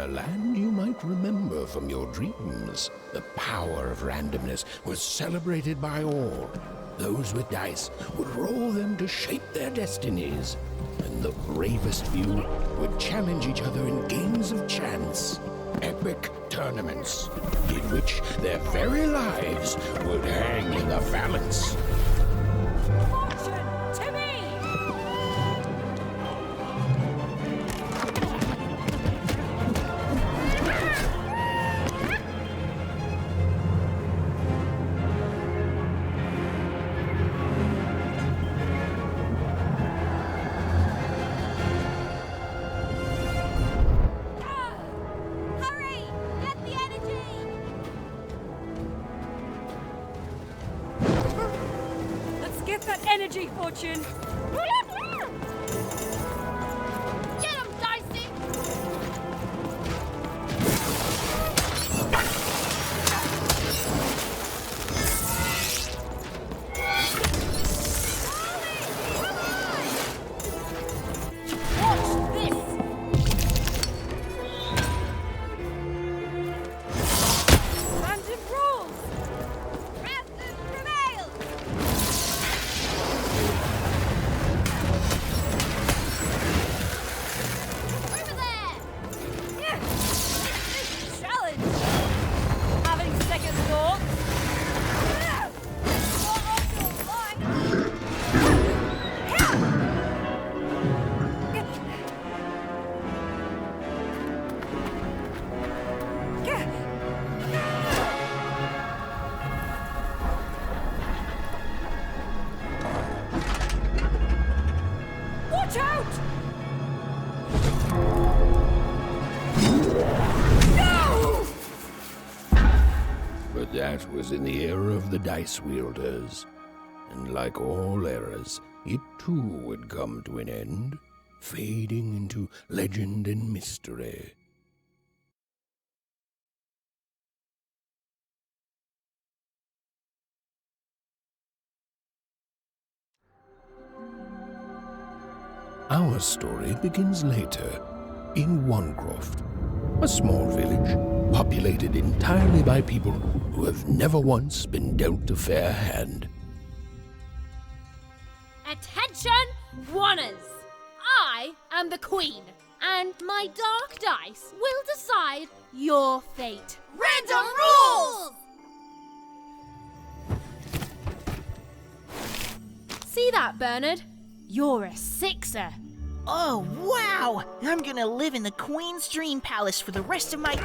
a land you might remember from your dreams, the power of randomness was celebrated by all. Those with dice would roll them to shape their destinies, and the bravest few would challenge each other in games of chance. Epic tournaments in which their very lives would hang in the balance. Fortune to me! Hurry! Get the energy! Let's get that energy, Fortune! Get him, Dicey! Watch this! Random rolls! Random prevails! Over there! Challenge! Having second thoughts? Watch out! No! But that was in the era of the dice wielders, and like all eras, it too would come to an end, fading into legend and mystery. Our story begins later, in Wanecroft, a small village populated entirely by people who have never once been dealt a fair hand. Attention, Wanners! I am the Queen, and my dark dice will decide your fate. Random rules! See that, Bernard? You're a sixer. Oh, wow! I'm gonna live in the Queen's Dream Palace for the rest of my...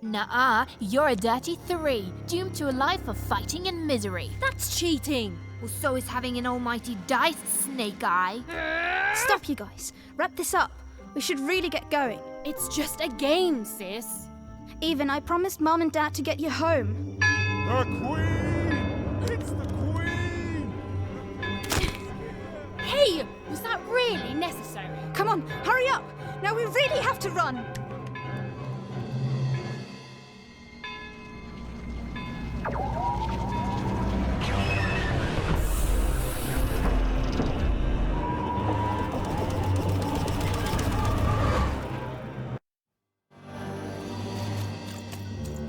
Nuh-uh, you're a dirty 3, doomed to a life of fighting and misery. That's cheating. Well, so is having an almighty dice, Snake Eye. Stop, you guys. Wrap this up. We should really get going. It's just a game, sis. Even I promised Mom and Dad to get you home. The Queen! It's the Queen! Hey, was that really necessary? Come on, hurry up! Now we really have to run!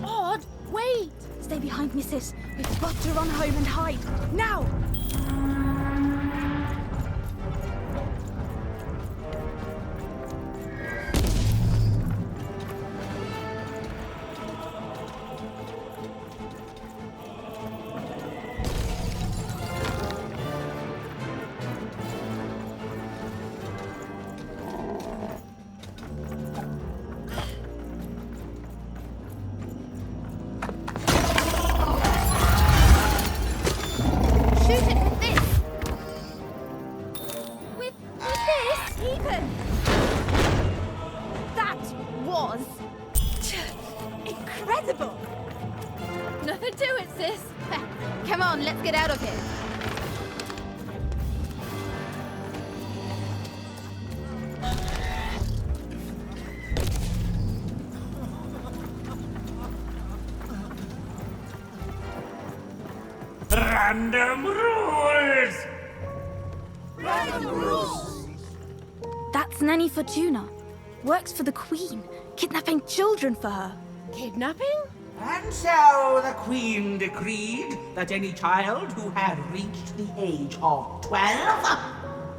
Odd, wait! Stay behind me, sis. We've got to run home and hide. Now! Shoot it with this! With this? Ethan! That was... incredible! Nothing to it, sis. Come on, let's get out of here. Random rules! That's Nanny Fortuna. Works for the Queen. kidnapping children for her. Kidnapping? And so the Queen decreed that any child who had reached the age of 12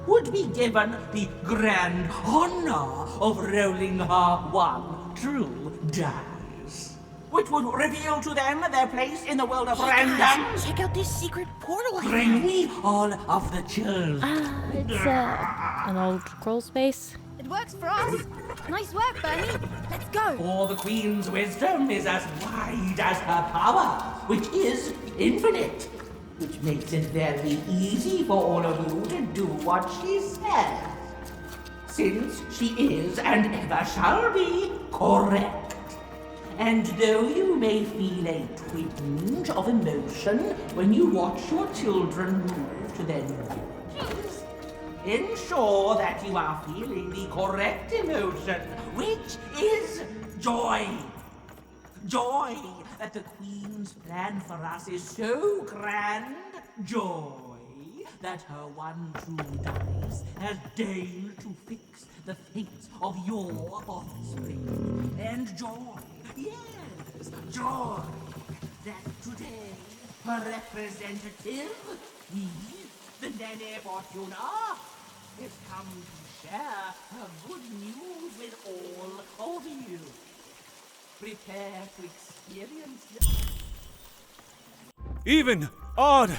would be given the grand honor of rolling her one true dice, which would reveal to them their place in the world of random. Check out this secret portal. Bring me all of the children. It's an old crawl space. It works for us. Nice work, Bernie. Let's go. For the Queen's wisdom is as wide as her power, which is infinite. Which makes it very easy for all of you to do what she says. Since she is and ever shall be correct. And though you may feel a twinge of emotion when you watch your children move to their new villages, ensure that you are feeling the correct emotion, which is joy. Joy that the Queen's plan for us is so grand. Joy that her one true dice has deigned to fix the fates of your offspring. And joy, yes, joy that today her representative, we, the Nene Fortuna, has come to share her good news with all of you. Prepare to experience Even! Odd!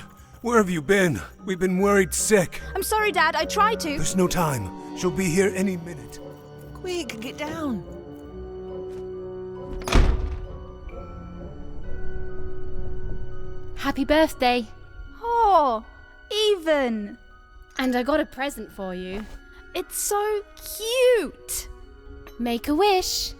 Where have you been? We've been worried sick. I'm sorry, Dad. I tried to. There's no time. She'll be here any minute. Quick, get down. Happy birthday. Oh, Even. And I got a present for you. It's so cute. Make a wish.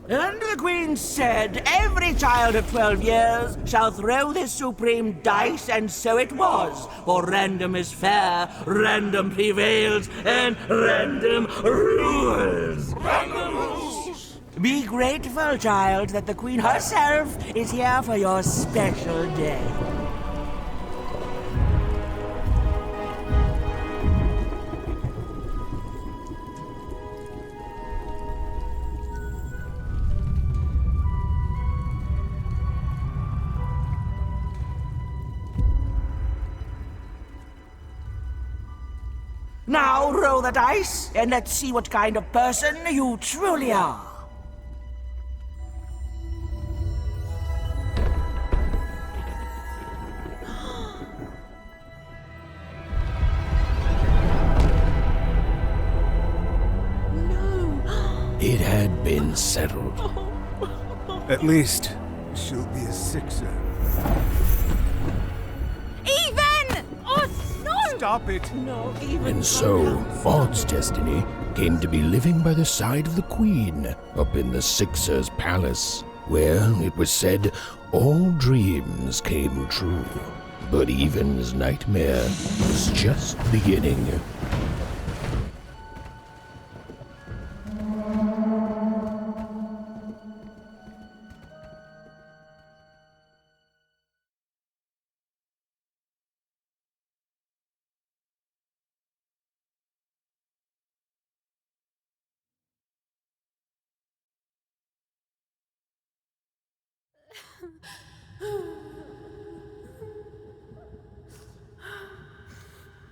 And the Queen said, every child of 12 years shall throw this supreme dice, and so it was. For random is fair, random prevails, and random rules. Random rules! Be grateful, child, that the Queen herself is here for your special day. Now roll the dice, and let's see what kind of person you truly are. It had been settled. At least, she'll be a sixer. Even! Oh, no! Stop it! And so, Odd's destiny came to be living by the side of the Queen up in the Sixer's palace, where, it was said, all dreams came true. But Even's nightmare was just beginning.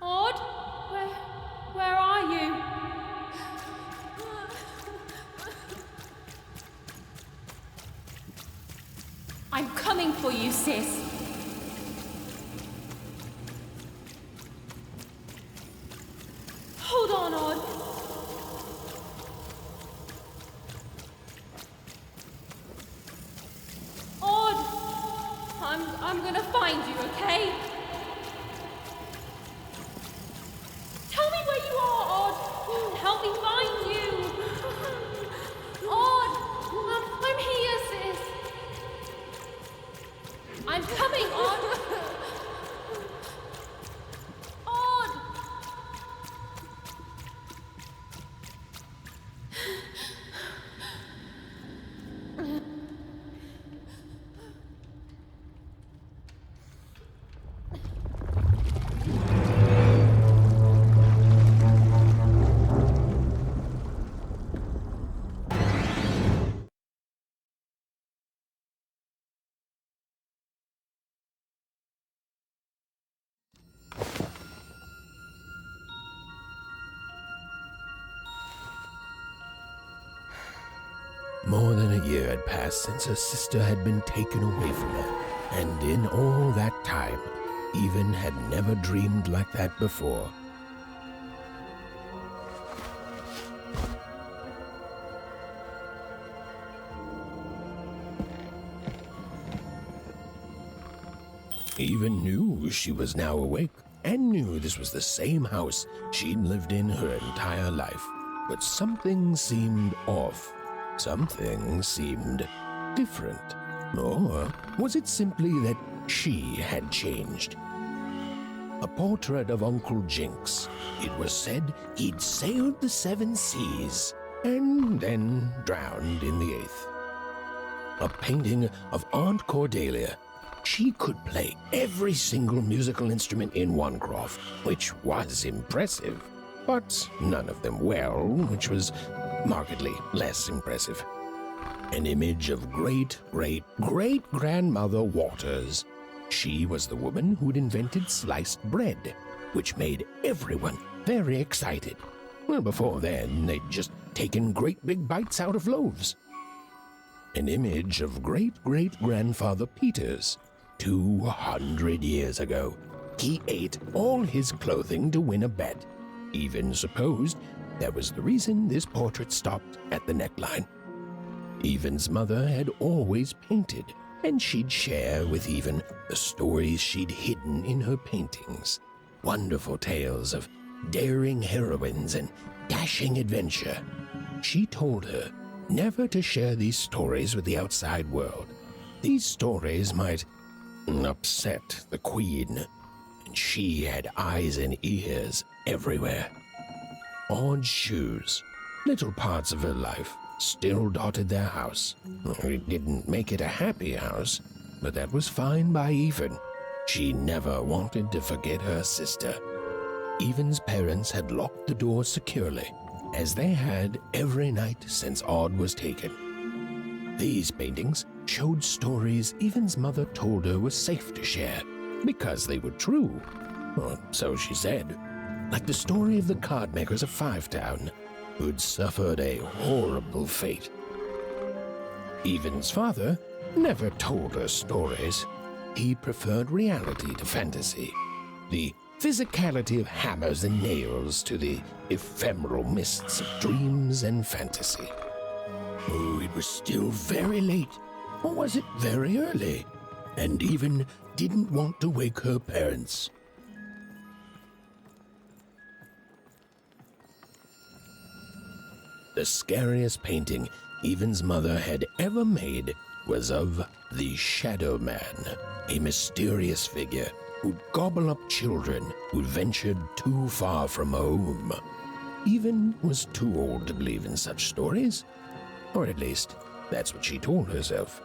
Odd? Where are you? I'm coming for you, sis. Hold on, Odd. Odd! I'm gonna find you, okay? Tell me where you are, Odd! Help me find you! Odd! I'm here, sis! I'm coming, Odd! Odd! More than a year had passed since her sister had been taken away from her, and in all that time, Even had never dreamed like that before. Even knew she was now awake, and knew this was the same house she'd lived in her entire life. But something seemed off. Something seemed different. Or was it simply that she had changed? A portrait of Uncle Jinx. It was said he'd sailed the 7 seas and then drowned in the 8th. A painting of Aunt Cordelia. She could play every single musical instrument in Wanecroft, which was impressive, but none of them well, which was markedly less impressive. An image of great-great-great-grandmother Waters. She was the woman who'd invented sliced bread, which made everyone very excited. Well, before then, they'd just taken great big bites out of loaves. An image of great-great-grandfather Peters. 200 years ago, he ate all his clothing to win a bet. Even supposed that was the reason this portrait stopped at the neckline. Even's mother had always painted, and she'd share with Even the stories she'd hidden in her paintings. Wonderful tales of daring heroines and dashing adventure. She told her never to share these stories with the outside world. These stories might upset the Queen, and she had eyes and ears everywhere. Odd shoes, little parts of her life, still dotted their house. It didn't make it a happy house, but that was fine by Even. She never wanted to forget her sister. Even's parents had locked the door securely, as they had every night since Odd was taken. These paintings showed stories Even's mother told her was safe to share, because they were true. Or so she said. Like the story of the cardmakers of Five Town, who'd suffered a horrible fate. Even's father never told her stories. He preferred reality to fantasy, the physicality of hammers and nails to the ephemeral mists of dreams and fantasy. Oh, it was still very late, or was it very early? And Even didn't want to wake her parents. The scariest painting Even's mother had ever made was of the Shadow Man, a mysterious figure who'd gobble up children who'd ventured too far from home. Even was too old to believe in such stories, or at least that's what she told herself.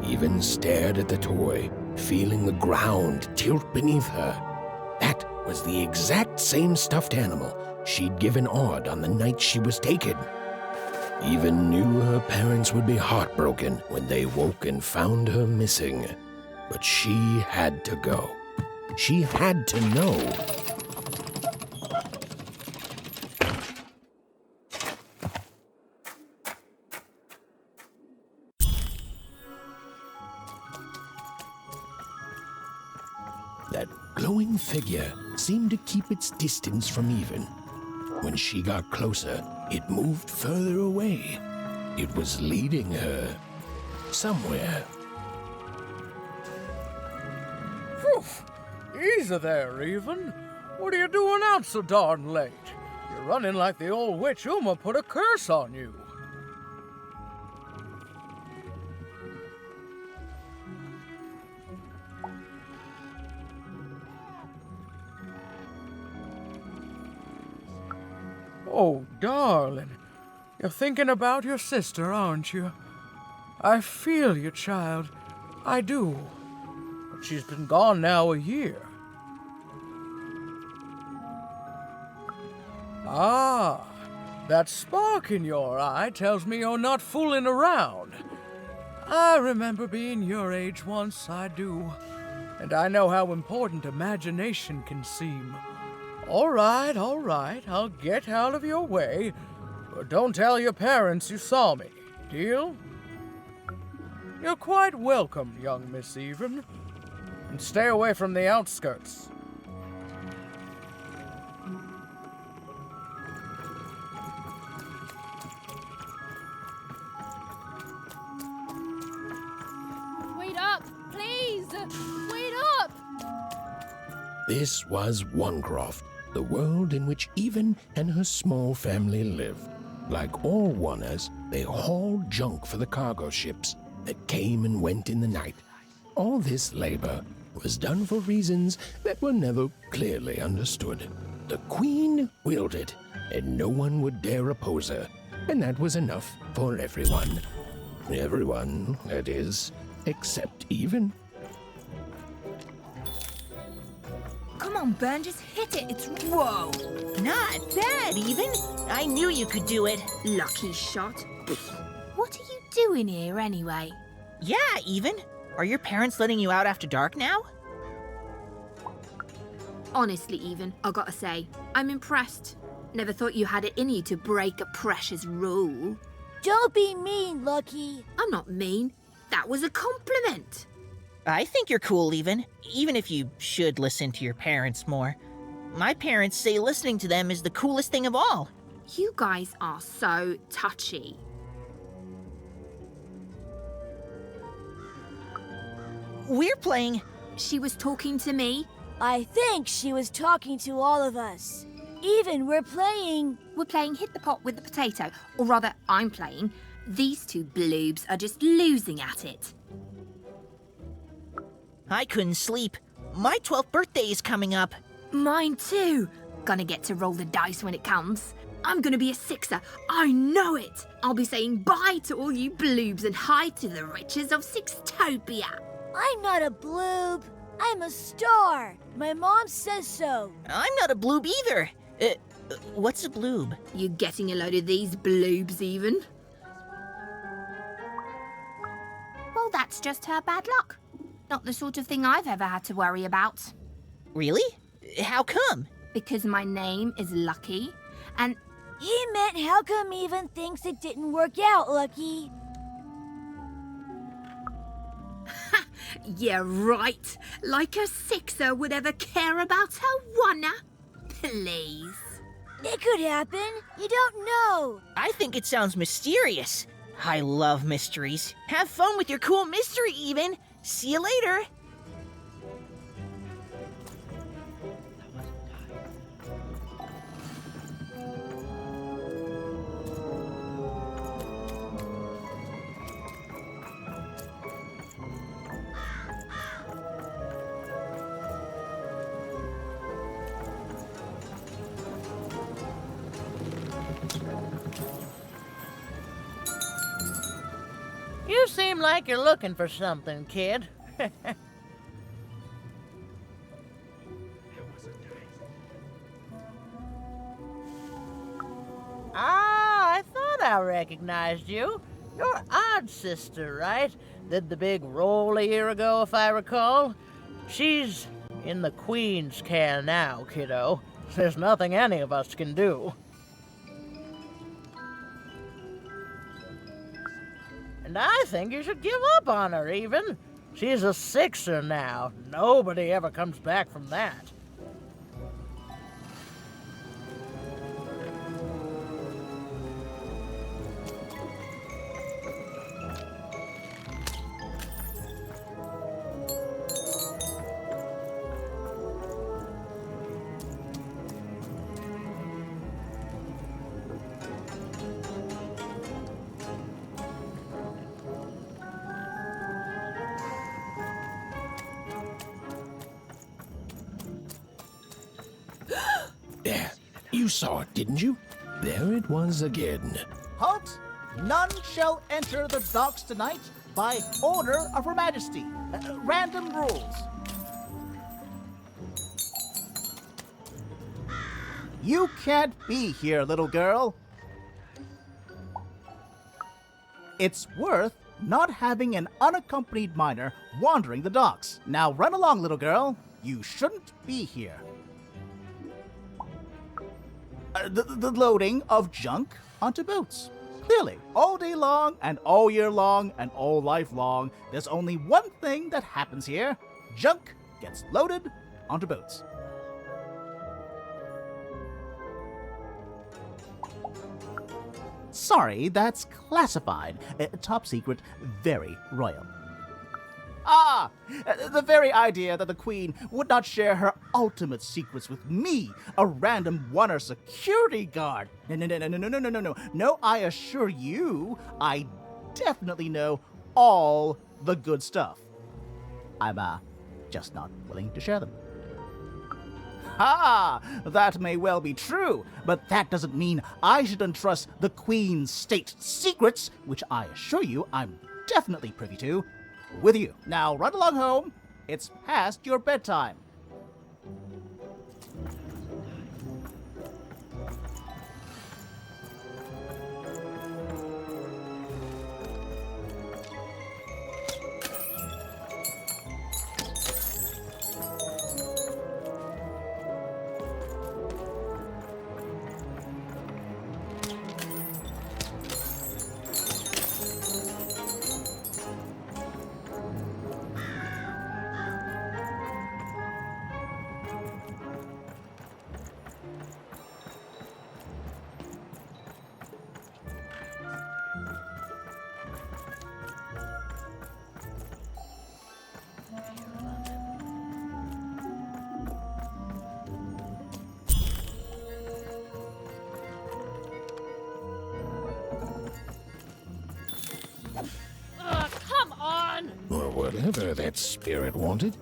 Even stared at the toy, feeling the ground tilt beneath her. That was the exact same stuffed animal she'd given Odd on the night she was taken. Even knew her parents would be heartbroken when they woke and found her missing. But she had to go. She had to know. That glowing figure seemed to keep its distance from Even. When she got closer, it moved further away. It was leading her somewhere. Phew! Easy there, Even. What are you doing out so darn late? You're running like the old witch Uma put a curse on you. Oh, darling, you're thinking about your sister, aren't you? I feel you, child. I do. But she's been gone now a year. Ah, that spark in your eye tells me you're not fooling around. I remember being your age once, I do. And I know how important imagination can seem. All right, I'll get out of your way. But don't tell your parents you saw me. Deal? You're quite welcome, young Miss Even. And stay away from the outskirts. Wait up, please! Wait up! This was Onecroft, the world in which Even and her small family lived. Like all Oners, they hauled junk for the cargo ships that came and went in the night. All this labor was done for reasons that were never clearly understood. The Queen willed it, and no one would dare oppose her, and that was enough for everyone. Everyone, that is, except Even. Come on, Ben, just hit it. It's... Whoa! Not bad, Even. I knew you could do it. Lucky shot. What are you doing here, anyway? Yeah, Even. Are your parents letting you out after dark now? Honestly, Even, I gotta say, I'm impressed. Never thought you had it in you to break a precious rule. Don't be mean, Lucky. I'm not mean. That was a compliment. I think you're cool, even if you should listen to your parents more. My parents say listening to them is the coolest thing of all. You guys are so touchy. We're playing... She was talking to me. I think she was talking to all of us. Even we're playing Hit the Pot with the Potato. Or rather, I'm playing. These two bloobs are just losing at it. I couldn't sleep. My 12th birthday is coming up. Mine too. Gonna get to roll the dice when it comes. I'm gonna be a sixer. I know it. I'll be saying bye to all you bloobs and hi to the riches of Sixtopia. I'm not a bloob. I'm a star. My mom says so. I'm not a bloob either. What's a bloob? You getting a load of these bloobs, Even? Well, that's just her bad luck. Not the sort of thing I've ever had to worry about. Really? How come? Because my name is Lucky, and... He meant how come Even thinks it didn't work out, Lucky? Yeah, right. Like a sixer would ever care about her oner. Please. It could happen. You don't know. I think it sounds mysterious. I love mysteries. Have fun with your cool mystery, Even. See you later. You seem like you're looking for something, kid. I thought I recognized you. You're Odd Sister, right? Did the big roll a year ago, if I recall. She's in the Queen's care now, kiddo. There's nothing any of us can do. And I think you should give up on her, Even. She's a sixer now. Nobody ever comes back from that. There, you saw it, didn't you? There it was again. Halt! None shall enter the docks tonight by order of Her Majesty. Random rules. You can't be here, little girl. It's worth not having an unaccompanied minor wandering the docks. Now run along, little girl. You shouldn't be here. The loading of junk onto boats. Clearly, all day long and all year long and all life long, there's only one thing that happens here. Junk gets loaded onto boats. Sorry, that's classified. Top secret, very royal. Ah! The very idea that the Queen would not share her ultimate secrets with me, a random Wunner security guard. No. No, I assure you, I definitely know all the good stuff. I'm, just not willing to share them. Ha! That may well be true, but that doesn't mean I should entrust the Queen's state secrets, which I assure you I'm definitely privy to, with you. Now run along home. It's past your bedtime. Or whatever that spirit wanted.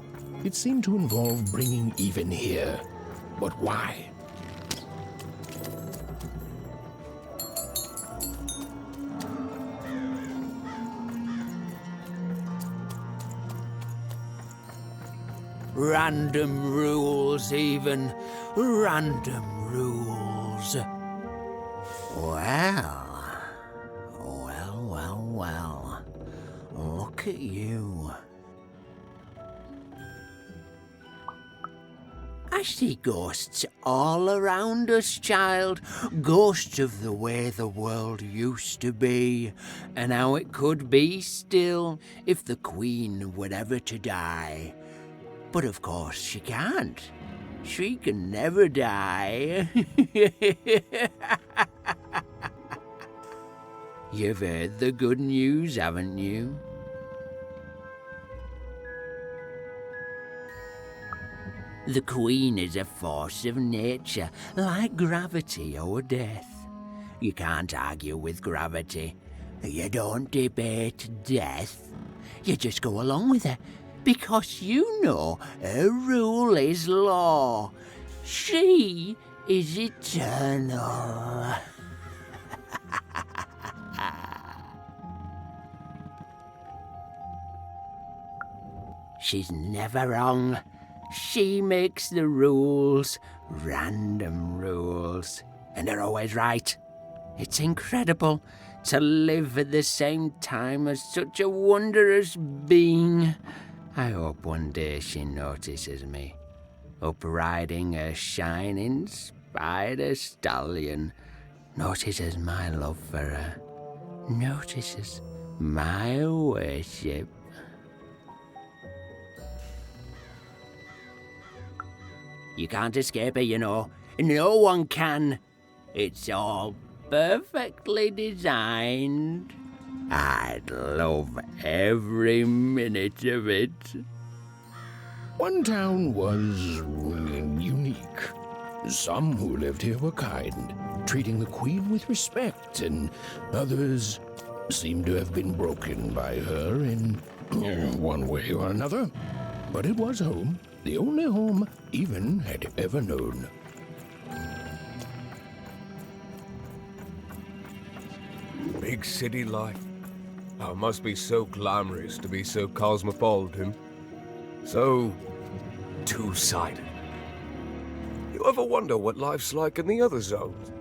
It seemed to involve bringing Even here. But why? Random rules, Even. Random rules. Well. Look at you. I see ghosts all around us, child. Ghosts of the way the world used to be, and how it could be still if the Queen were ever to die. But of course she can't. She can never die. You've heard the good news, haven't you? The Queen is a force of nature, like gravity or death. You can't argue with gravity. You don't debate death. You just go along with her, because you know her rule is law. She is eternal. She's never wrong. She makes the rules, random rules, and they're always right. It's incredible to live at the same time as such a wondrous being. I hope one day she notices me, up riding a shining spider stallion, notices my love for her, notices my worship. You can't escape it, you know. No one can. It's all perfectly designed. I'd love every minute of it. One town was unique. Some who lived here were kind, treating the Queen with respect, and others seemed to have been broken by her in one way or another. But it was home, the only home Even had ever known. Big city life. Oh, it must be so glamorous to be so cosmopolitan. So two-sided. You ever wonder what life's like in the other zones?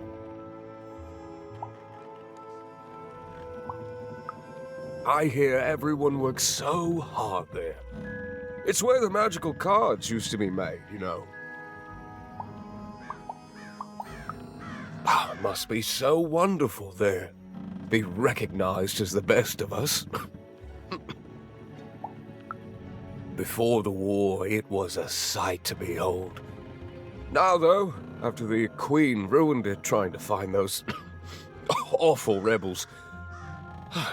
I hear everyone works so hard there. It's where the magical cards used to be made, you know. It must be so wonderful there. Be recognized as the best of us. Before the war, it was a sight to behold. Now, though, after the Queen ruined it trying to find those awful rebels,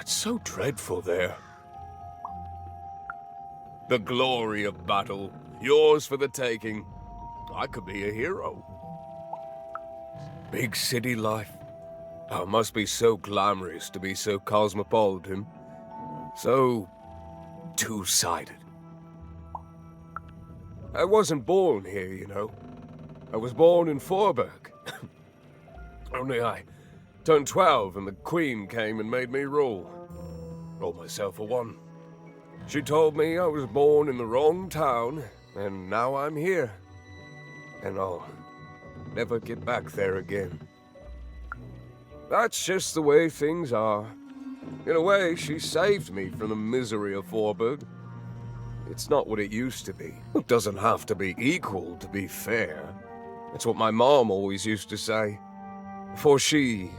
it's so dreadful there. The glory of battle, yours for the taking. I could be a hero. Big city life. Oh, it must be so glamorous to be so cosmopolitan. So two-sided. I wasn't born here, you know. I was born in Forberg. Only I turned 12 and the Queen came and made me rule. Rolled myself a one. She told me I was born in the wrong town, and now I'm here. And I'll never get back there again. That's just the way things are. In a way, she saved me from the misery of Forberg. It's not what it used to be. It doesn't have to be equal to be fair. That's what my mom always used to say. Before she...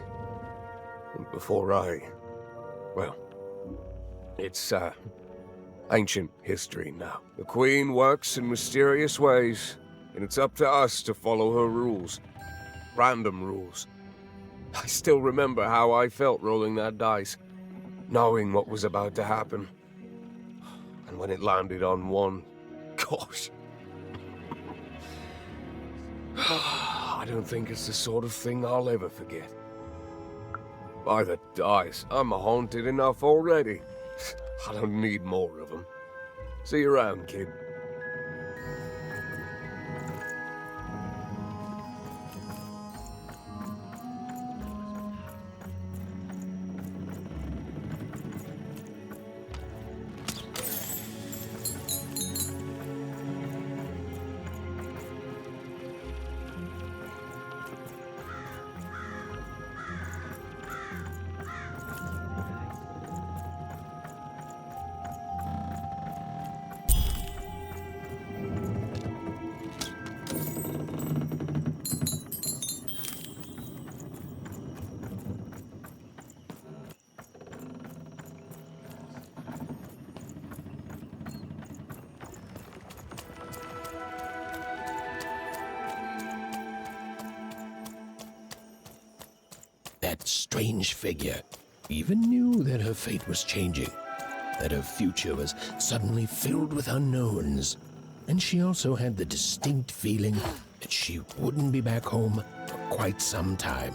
before I... well, it's, ancient history now. The Queen works in mysterious ways, and it's up to us to follow her rules. Random rules. I still remember how I felt rolling that dice, knowing what was about to happen. And when it landed on one, gosh. I don't think it's the sort of thing I'll ever forget. By the dice, I'm haunted enough already. I don't need more of them. See you around, kid. That strange figure even knew that her fate was changing, that her future was suddenly filled with unknowns. And she also had the distinct feeling that she wouldn't be back home for quite some time.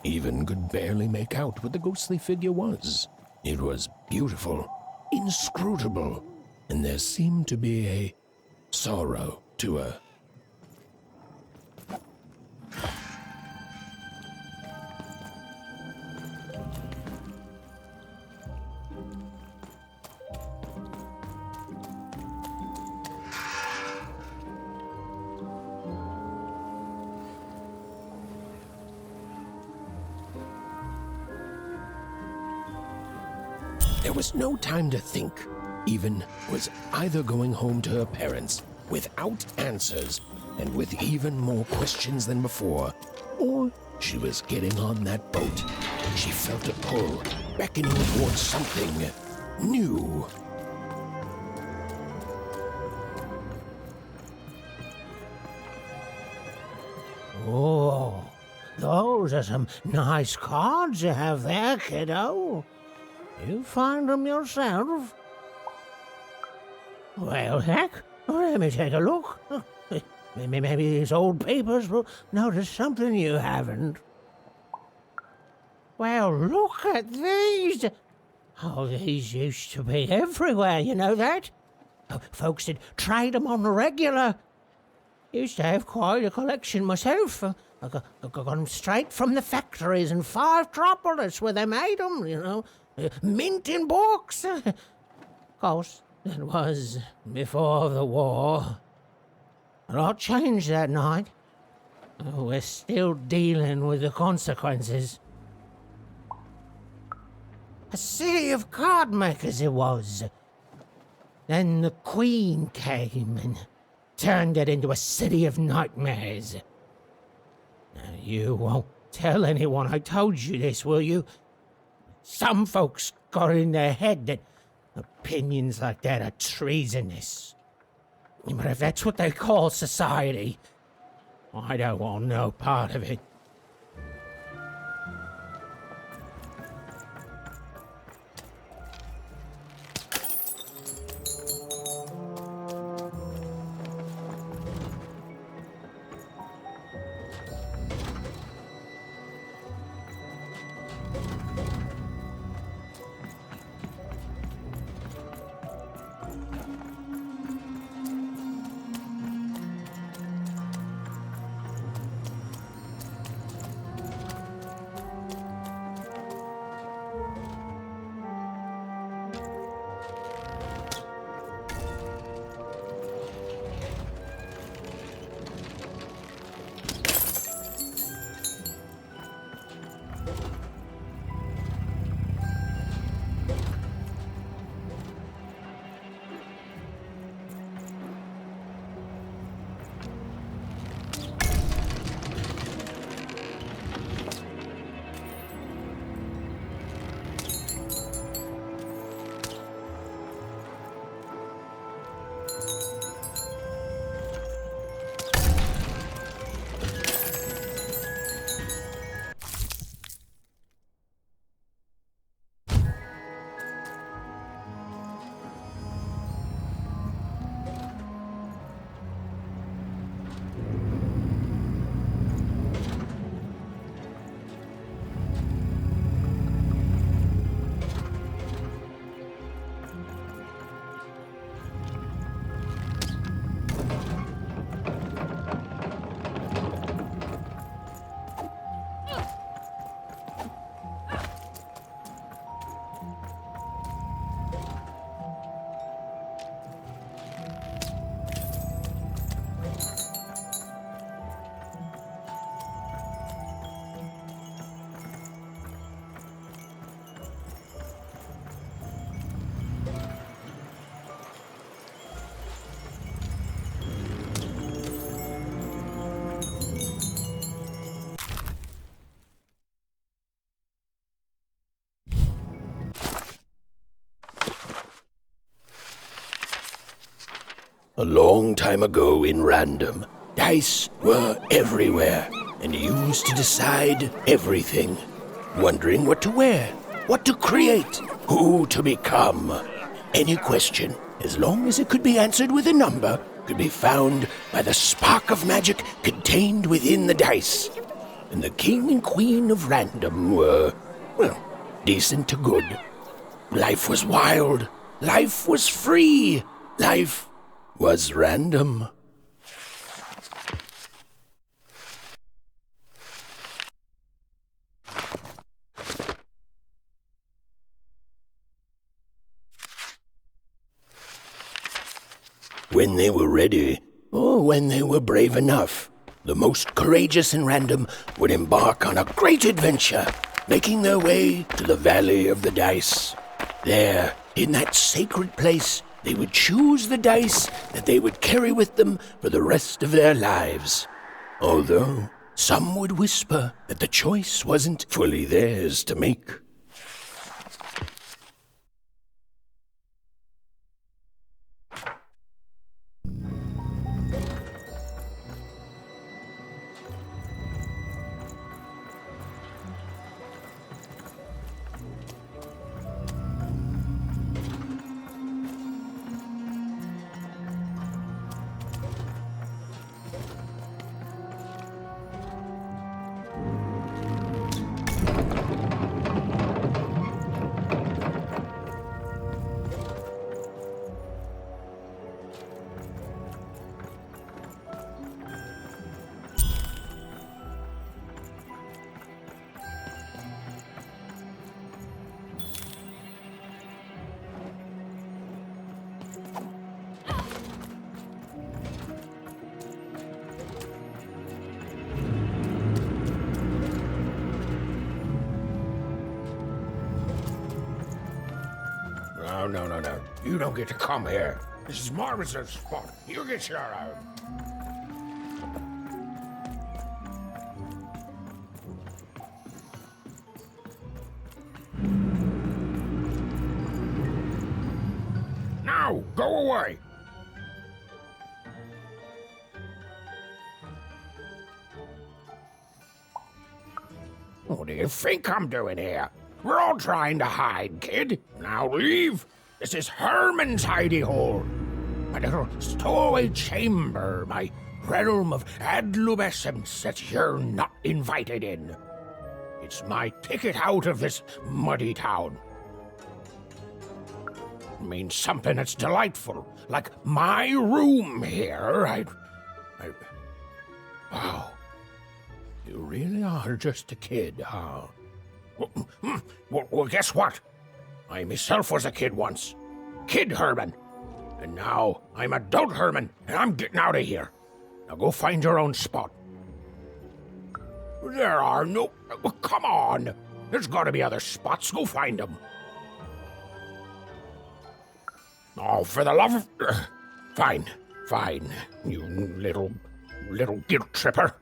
Even could barely make out what the ghostly figure was. It was beautiful, inscrutable, and there seemed to be a sorrow to her. There was no time to think. Even was either going home to her parents without answers and with even more questions than before, or she was getting on that boat. She felt a pull, beckoning towards something new. Oh, those are some nice cards you have there, kiddo. You find them yourself? Well, heck, let me take a look. Maybe these old papers will notice something you haven't. Well, look at these. Oh, these used to be everywhere, you know that? Folks did trade them on the regular. Used to have quite a collection myself. I got them straight from the factories in 5 Tropolis where they made them, you know. Mint in books. Of course, it was before the war. A lot changed that night. We're still dealing with the consequences. A city of card makers it was. Then the Queen came and turned it into a city of nightmares. Now, you won't tell anyone I told you this, will you? Some folks got in their head that opinions like that are treasonous. But if that's what they call society, I don't want no part of it. A long time ago in Random, dice were everywhere and used to decide everything. Wondering what to wear, what to create, who to become. Any question, as long as it could be answered with a number, could be found by the spark of magic contained within the dice. And the king and queen of Random were, well, decent to good. Life was wild. Life was free. Life was random. When they were ready, or when they were brave enough, the most courageous in Random would embark on a great adventure, making their way to the Valley of the Dice. There, in that sacred place, they would choose the dice that they would carry with them for the rest of their lives. Although some would whisper that the choice wasn't fully theirs to make. No. You don't get to come here. This is my reserve spot. You get your own. Now, go away. What do you think I'm doing here? We're all trying to hide, kid. Now leave. This is Herman's hidey hole. My little stowaway chamber, my realm of adlubescence that you're not invited in. It's my ticket out of this muddy town. It means something that's delightful, like my room here. Wow. You really are just a kid, huh? Well, guess what? I myself was a kid once. Kid Herman. And now I'm adult Herman, and I'm getting out of here. Now go find your own spot. There are no... Oh, come on. There's got to be other spots. Go find them. Oh, for the love of... Fine. You little guilt tripper.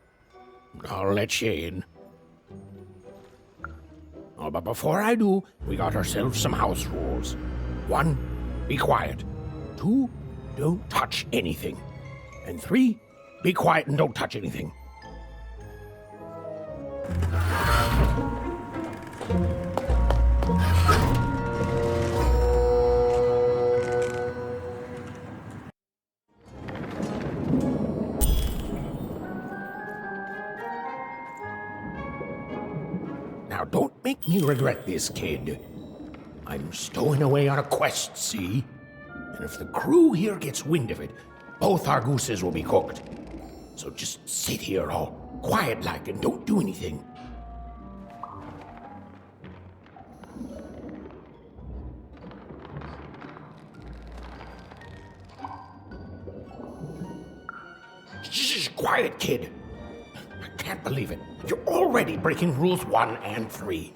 I'll let you in. Oh, but before I do, we got ourselves some house rules. 1, be quiet. 2, don't touch anything. And 3, be quiet and don't touch anything. Now, don't make me regret this, kid. I'm stowing away on a quest, see? And if the crew here gets wind of it, both our gooses will be cooked. So just sit here all quiet-like and don't do anything. Shh, quiet, kid. I can't believe it. You're already breaking rules 1 and 3.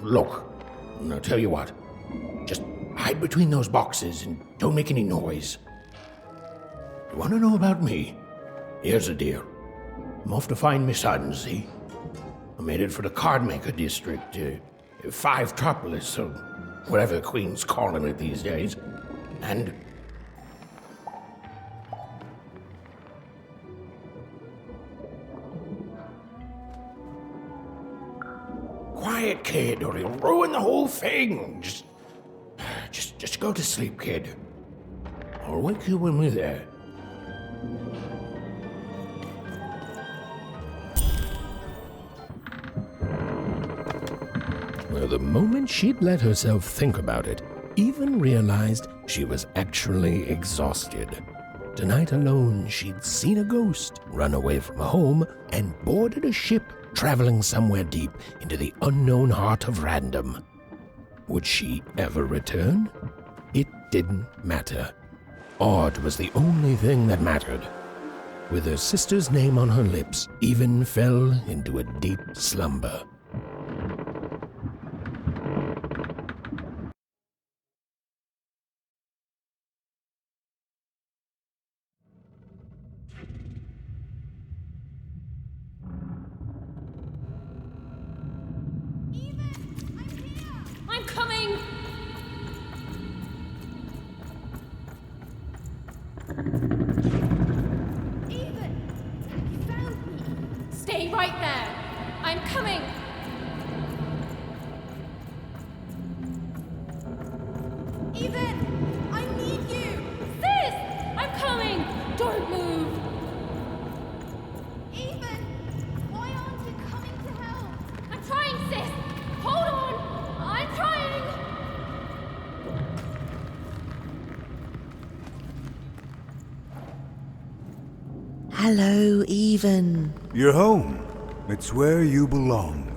Look, I'll tell you what. Just hide between those boxes and don't make any noise. You want to know about me? Here's the deal. I'm off to find my son, see? I'm headed for the Cardmaker district, 5-tropolis, or whatever the Queen's calling it these days. And... Quiet, kid, or you'll ruin the whole thing. Just go to sleep, kid. I'll wake you when we're there. However, the moment she'd let herself think about it, Even realized she was actually exhausted. Tonight alone, she'd seen a ghost, run away from home, and boarded a ship traveling somewhere deep into the unknown heart of Random. Would she ever return? It didn't matter. Odd was the only thing that mattered. With her sister's name on her lips, Even fell into a deep slumber. I'm coming! Even! You found me! Stay right there! I'm coming! Even! I need you! Sis! I'm coming! Don't move! Even! Why aren't you coming to help? I'm trying, sis! Hold on! I'm trying! Hello, Even. You're home. It's where you belong.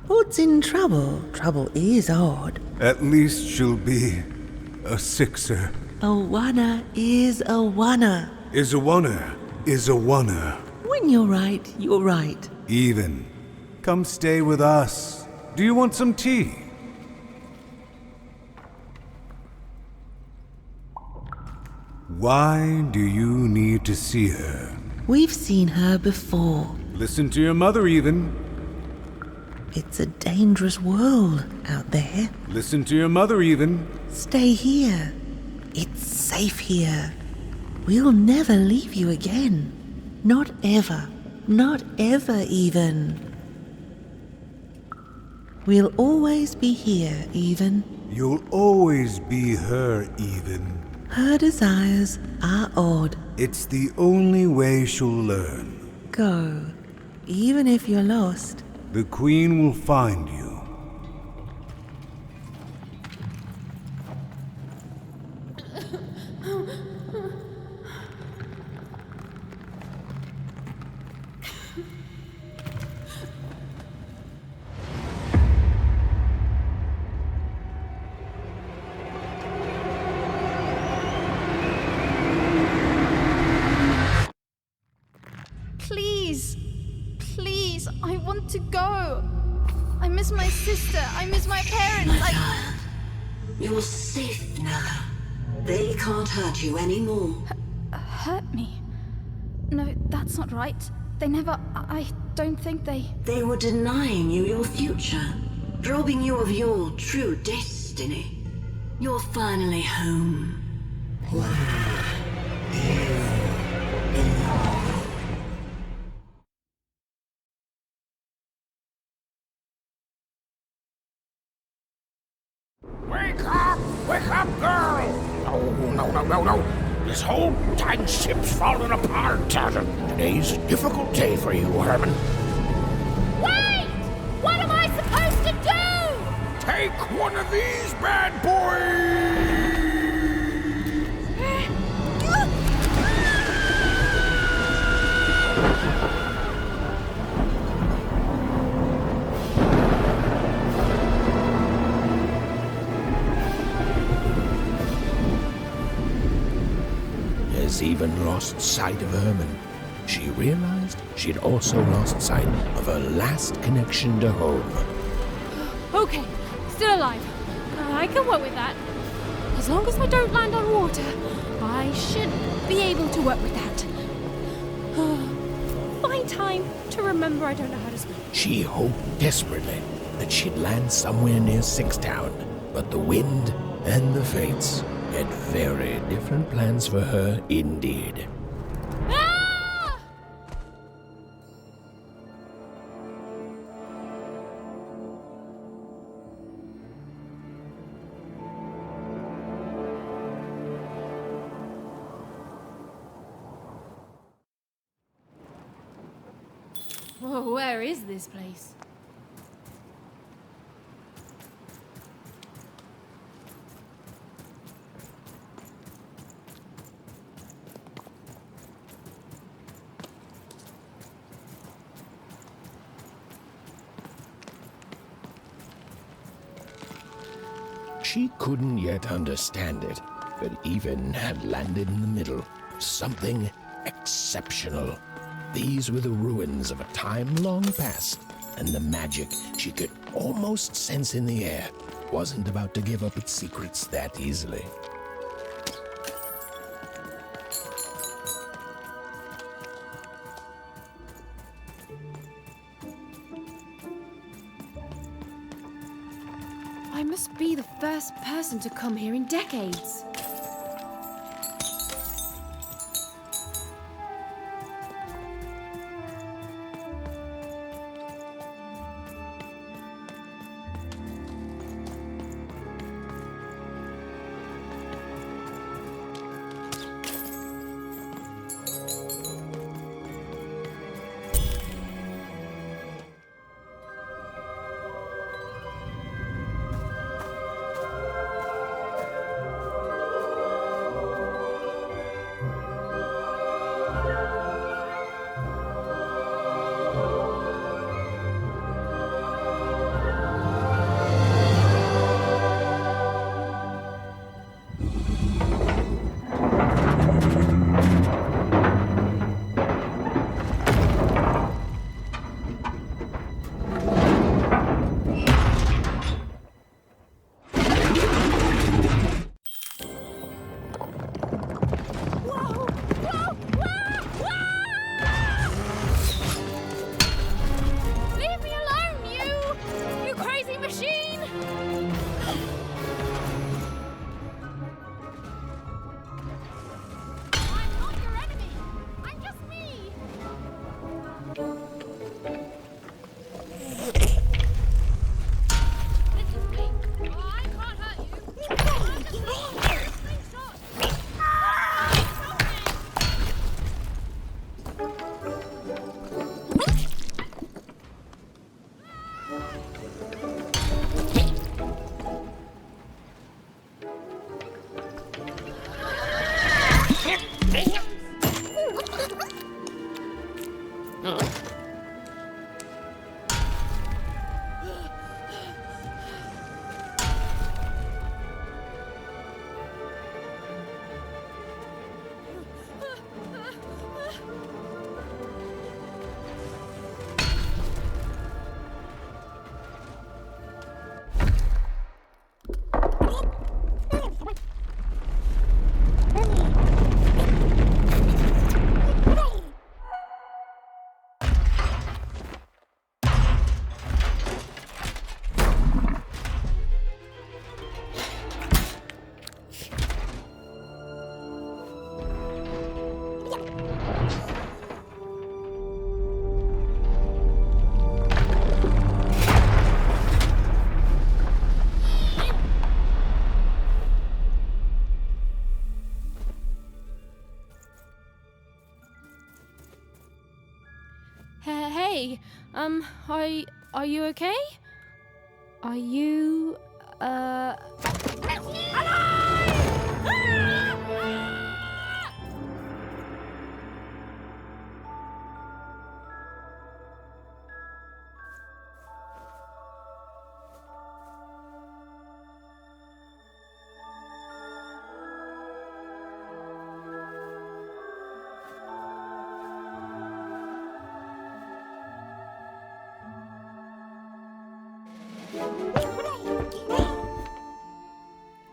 What's in trouble? Trouble is odd. At least she'll be a sixer. A wanna is a wanna. Is a wanna. Is a wanna. When you're right, you're right. Even. Come stay with us. Do you want some tea? Why do you need to see her? We've seen her before. Listen to your mother, Even. It's a dangerous world out there. Listen to your mother, Even. Stay here. It's safe here. We'll never leave you again. Not ever. Not ever, Even. We'll always be here, Even. You'll always be her, Even. Her desires are odd. It's the only way she'll learn. Go. Even if you're lost. The Queen will find you. Please, please, I want to go. I miss my sister. I miss my parents. You're safe now. They can't hurt you anymore. Hurt me? No, that's not right. They never. I don't think they. They were denying you your future, robbing you of your true destiny. You're finally home. Wake up, girl! No. This whole dang ship's falling apart. Today's a difficult day for you, Herman. Wait! What am I supposed to do? Take one of these bad boys! As Even lost sight of Herman, she realized she'd also lost sight of her last connection to home. Okay, still alive. I can work with that. As long as I don't land on water, I should be able to work with that. Find time to remember I don't know how to swim. She hoped desperately that she'd land somewhere near Sixtown, but the wind and the fates had very different plans for her indeed. Oh, where is this place? She couldn't yet understand it, but Even had landed in the middle of something exceptional. These were the ruins of a time long past, and the magic she could almost sense in the air wasn't about to give up its secrets that easily. I must be the first person to come here in decades. Leave me alone, you crazy machine! I'm not your enemy. I'm just me. It's just me. I can't hurt you. I'm just me. Slingshot. Stop me. Hey, are you okay? Are you,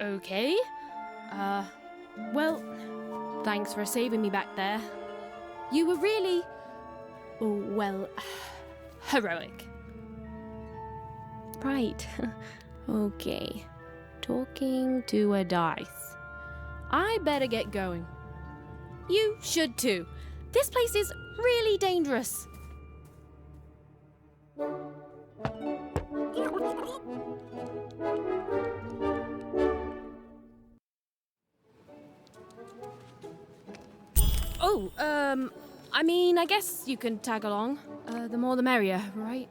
okay. Well, thanks for saving me back there. You were really, well, heroic. Right. Okay. Talking to a dice. I better get going. You should too. This place is really dangerous. Oh, I mean, I guess you can tag along. The more the merrier, right?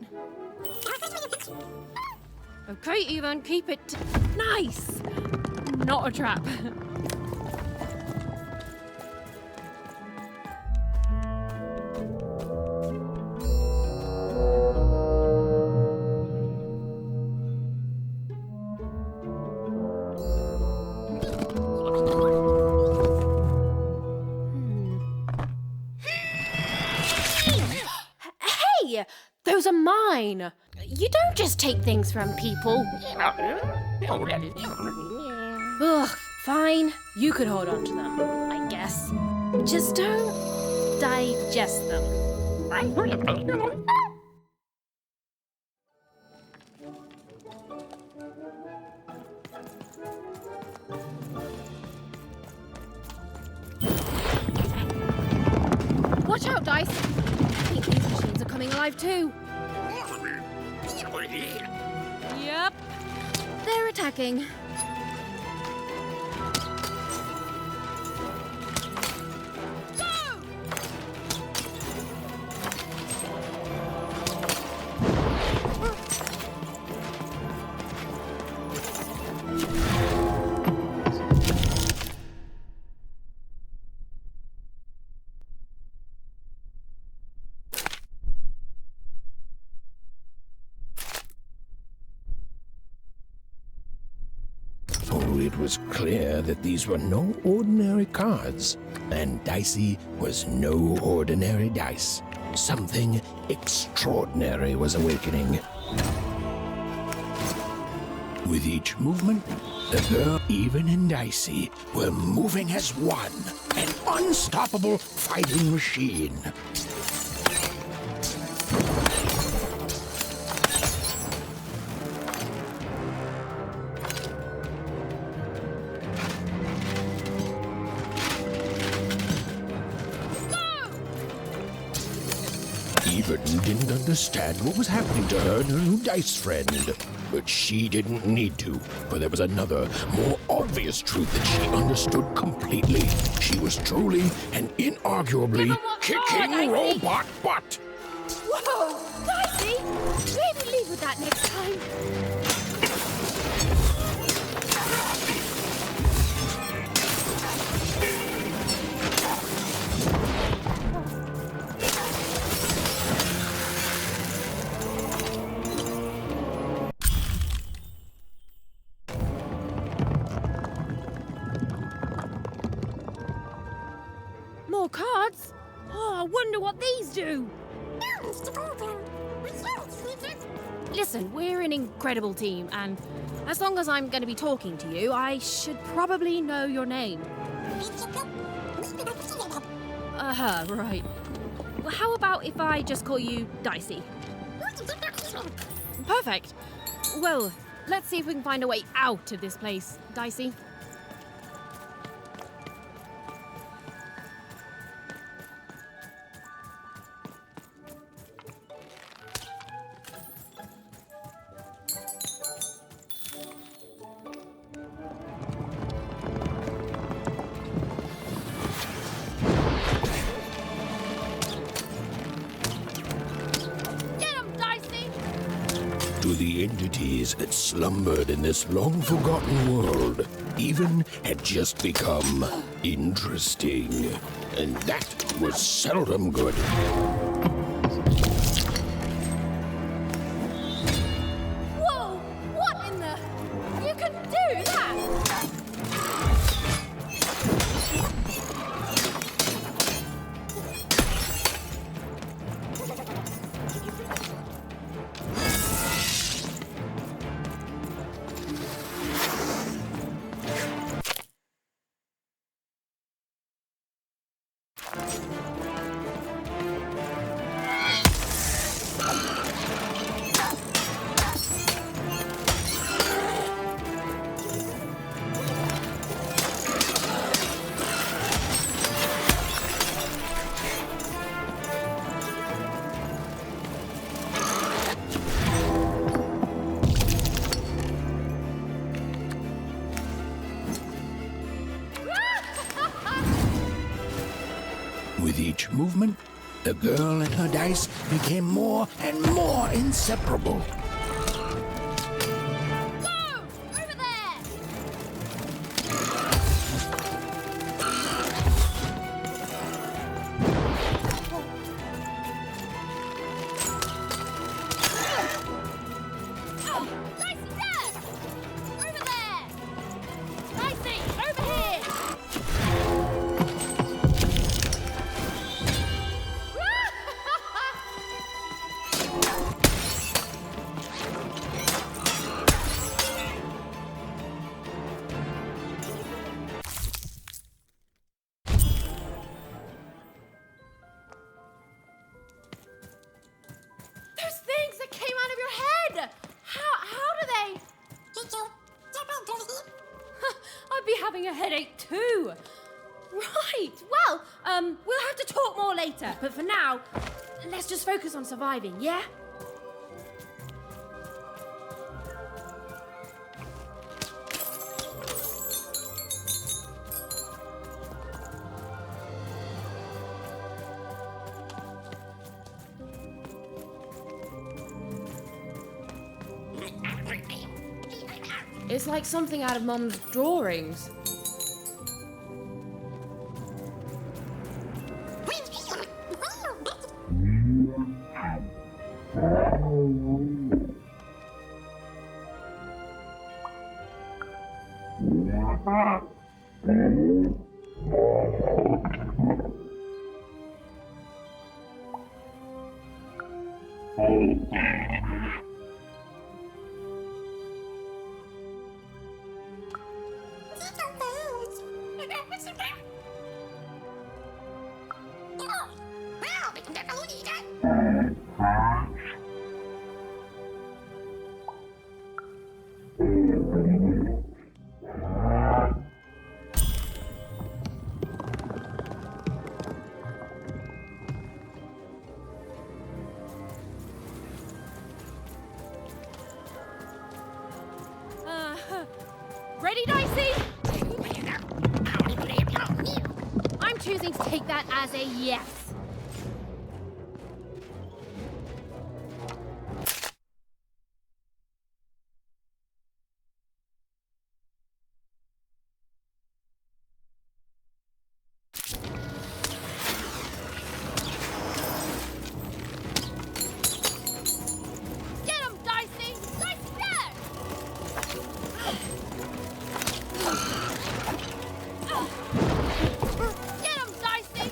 Okay, Ethan, keep it nice. Not a trap. Hey, those are mine. You don't just take things from people. Ugh, fine. You could hold on to them, I guess. Just don't digest them. Watch out, Dice. I think these machines are coming alive too. Yep. They're attacking. It was clear that these were no ordinary cards, and Dicey was no ordinary dice. Something extraordinary was awakening. With each movement, the girl, even and Dicey, were moving as one, an unstoppable fighting machine. Everton didn't understand what was happening to her and her new dice friend. But she didn't need to, for there was another, more obvious truth that she understood completely. She was truly and inarguably kicking robot butt. Whoa! Dicey! Maybe leave with that next time. More cards? Oh, I wonder what these do. Listen, we're an incredible team, and as long as I'm going to be talking to you, I should probably know your name. Right. Well, how about if I just call you Dicey? Perfect. Well, let's see if we can find a way out of this place, Dicey. To the entities that slumbered in this long-forgotten world, even had just become interesting. And that was seldom good. Whoa! What in the... You can do that! With each movement, The girl and her dice became more and more inseparable. Over there! Oh, Dicey there! Over there! Dicey, over here! Those things that came out of your head! How do they? I'd be having a headache too. Right, well, we'll have to talk more later, but for now, let's just focus on surviving, yeah? It's like something out of Mum's drawings. Ready, Dicey? I'm choosing to take that as a yes. Get him, Dicey! Dicey, there! Get him, Dicey!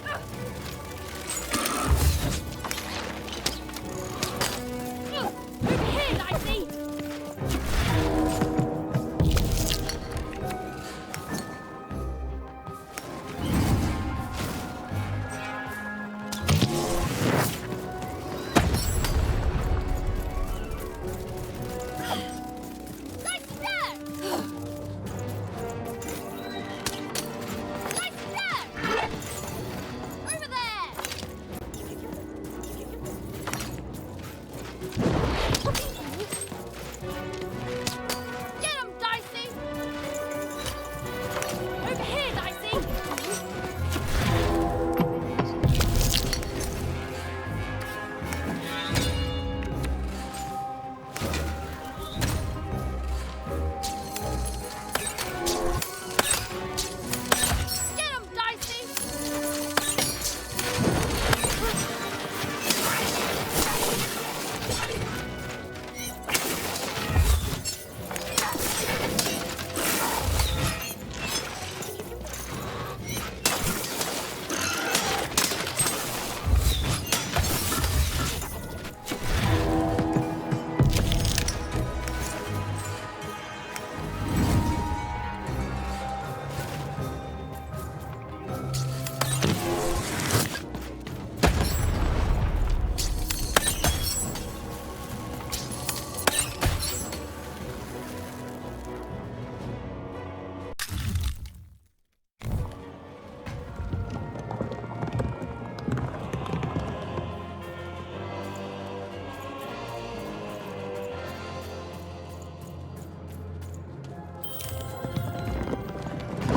Over here, Dicey! Dicey, there! Dicey, there! Over there! Get him, Dicey! Over here, Dicey! Get him, Dicey!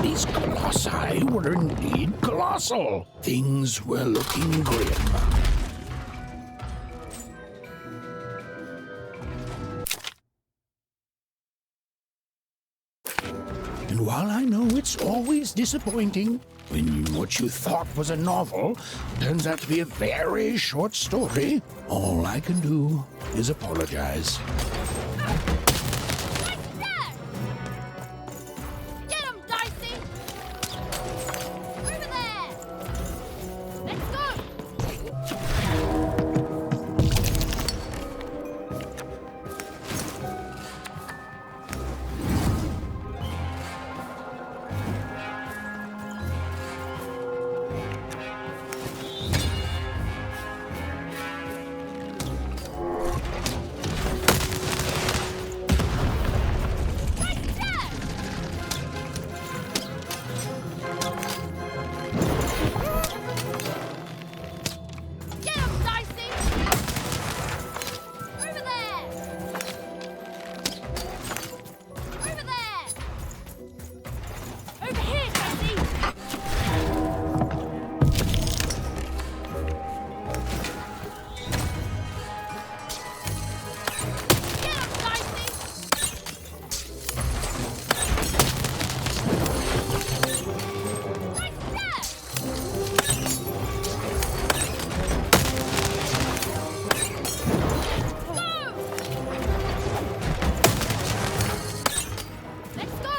These colossi were indeed colossal. Things were looking grim. while I know it's always disappointing when what you thought was a novel turns out to be a very short story, all I can do is apologize. Get him, Dicey! Over there! Let's go! Get him, Dicey! Over there! Over there! Over here, Dicey! Get him, Dicey! Right there! Let's go!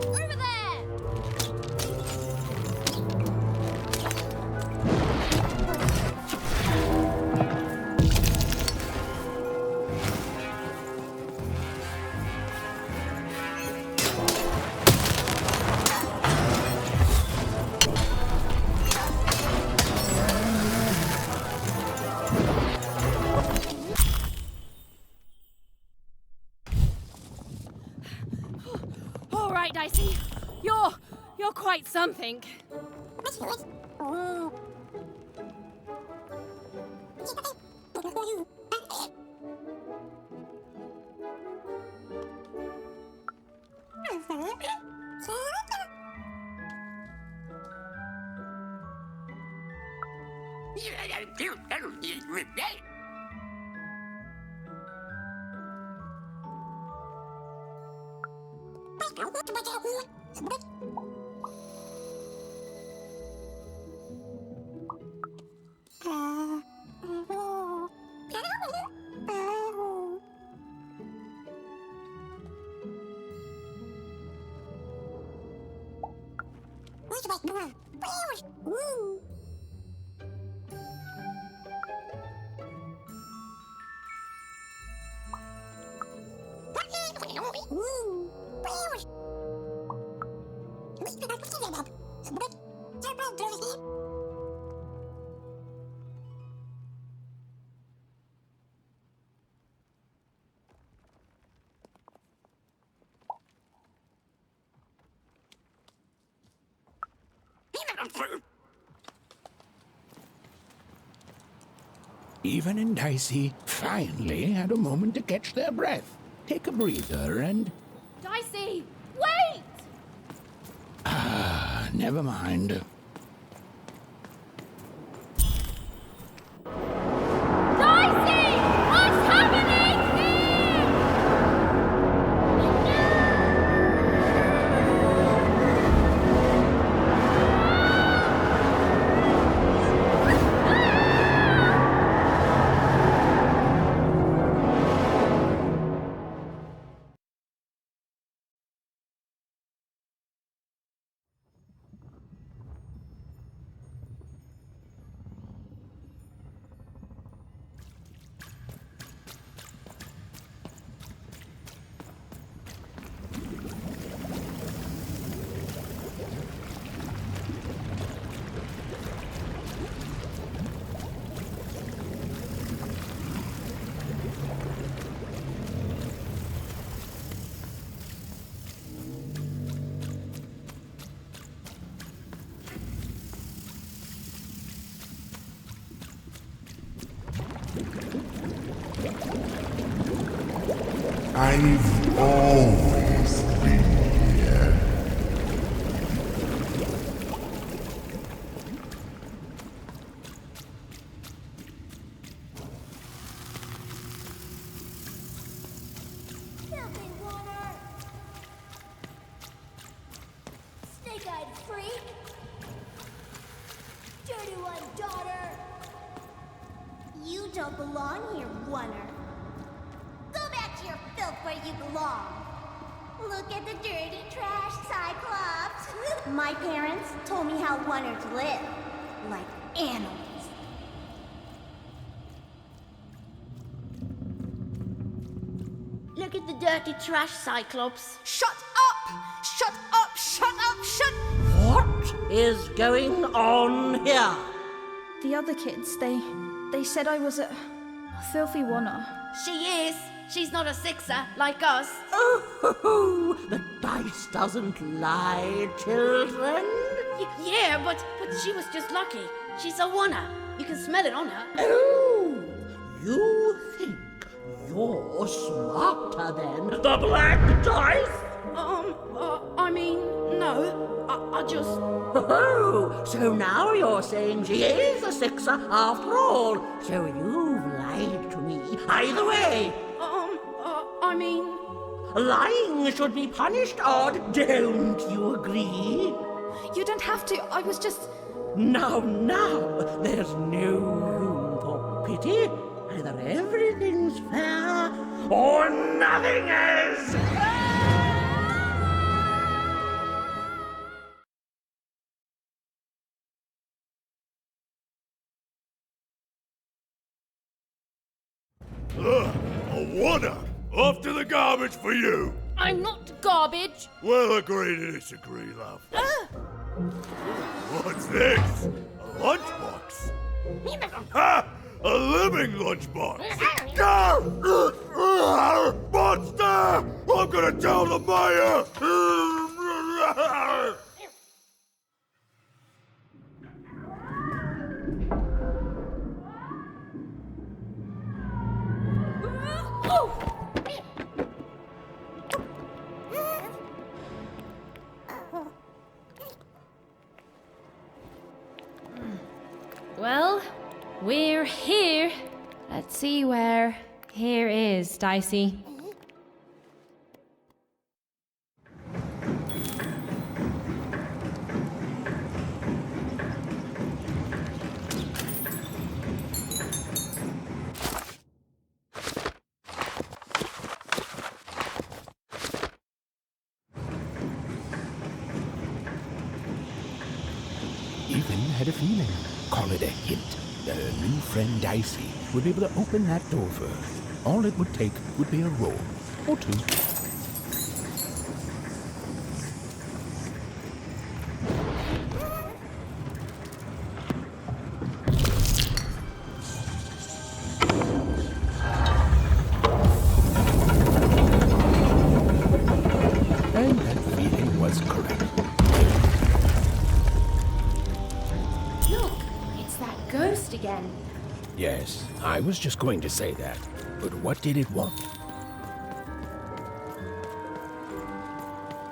Over there! All right, Dicey. You're quite something. Even and Dicey finally had a moment to catch their breath, take a breather, and... Dicey, wait! never mind. Dicey! What's happening here? I've always been here. Filthy water! Snake-eyed freak! Dirty one, daughter! You don't belong here, Oner. Go back to your filth where you belong. Look at the dirty trash, Cyclops. My parents told me how Oners live. Like animals. Look at the dirty trash, Cyclops. Shut up! Shut up! Shut up! Shut... What is going on here? The other kids, they said I was a filthy Oner. She is. She's not a sixer like us. Oh, the dice doesn't lie, children. Yeah, but she was just lucky. She's a Oner. You can smell it on her. Oh, you think you're smarter than the black dice? I mean, no. I just... Oh, so now you're saying she is a sixer after all. So you've lied to me. Either way. I mean... Lying should be punished, Odd. Don't you agree? You don't have to. I was just... Now, there's no room for pity. Either everything's fair or nothing is. A Oner! Off to the garbage for you! I'm not garbage. We'll agree to disagree, love. What's this? A lunchbox? Ha! A living lunchbox! Monster! I'm gonna tell the mayor! Well, we're here. Let's see where here is, Dicey. Ethan had a feeling, call it a hint, that her new friend Dicey would be able to open that door for her. All it would take would be a roll or two. And that feeling was correct. Look, it's that ghost again. Yes, I was just going to say that. But what did it want?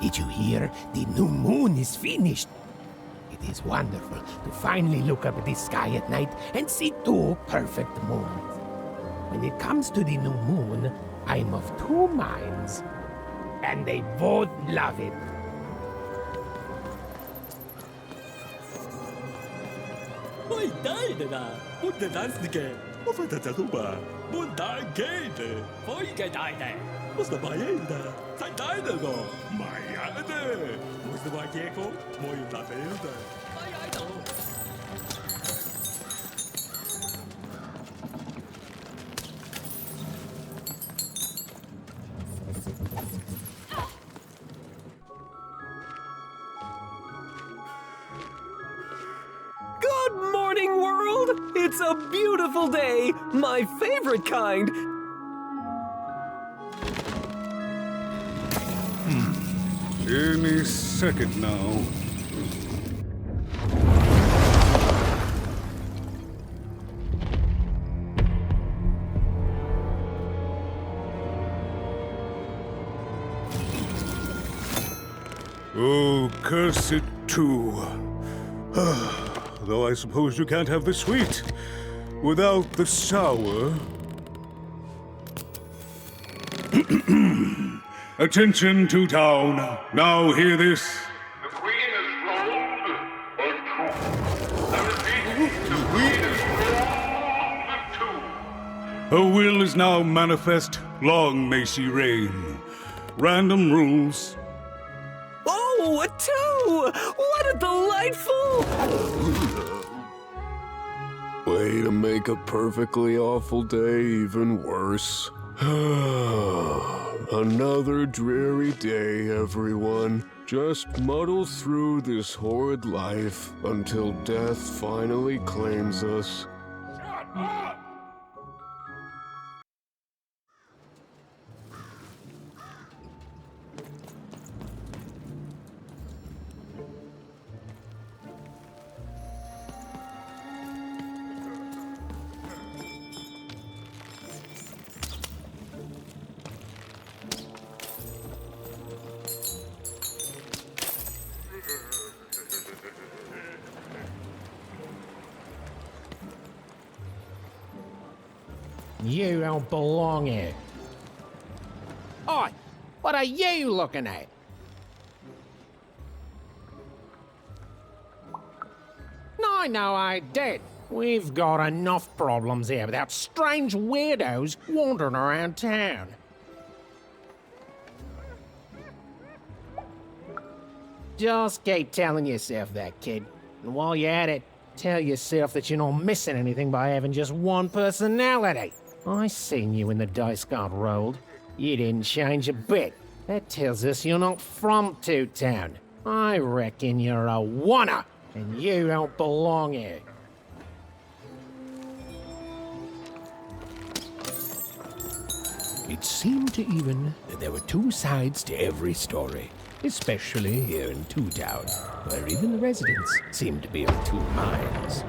Did you hear? The new moon is finished. It is wonderful to finally look up at the sky at night and see two perfect moons. When it comes to the new moon, I'm of two minds. And they both love it. Oi, dai da! Bunte dansnike! Hvorfor tager du bare? Bunte gate! Folke dig da! Måste bare hjælpe! Tag dig da då! Majade! Måste bare hjælpe! Må I da vælge! Majade! Good morning, world! It's a beautiful day, my favorite kind. Any second now. Oh, curse it too. Though I suppose you can't have the sweet without the sour. Attention to town. Now hear this. The Queen is rolled or two. I repeat, the Queen is rolled or two. Her will is now manifest. Long may she reign. Random rules. Oh, a 2! What a delightful... Way to make a perfectly awful day even worse. Another dreary day, everyone. Just muddle through this horrid life until death finally claims us. Shut up! You don't belong here. Oi, what are you looking at? No, I did. We've got enough problems here without strange weirdos wandering around town. Just keep telling yourself that, kid. And while you're at it, tell yourself that you're not missing anything by having just one personality. I seen you when the dice got rolled. You didn't change a bit. That tells us you're not from Two Town. I reckon you're a oner, and you don't belong here. It seemed to even that there were two sides to every story, especially here in Two Town, where even the residents seemed to be of two minds.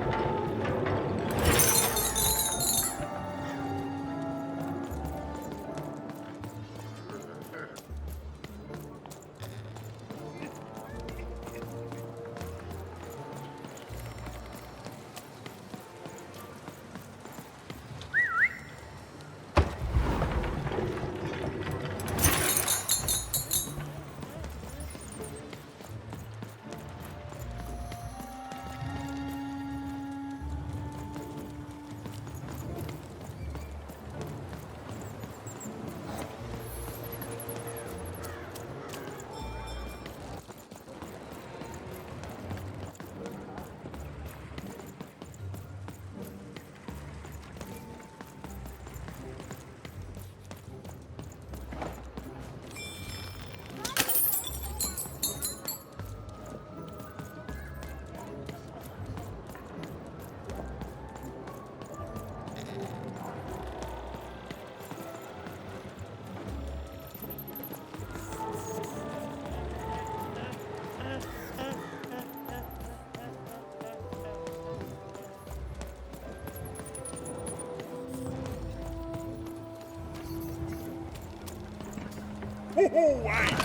Hey,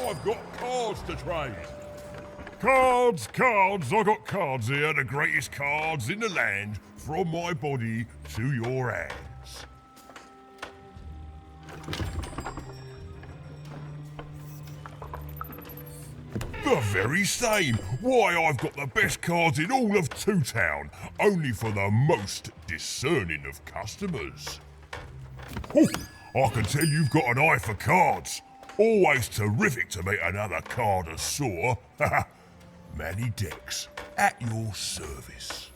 I've got cards to trade. Cards, cards, I got cards here, the greatest cards in the land, from my body to your hands. The very same. Why, I've got the best cards in all of Two Town, only for the most discerning of customers. Oh, I can tell you've got an eye for cards. Always terrific to meet another connoisseur. Manny Dex, at your service.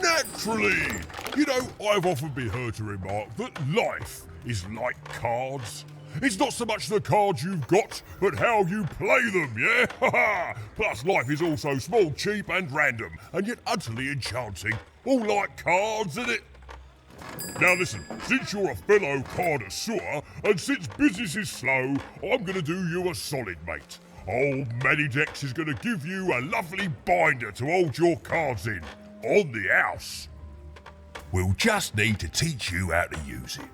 Naturally! You know, I've often been heard to remark that life is like cards. It's not so much the cards you've got, but how you play them, yeah? Plus, life is also small, cheap, and random, and yet utterly enchanting. All like cards, isn't it? Now listen, since you're a fellow connoisseur, and since business is slow, I'm gonna do you a solid, mate. Old Manny Dex is gonna give you a lovely binder to hold your cards in, on the house. We'll just need to teach you how to use it.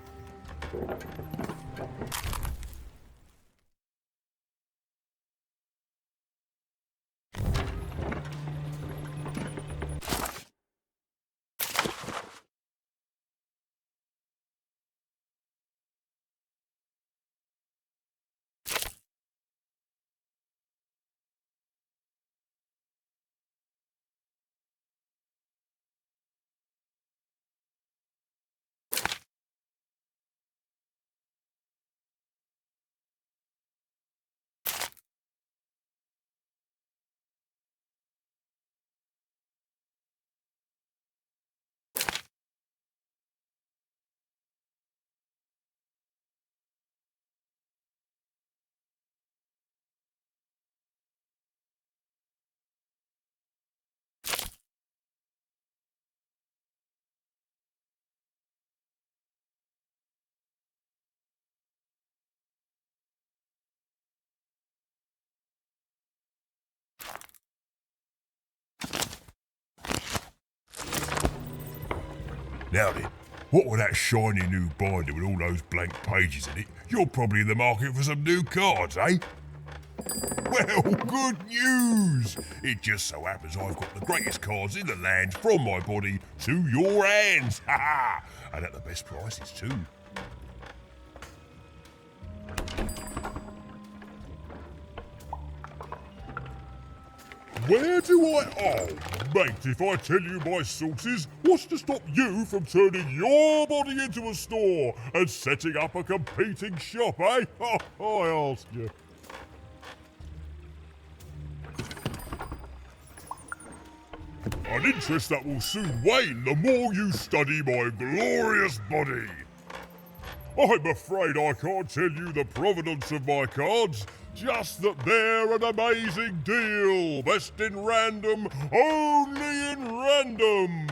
Now then, what with that shiny new binder with all those blank pages in it, you're probably in the market for some new cards, eh? Well, good news! It just so happens I've got the greatest cards in the land from my body to your hands, ha ha! And at the best prices too. Where do I... Oh, mate, if I tell you my sources, what's to stop you from turning your body into a store and setting up a competing shop, eh? I ask you. An interest that will soon wane the more you study my glorious body. I'm afraid I can't tell you the provenance of my cards, just that they're an amazing deal. Best in random, only in random.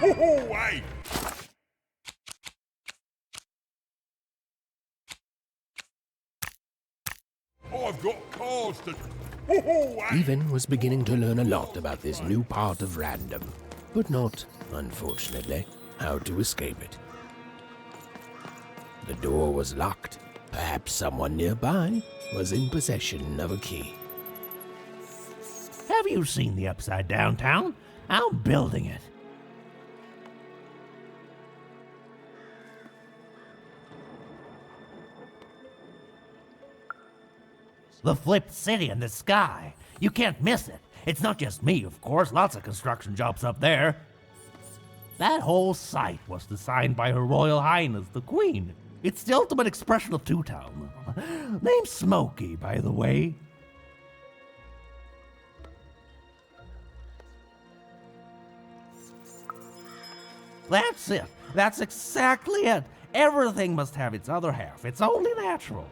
Oh, hey! I've got cards to... Oh, hey! Even was beginning to learn a lot about this new part of random, but not, unfortunately, how to escape it. The door was locked. Perhaps someone nearby was in possession of a key. Have you seen the Upside Down Town? I'm building it. The flipped city in the sky. You can't miss it. It's not just me, of course. Lots of construction jobs up there. That whole site was designed by Her Royal Highness, the Queen. It's the ultimate expression of Two-Town. Name's Smokey, by the way. That's it. That's exactly it. Everything must have its other half. It's only natural.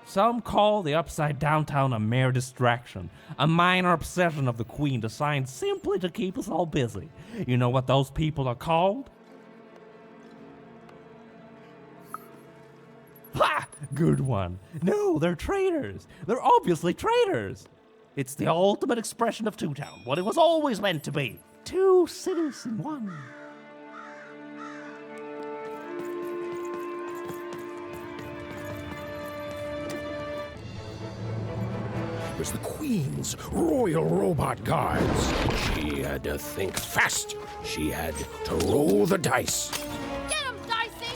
Some call the upside downtown a mere distraction, a minor obsession of the Queen designed simply to keep us all busy. You know what those people are called? Ha! Good one. No, they're traitors. They're obviously traitors. It's the ultimate expression of Two Town, what it was always meant to be. Two cities in one. It was the Queen's Royal Robot Guards. She had to think fast. She had to roll the dice. Get him, Dicey!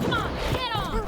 Come on, get on!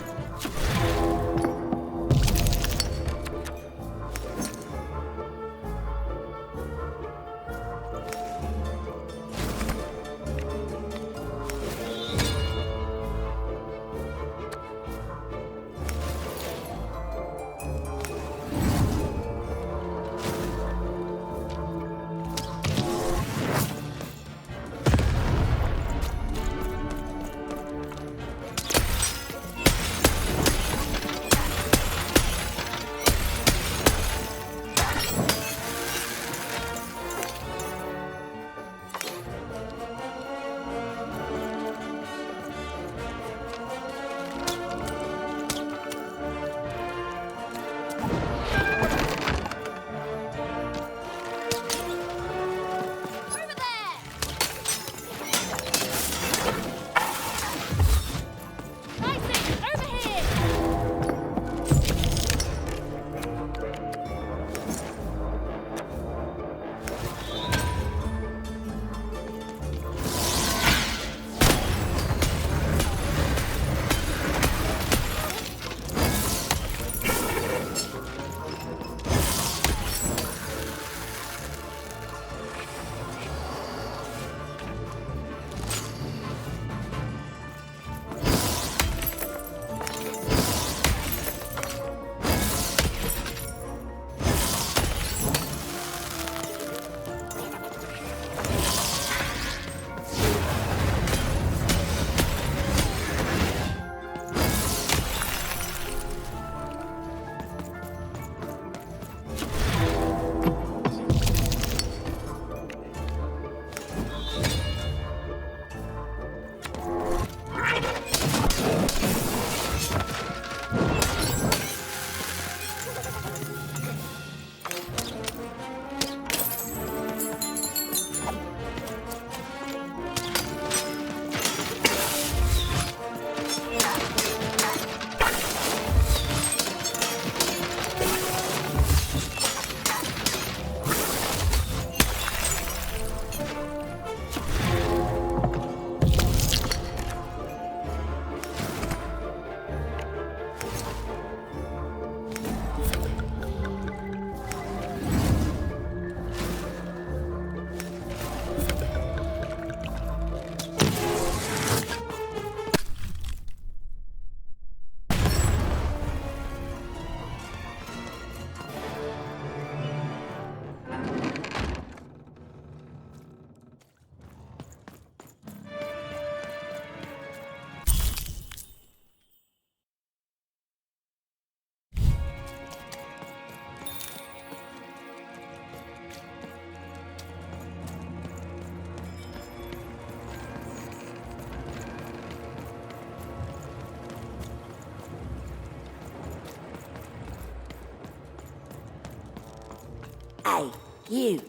Hey, you.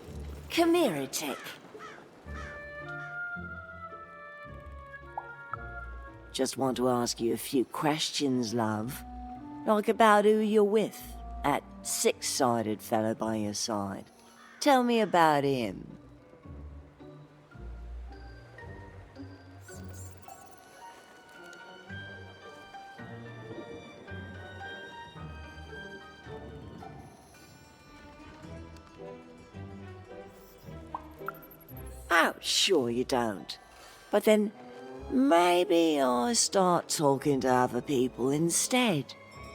Come here a tick. Just want to ask you a few questions, love. Like about who you're with. That six-sided fellow by your side. Tell me about him. Oh, sure you don't. But then, Maybe I start talking to other people instead.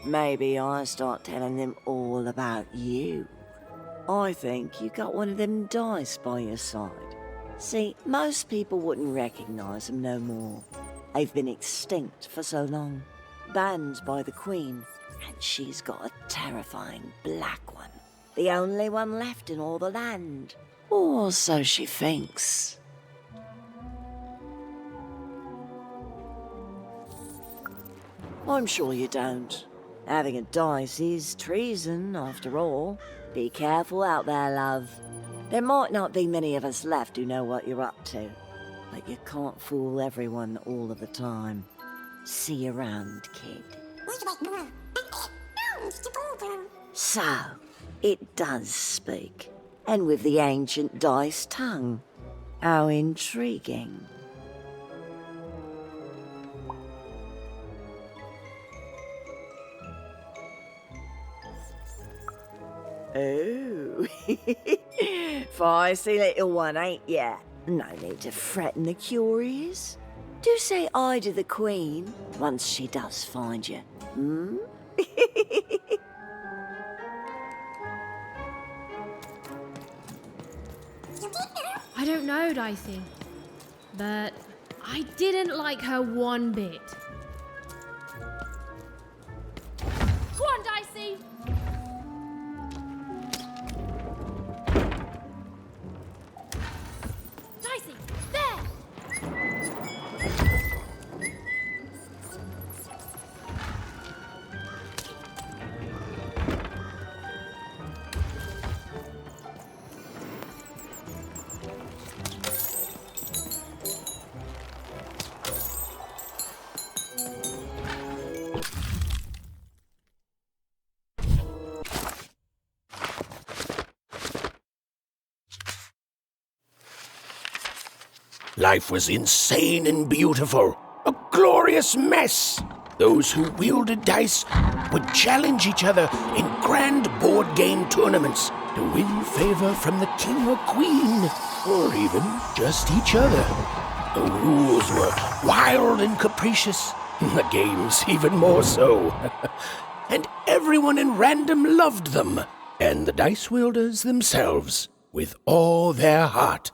Maybe I start telling them all about you. I think you got one of them dice by your side. See, most people wouldn't recognize them no more. They've been extinct for so long. Banned by the Queen, and she's got a terrifying black one. The only one left in all the land. Or so she thinks. I'm sure you don't. Having a dice is treason, after all. Be careful out there, love. There might not be many of us left who know what you're up to, but you can't fool everyone all of the time. See you around, kid. So, it does speak, and with the ancient dice tongue. How intriguing. Oh, feisty little one, ain't ya? No need to threaten the curious. Do say aye to the Queen once she does find you, hmm? I don't know, Dicey, but I didn't like her one bit. Go on, Dicey! Dicey, there! Life was insane and beautiful, a glorious mess. Those who wielded dice would challenge each other in grand board game tournaments to win favor from the king or queen, or even just each other. The rules were wild and capricious, the games even more so. And everyone in Random loved them, and the dice wielders themselves, with all their heart.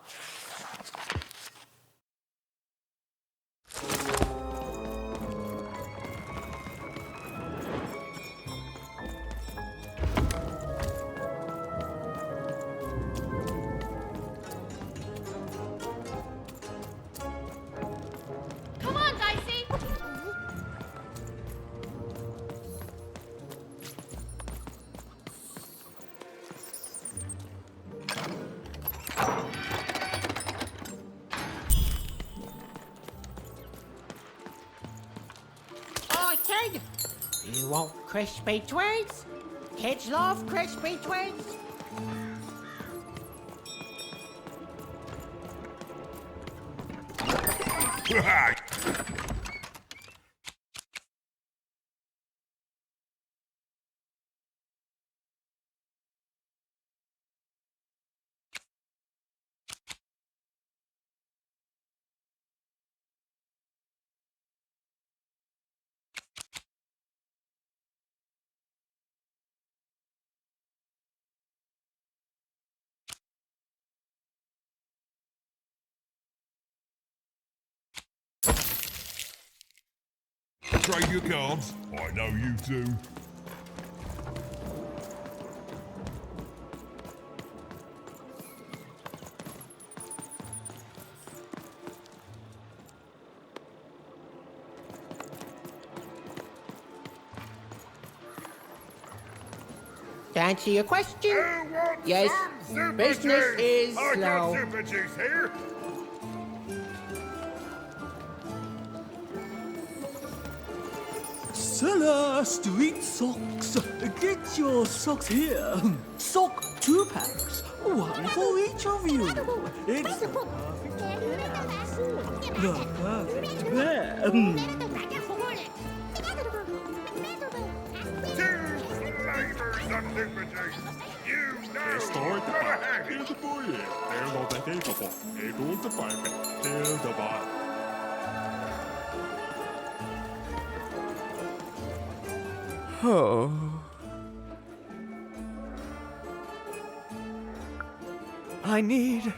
Come on, Dicey! Oh, kid! You want crispy twigs? Kids love crispy twigs. Trade your cards. I know you do. To answer your question, yes, business is I slow. got super juice here. Seller Street Socks. Get your socks here. Sock 2 packs. One for each of you. It's the perfect pair. Flavors of super juice. You know. Start the back. Here's the boy. They're not capable. They don't the back. Here's the back. Oh. I need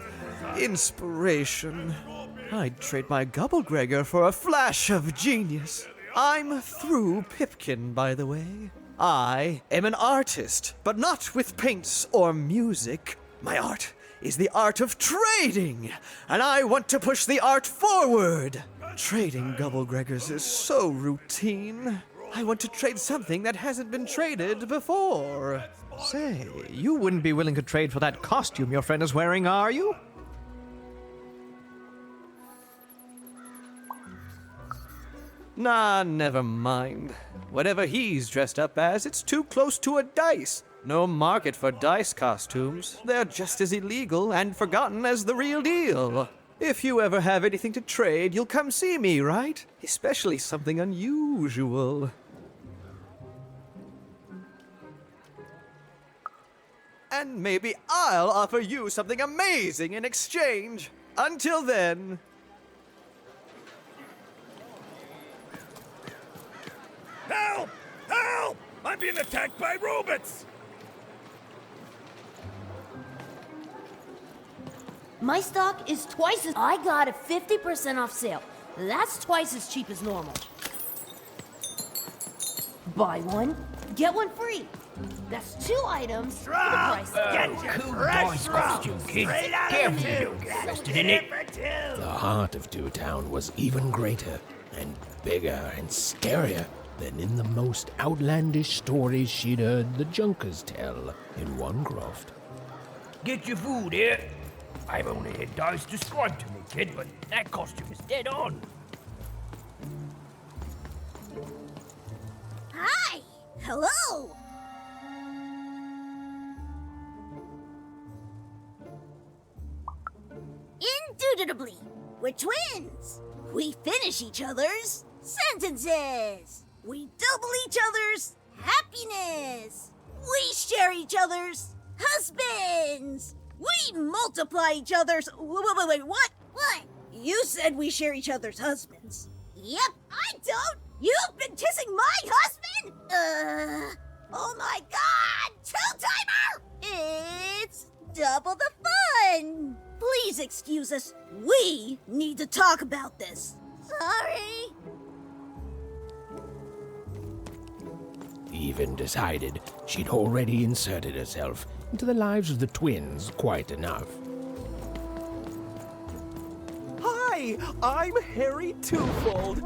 inspiration. I'd trade my Gubblegregor for a flash of genius. I'm through Pipkin, by the way. I am an artist, but not with paints or music. My art is the art of trading, and I want to push the art forward. Trading Gubblegregors is so routine. I want to trade something that hasn't been traded before. Say, you wouldn't be willing to trade for that costume your friend is wearing, are you? Nah, never mind. Whatever he's dressed up as, it's too close to a dice. No market for dice costumes. They're just as illegal and forgotten as the real deal. If you ever have anything to trade, you'll come see me, right? Especially something unusual. And maybe I'll offer you something amazing in exchange. Until then... Help! Help! I'm being attacked by robots! My stock is twice as... I got a 50% off sale. That's twice as cheap as normal. Buy one, get one free. That's 2 items for the price of one. Cool boy's costume, kid. Careful you don't get arrested in it. The heart of Two Town was even greater and bigger and scarier than in the most outlandish stories she'd heard the Junkers tell in Onecroft. Get your food here. I've only had dice described to me, kid, but that costume is dead on. Hi! Hello! Indubitably, we're twins. We finish each other's sentences. We double each other's happiness. We share each other's husbands. We multiply each other's... Wait, what? What? You said we share each other's husbands. Yep, I don't. You've been kissing my husband? Oh my god! Two-timer! It's double the fun! Please excuse us. We need to talk about this. Sorry. Even decided she'd already inserted herself into the lives of the twins quite enough. Hi, I'm Harry Twofold.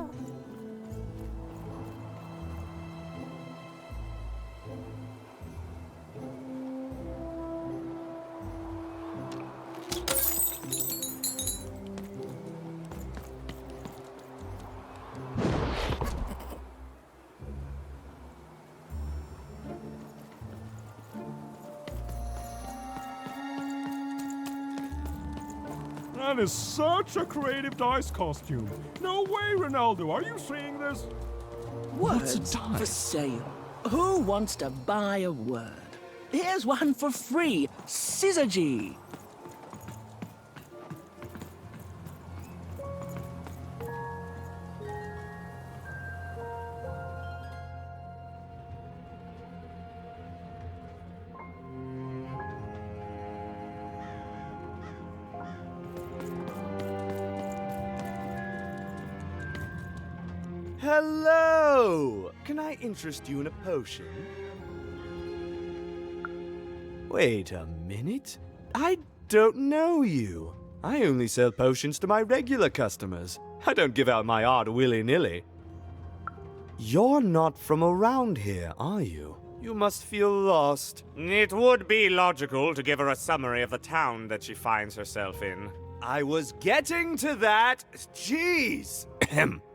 That is such a creative dice costume. No way, Ronaldo. Are you seeing this? Words for sale. Who wants to buy a word? Here's one for free. Syzygy. Hello! Can I interest you in a potion? Wait a minute. I don't know you. I only sell potions to my regular customers. I don't give out my art willy-nilly. You're not from around here, are you? You must feel lost. It would be logical to give her a summary of the town that she finds herself in. I was getting to that. Jeez.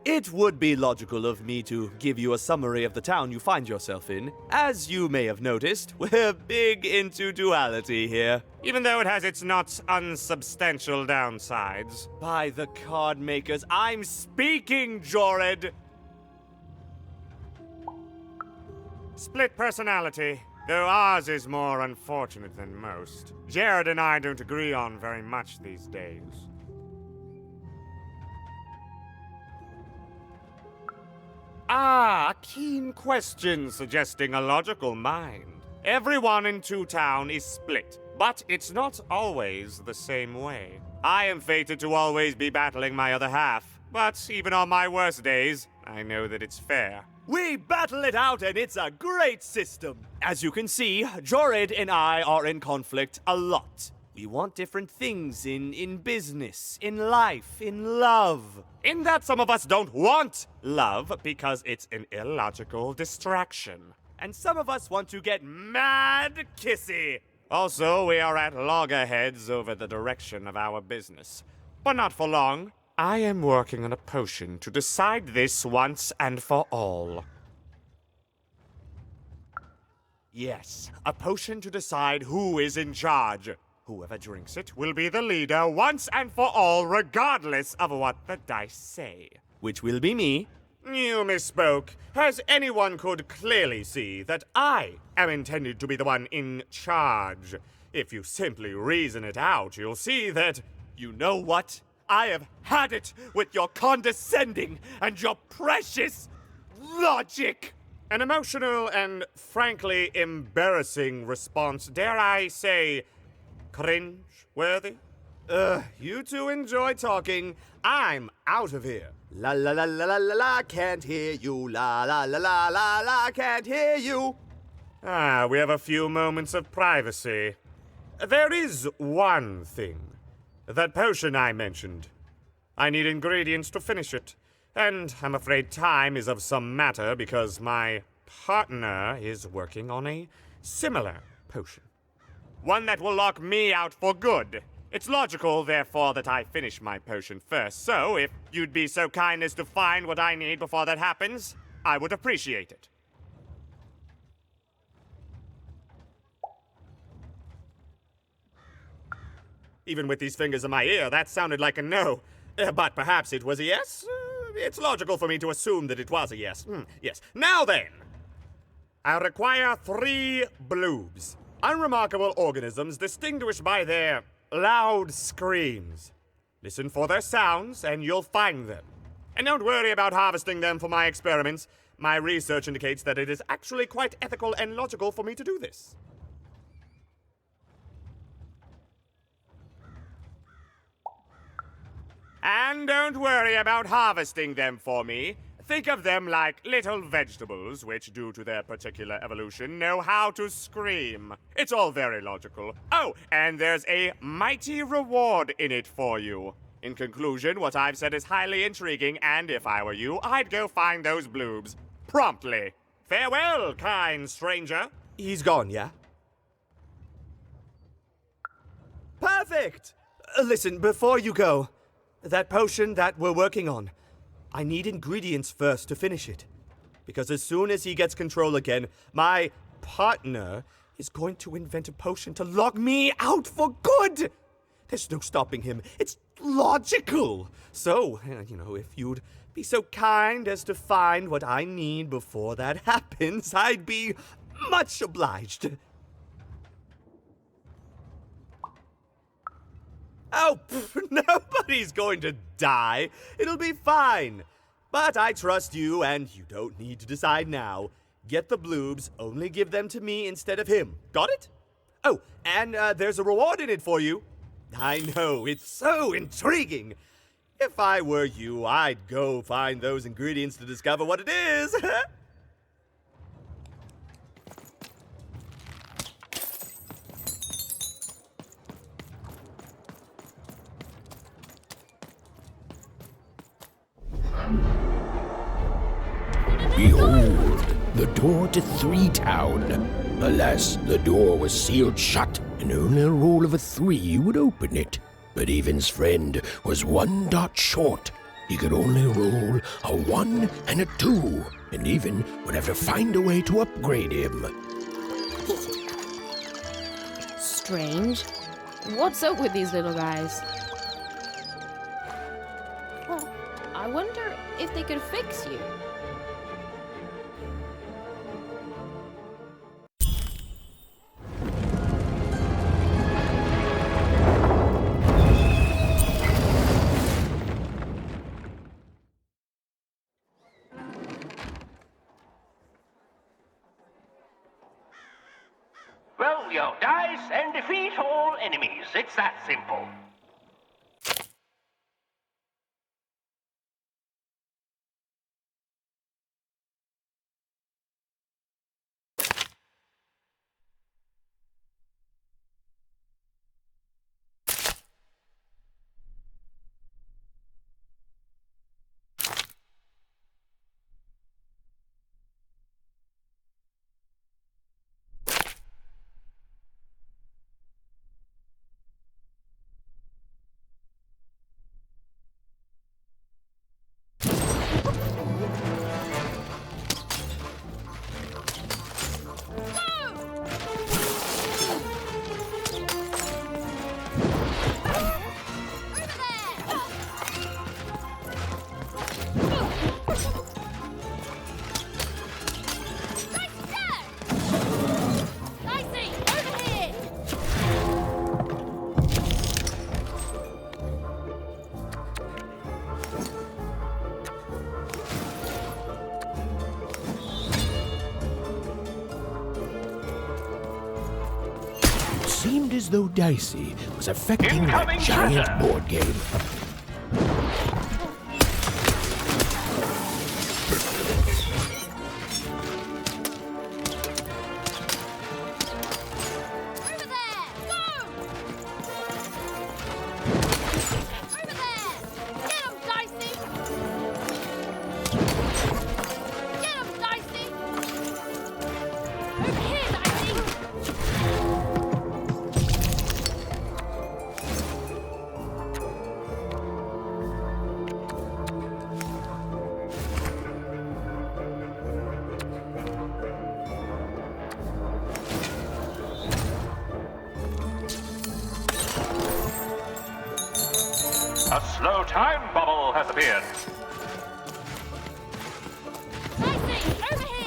It would be logical of me to give you a summary of the town you find yourself in. As you may have noticed, we're big into duality here. Even though it has its not unsubstantial downsides. By the card makers, I'm speaking, Jorid! Split personality, though ours is more unfortunate than most. Jared and I don't agree on very much these days. Ah, keen question suggesting a logical mind. Everyone in Two Town is split, but it's not always the same way. I am fated to always be battling my other half, but even on my worst days, I know that it's fair. We battle it out, and it's a great system. As you can see, Jorid and I are in conflict a lot. We want different things in business, in life, in love. In that some of us don't want love because it's an illogical distraction. And some of us want to get mad kissy. Also, we are at loggerheads over the direction of our business. But not for long. I am working on a potion to decide this once and for all. Yes, a potion to decide who is in charge. Whoever drinks it will be the leader once and for all, regardless of what the dice say. Which will be me. You misspoke, as anyone could clearly see that I am intended to be the one in charge. If you simply reason it out, you'll see that... You know what? I have had it with your condescending and your precious logic. An emotional and frankly embarrassing response, dare I say, cringe-worthy? You two enjoy talking. I'm out of here. La la la la la la la, can't hear you. La la la la la la, can't hear you. Ah, we have a few moments of privacy. There is one thing. That potion I mentioned. I need ingredients to finish it. And I'm afraid time is of some matter because my partner is working on a similar potion. One that will lock me out for good. It's logical, therefore, that I finish my potion first. So, if you'd be so kind as to find what I need before that happens, I would appreciate it. Even with these fingers in my ear, that sounded like a no. But perhaps it was a yes? It's logical for me to assume that it was a yes. Yes. Now then, I require 3 bloobs. Unremarkable organisms distinguished by their loud screams. Listen for their sounds, and you'll find them. And don't worry about harvesting them for my experiments. My research indicates that it is actually quite ethical and logical for me to do this. And don't worry about harvesting them for me. Think of them like little vegetables, which, due to their particular evolution, know how to scream. It's all very logical. Oh, and there's a mighty reward in it for you. In conclusion, what I've said is highly intriguing, and if I were you, I'd go find those bloobs. Promptly. Farewell, kind stranger. He's gone, yeah? Perfect! Listen, before you go, that potion that we're working on, I need ingredients first to finish it. Because as soon as he gets control again, my partner is going to invent a potion to lock me out for good! There's no stopping him. It's logical! So, if you'd be so kind as to find what I need before that happens, I'd be much obliged. Oh, nobody's going to die. It'll be fine. But I trust you, and you don't need to decide now. Get the bloobs, only give them to me instead of him. Got it? Oh, and there's a reward in it for you. I know, it's so intriguing. If I were you, I'd go find those ingredients to discover what it is. Behold, the door to Three Town. Alas, the door was sealed shut, and only a roll of a 3 would open it. But Evan's friend was 1 dot short. He could only roll a 1 and a 2, and Evan would have to find a way to upgrade him. Strange. What's up with these little guys? Well, I wonder if they could fix you. enemies. It's that simple. Seemed as though Dicey was affecting that giant board game. A slow time bubble has appeared. Over here!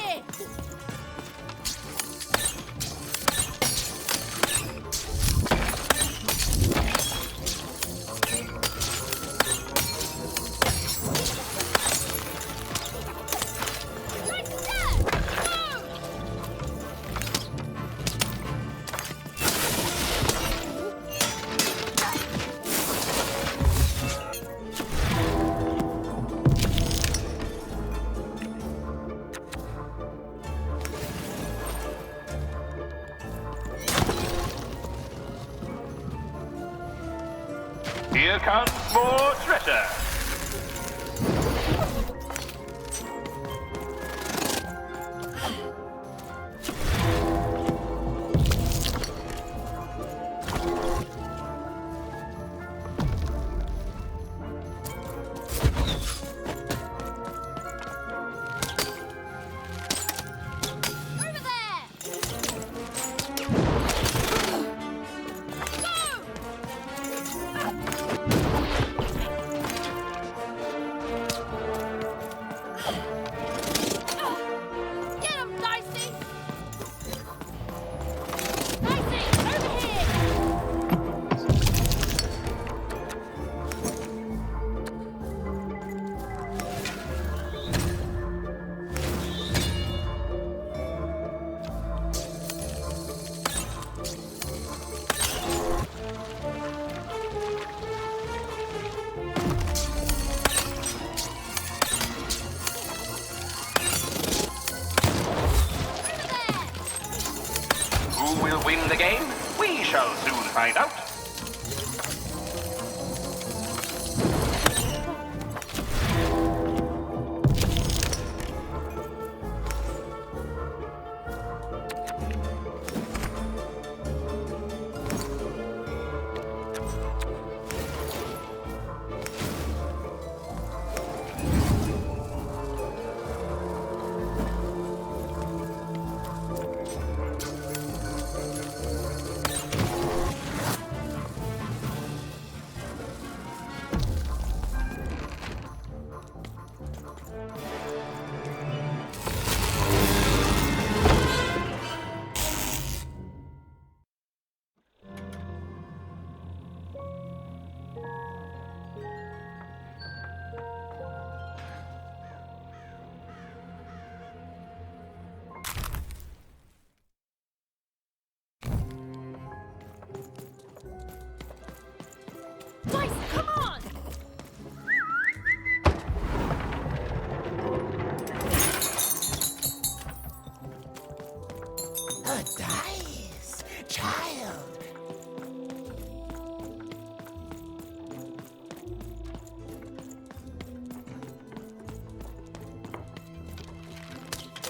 Here comes more treasure.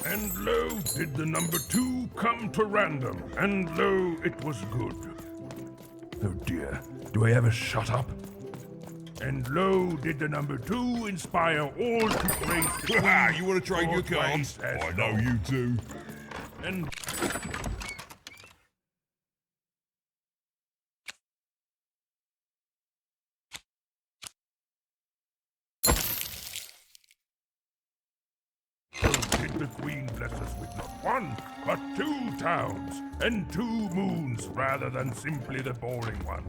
And lo, did the number 2 come to random, and lo, it was good. Oh dear, do I ever shut up? And lo, did the number 2 inspire all to praise. You want to trade your cards? I know you do. And did the Queen bless us with not 1, but 2 towns, and 2 moons, rather than simply the boring one.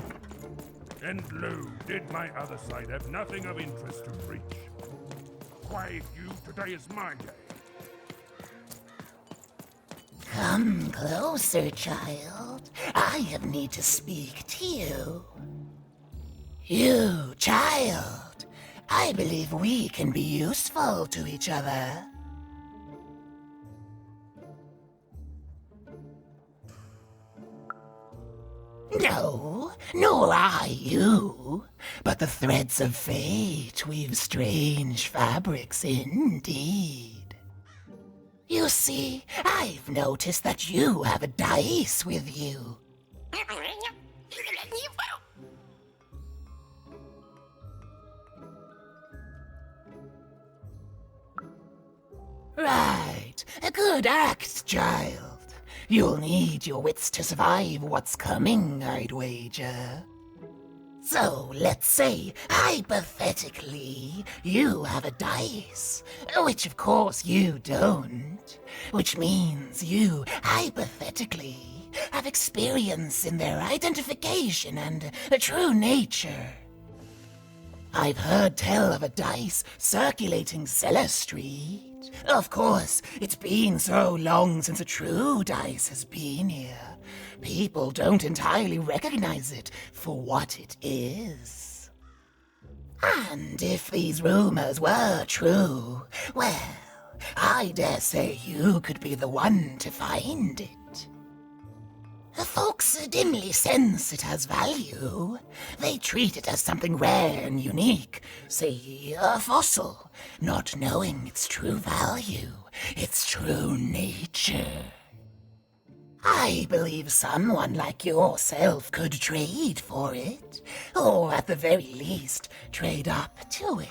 And lo, did my other side have nothing of interest to preach? Quiet you, today is my day. Come closer, child. I have need to speak to you. You, child. I believe we can be useful to each other. No, nor I you, but the threads of fate weave strange fabrics indeed. You see, I've noticed that you have a dice with you. Right, a good act, child. You'll need your wits to survive what's coming, I'd wager. So, let's say, hypothetically, you have a dice, which of course you don't, which means you, hypothetically, have experience in their identification and true nature. I've heard tell of a dice circulating Cellar Street. Of course, it's been so long since a true dice has been here. People don't entirely recognize it for what it is. And if these rumors were true, well, I dare say you could be the one to find it. Folks dimly sense it has value. They treat it as something rare and unique, say a fossil, not knowing its true value, its true nature. I believe someone like yourself could trade for it, or at the very least, trade up to it.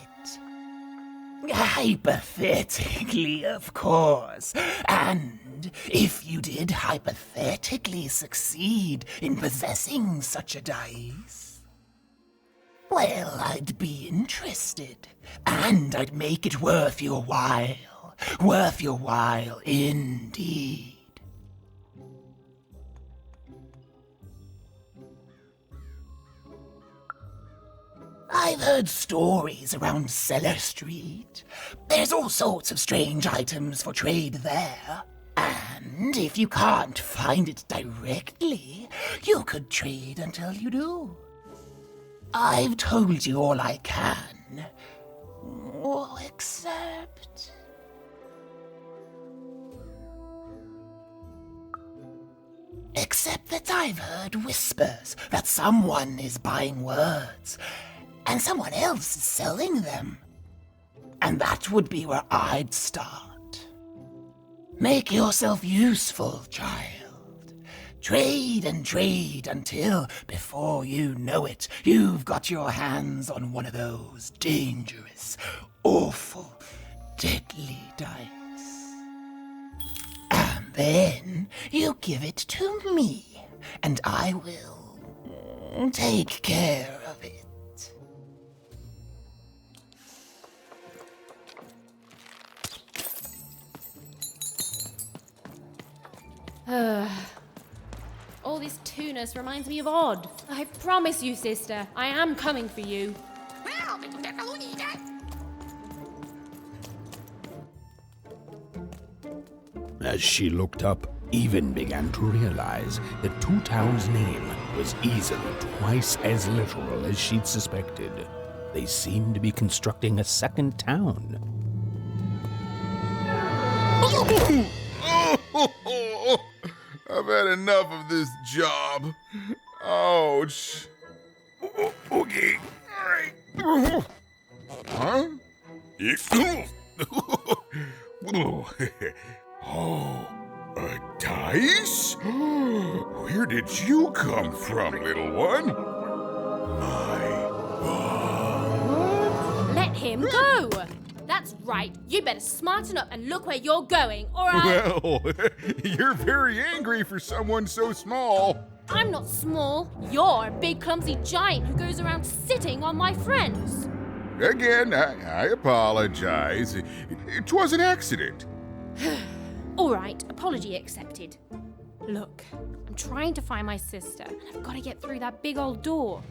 Hypothetically, of course, and if you did hypothetically succeed in possessing such a dice, well, I'd be interested, and I'd make it worth your while indeed. I've heard stories around Cellar Street. There's all sorts of strange items for trade there. And if you can't find it directly, you could trade until you do. I've told you all I can. Except... Except that I've heard whispers that someone is buying words, and someone else is selling them. And that would be where I'd start. Make yourself useful, child. Trade and trade until, before you know it, you've got your hands on one of those dangerous, awful, deadly dice. And then you give it to me, and I will take care of it. All this tunus reminds me of Odd. I promise you, sister, I am coming for you. As she looked up, Even began to realize that Two Towns' name was easily twice as literal as she'd suspected. They seemed to be constructing a second town. I've had enough of this job. Ouch. Okay. All right. Huh? Oh, a dice? Where did you come from, little one? Let him go! That's right. You better smarten up and look where you're going, or Well, you're very angry for someone so small. I'm not small. You're a big, clumsy giant who goes around sitting on my friends. Again, I apologize. It was an accident. All right, apology accepted. Look, I'm trying to find my sister, and I've got to get through that big old door.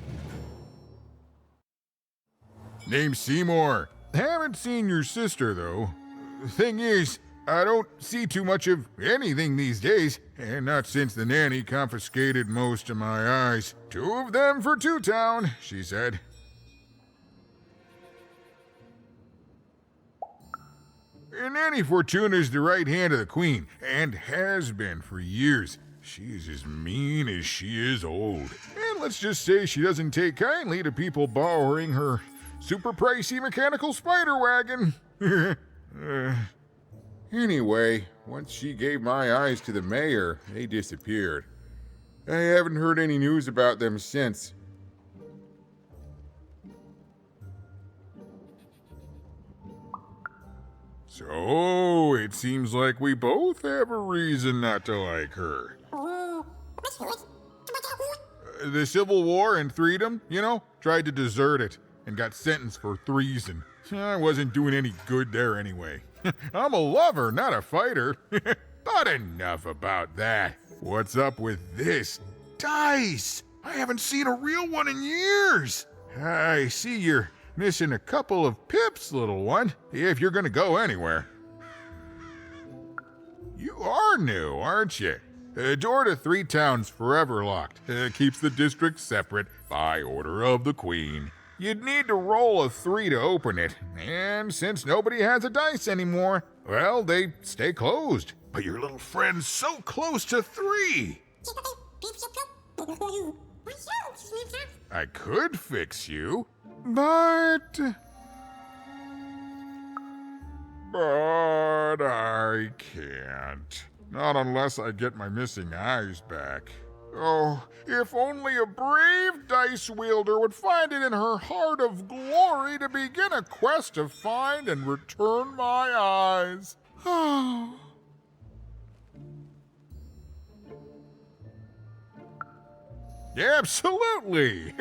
Name's Seymour. Haven't seen your sister, though. Thing is, I don't see too much of anything these days, and not since the nanny confiscated most of my eyes. 2 of them for Two Town, she said. Nanny Fortuna's the right hand of the Queen, and has been for years. She's as mean as she is old. And let's just say she doesn't take kindly to people borrowing her super pricey mechanical spider wagon. Anyway, once she gave my eyes to the mayor, they disappeared. I haven't heard any news about them since. So, it seems like we both have a reason not to like her. The Civil War and Freedom, tried to desert it and got sentenced for treason. I wasn't doing any good there anyway. I'm a lover, not a fighter. But enough about that. What's up with this? Dice! I haven't seen a real one in years. I see you're missing a couple of pips, little one, if you're gonna go anywhere. You are new, aren't you? Door to Three Town's forever locked. Keeps the district separate by order of the Queen. You'd need to roll a 3 to open it, and since nobody has a dice anymore, well, they stay closed. But your little friend's so close to 3. I could fix you, but I can't. Not unless I get my missing eyes back. Oh, if only a brave dice wielder would find it in her heart of glory to begin a quest to find and return my eyes. Oh. Absolutely!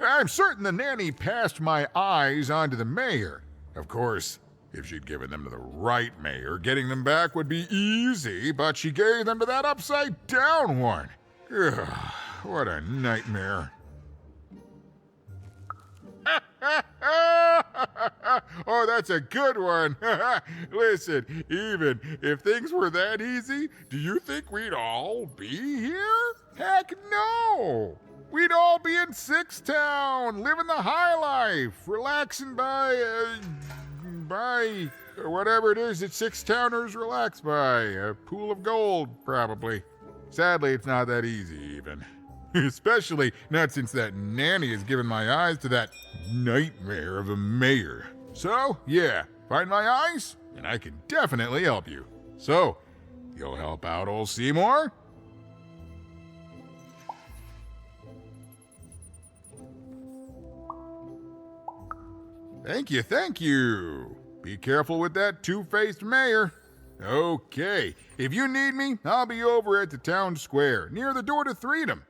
I'm certain the nanny passed my eyes on to the mayor. Of course, if she'd given them to the right mayor, getting them back would be easy, but she gave them to that upside-down one. Ugh, what a nightmare. Oh, that's a good one. Listen, even if things were that easy, do you think we'd all be here? Heck no! We'd all be in Six Town, living the high life, relaxing by whatever it is that Six Towners relax by. A pool of gold, probably. Sadly, it's not that easy, even. Especially not since that nanny has given my eyes to that nightmare of a mayor. So, yeah, find my eyes, and I can definitely help you. So, you'll help out old Seymour? Thank you. Be careful with that two-faced mayor. Okay, if you need me, I'll be over at the town square, near the door to Freedom.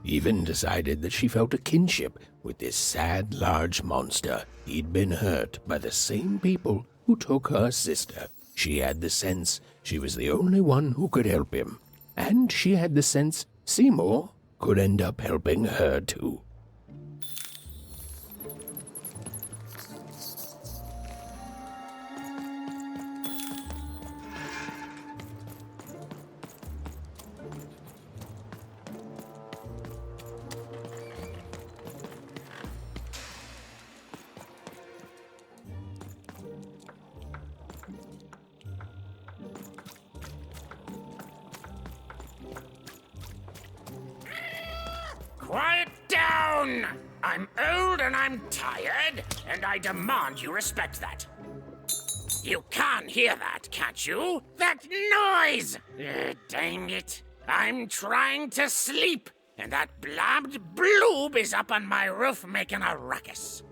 Even decided that she felt a kinship with this sad, large monster. He'd been hurt by the same people who took her sister. She had the sense she was the only one who could help him. And she had the sense Seymour could end up helping her too. Quiet down! down! I'm old and I'm tired, and I demand you respect that. You can't hear that, can't you? That noise! Dang it. I'm trying to sleep, and that blabbed bloob is up on my roof making a ruckus.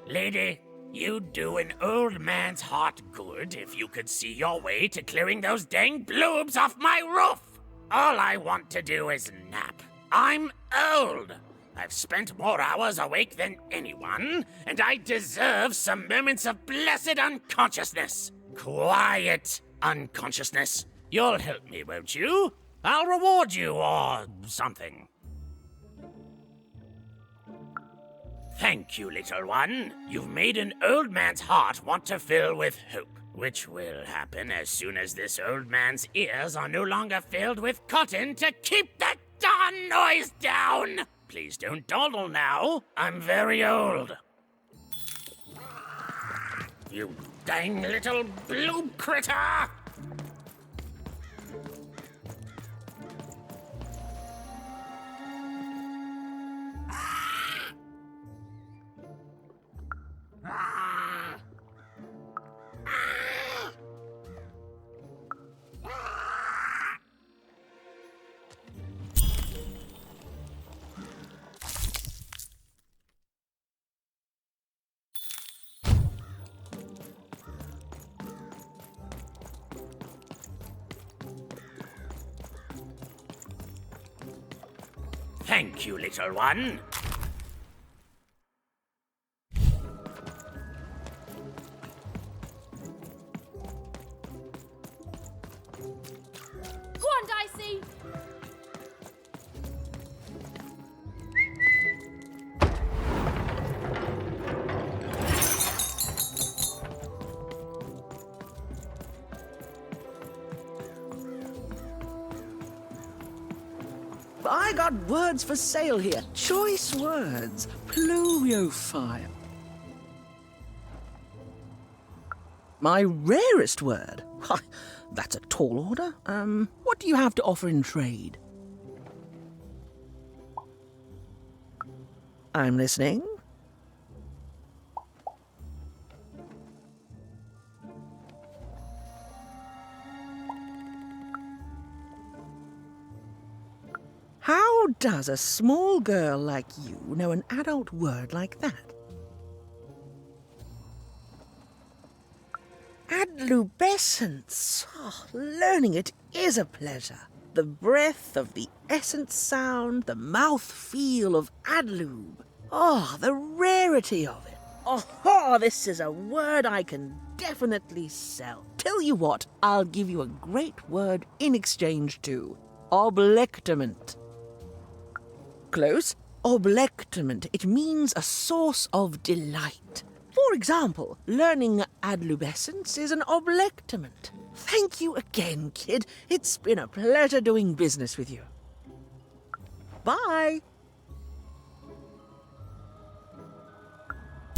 Lady, you'd do an old man's heart good if you could see your way to clearing those dang bloobs off my roof. All I want to do is nap. I'm old. I've spent more hours awake than anyone, and I deserve some moments of blessed unconsciousness. Quiet unconsciousness. You'll help me, won't you? I'll reward you or something. Thank you, little one. You've made an old man's heart want to fill with hope, which will happen as soon as this old man's ears are no longer filled with cotton to keep that darn noise down. Please don't dawdle now. I'm very old. You dang little blue critter! Thank you, little one. Go on, Dicey! I got words for sale here. Choice words. Pluviophile. My rarest word. Ha, that's a tall order. What do you have to offer in trade? I'm listening. How does a small girl like you know an adult word like that? Adlubescence. Oh, learning it is a pleasure. The breath of the essence sound, the mouth feel of adlube. Oh, the rarity of it. Oh, this is a word I can definitely sell. Tell you what, I'll give you a great word in exchange too. Oblectament. Close. Oblectament. It means a source of delight. For example, learning adlubescence is an oblectament. Thank you again, kid. It's been a pleasure doing business with you. Bye.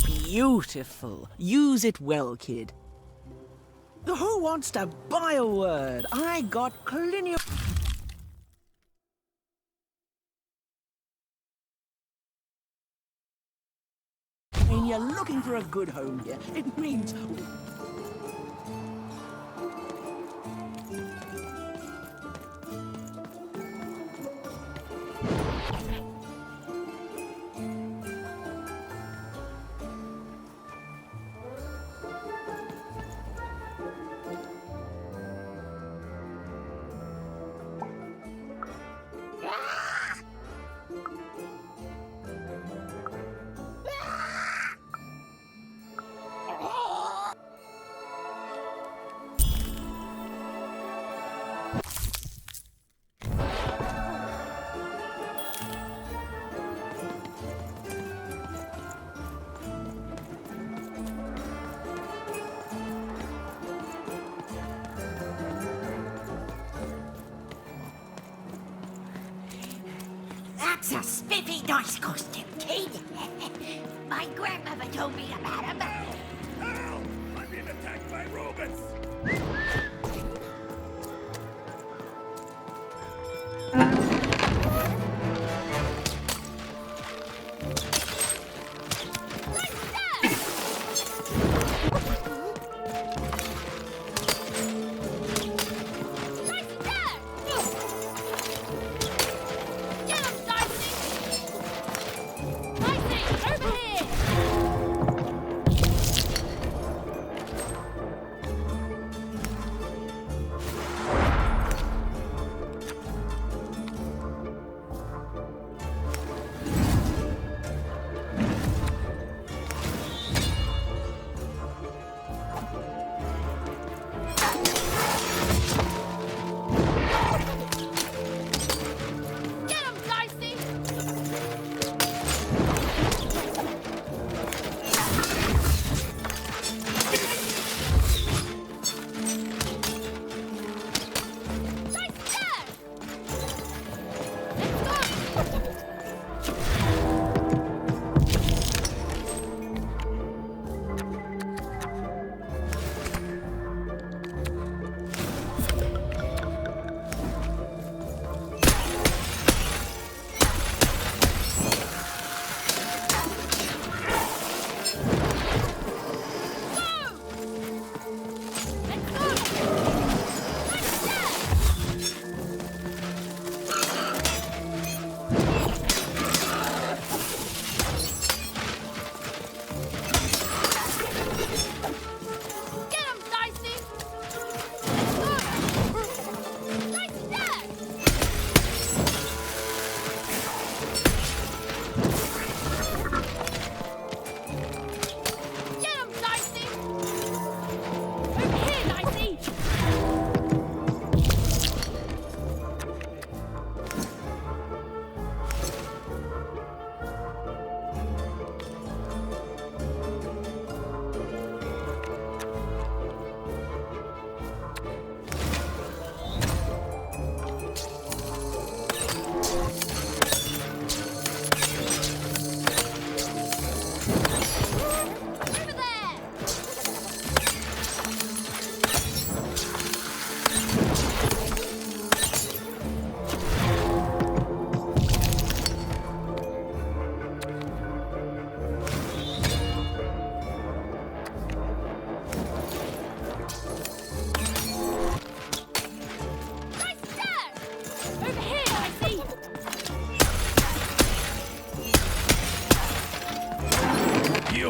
Beautiful. Use it well, kid. Who wants to buy a word? I got Clinio... When you're looking for a good home here, it means... That's a spiffy nice costume, kid. My grandmother told me about him. Help! I'm being attacked by robots!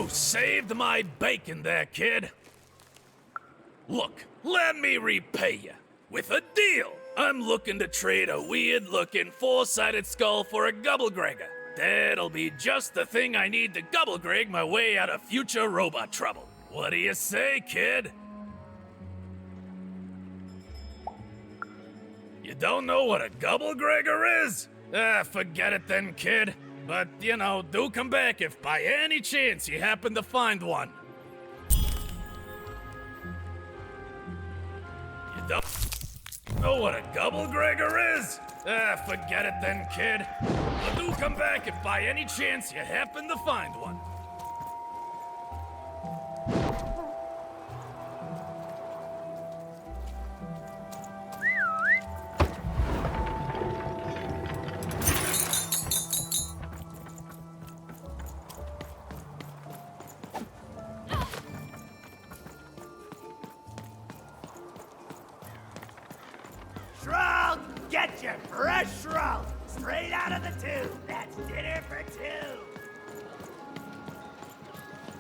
You saved my bacon there, kid. Look, let me repay you with a deal. I'm looking to trade a weird-looking four-sided skull for a Gubblegregor. That'll be just the thing I need to Gubblegreg my way out of future robot trouble. What do you say, kid? You don't know what a Gubblegregor is? Forget it then, kid. But, you know, do come back if by any chance you happen to find one. You don't know what a Gubblegregor is? Forget it then, kid. But do come back if by any chance you happen to find one. Shroud, get your fresh shroud straight out of the tube. That's dinner for two.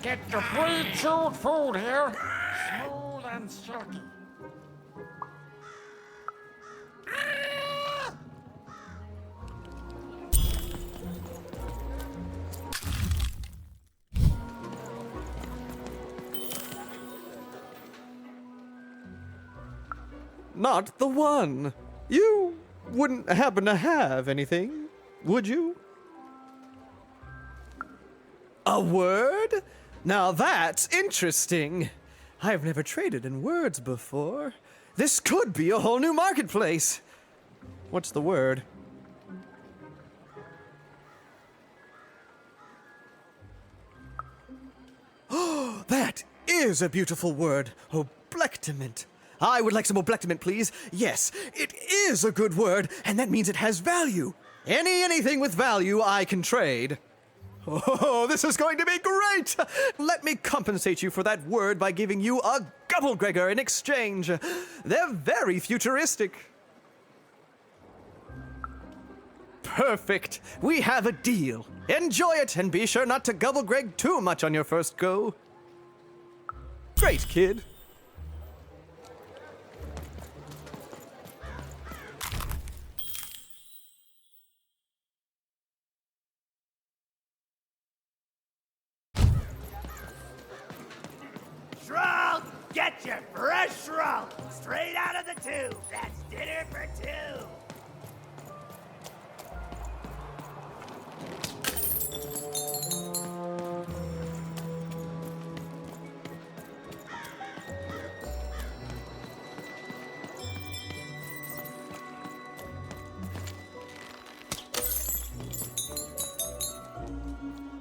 Get your pre-chewed food here, smooth and silky. Not the one. You wouldn't happen to have anything, would you? A word? Now that's interesting. I've never traded in words before. This could be a whole new marketplace. What's the word? Oh, that is a beautiful word. Oblectament. I would like some oblectament, please. Yes, it is a good word, and that means it has value. Anything with value I can trade. Oh, this is going to be great! Let me compensate you for that word by giving you a Gubblegregor in exchange. They're very futuristic. Perfect. We have a deal. Enjoy it, and be sure not to Gubblegreg too much on your first go. Great, kid. Shroud, get your fresh shroud straight out of the tube. That's dinner for two.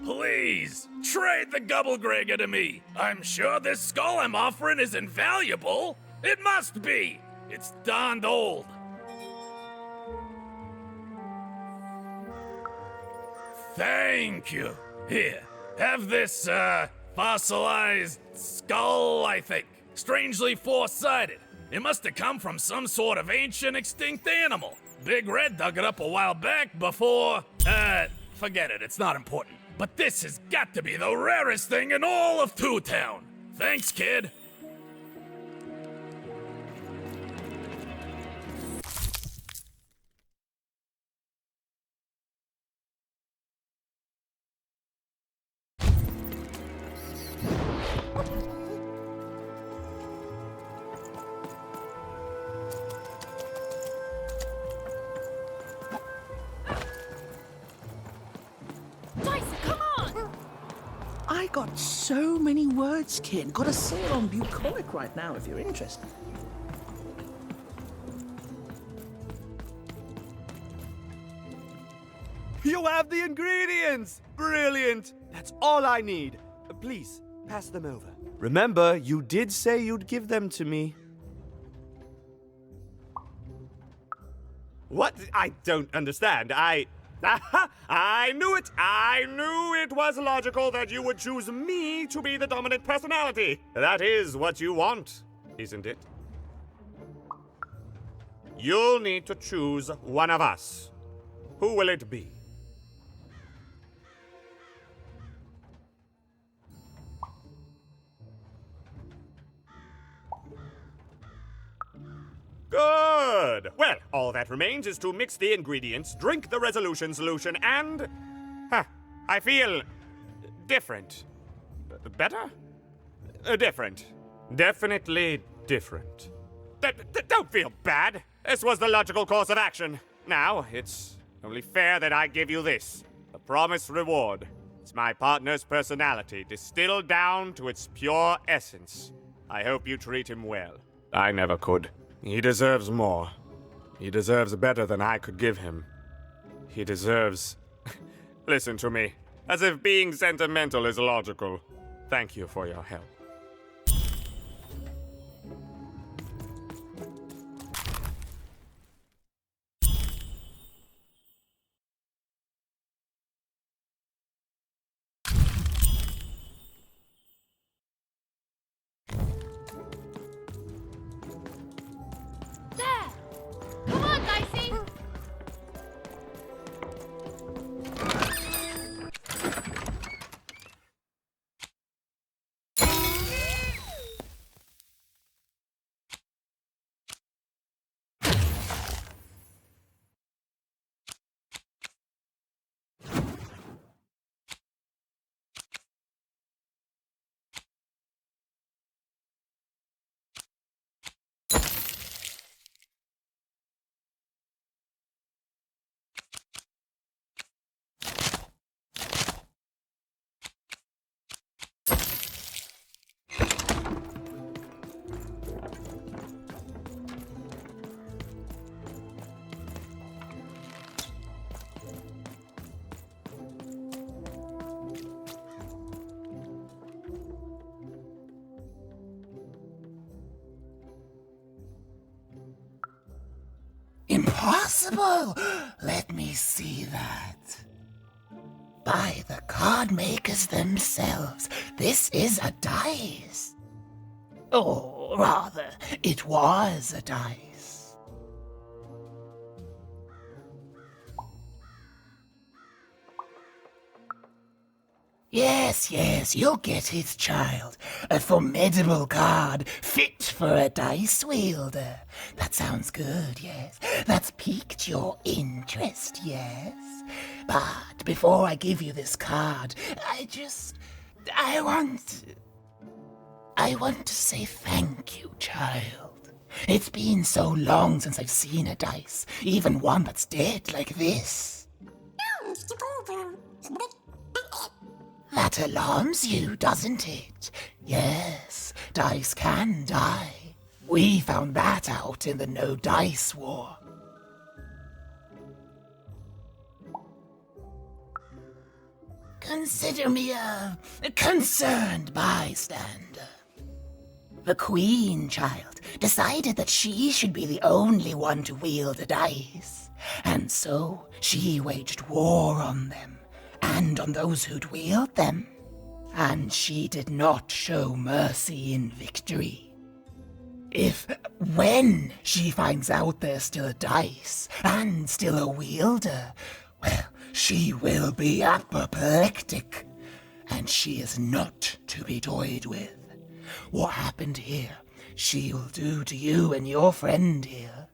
Please, trade the Gubblegregor to me. I'm sure this skull I'm offering is invaluable. It must be. It's darned old. Thank you. Here, have this, fossilized skull, I think. Strangely four-sided. It must have come from some sort of ancient extinct animal. Big Red dug it up a while back before, forget it, it's not important. But this has got to be the rarest thing in all of Two Town. Thanks, kid. I got so many words, kid. Got a sale on Bucolic right now if you're interested. You have the ingredients! Brilliant! That's all I need. Please, pass them over. Remember, you did say you'd give them to me. What? I don't understand. I knew it! I knew it was logical that you would choose me to be the dominant personality. That is what you want, isn't it? You'll need to choose one of us. Who will it be? that remains is to mix the ingredients, drink the resolution solution, and... I feel... different. Better? Different. Definitely different. Don't feel bad. This was the logical course of action. Now, it's only fair that I give you this. The promised reward. It's my partner's personality, distilled down to its pure essence. I hope you treat him well. I never could. He deserves more. He deserves better than I could give him. He deserves... Listen to me. As if being sentimental is logical. Thank you for your help. There! Come on, Dicey! Impossible! Let me see that. By the card makers themselves, this is a dice. Or rather, it was a dice. Yes, you'll get it, child. A formidable card, fit for a dice wielder. That sounds good, yes. That's piqued your interest, yes. But before I give you this card, I want to say thank you, child. It's been so long since I've seen a dice, even one that's dead like this. That alarms you, doesn't it? Yes, dice can die. We found that out in the No Dice War. Consider me a concerned bystander. The Queen, child, decided that she should be the only one to wield a dice, and so she waged war on them. And on those who'd wield them. And she did not show mercy in victory. When she finds out there's still a dice, and still a wielder, well, she will be apoplectic. And she is not to be toyed with. What happened here, she'll do to you and your friend here.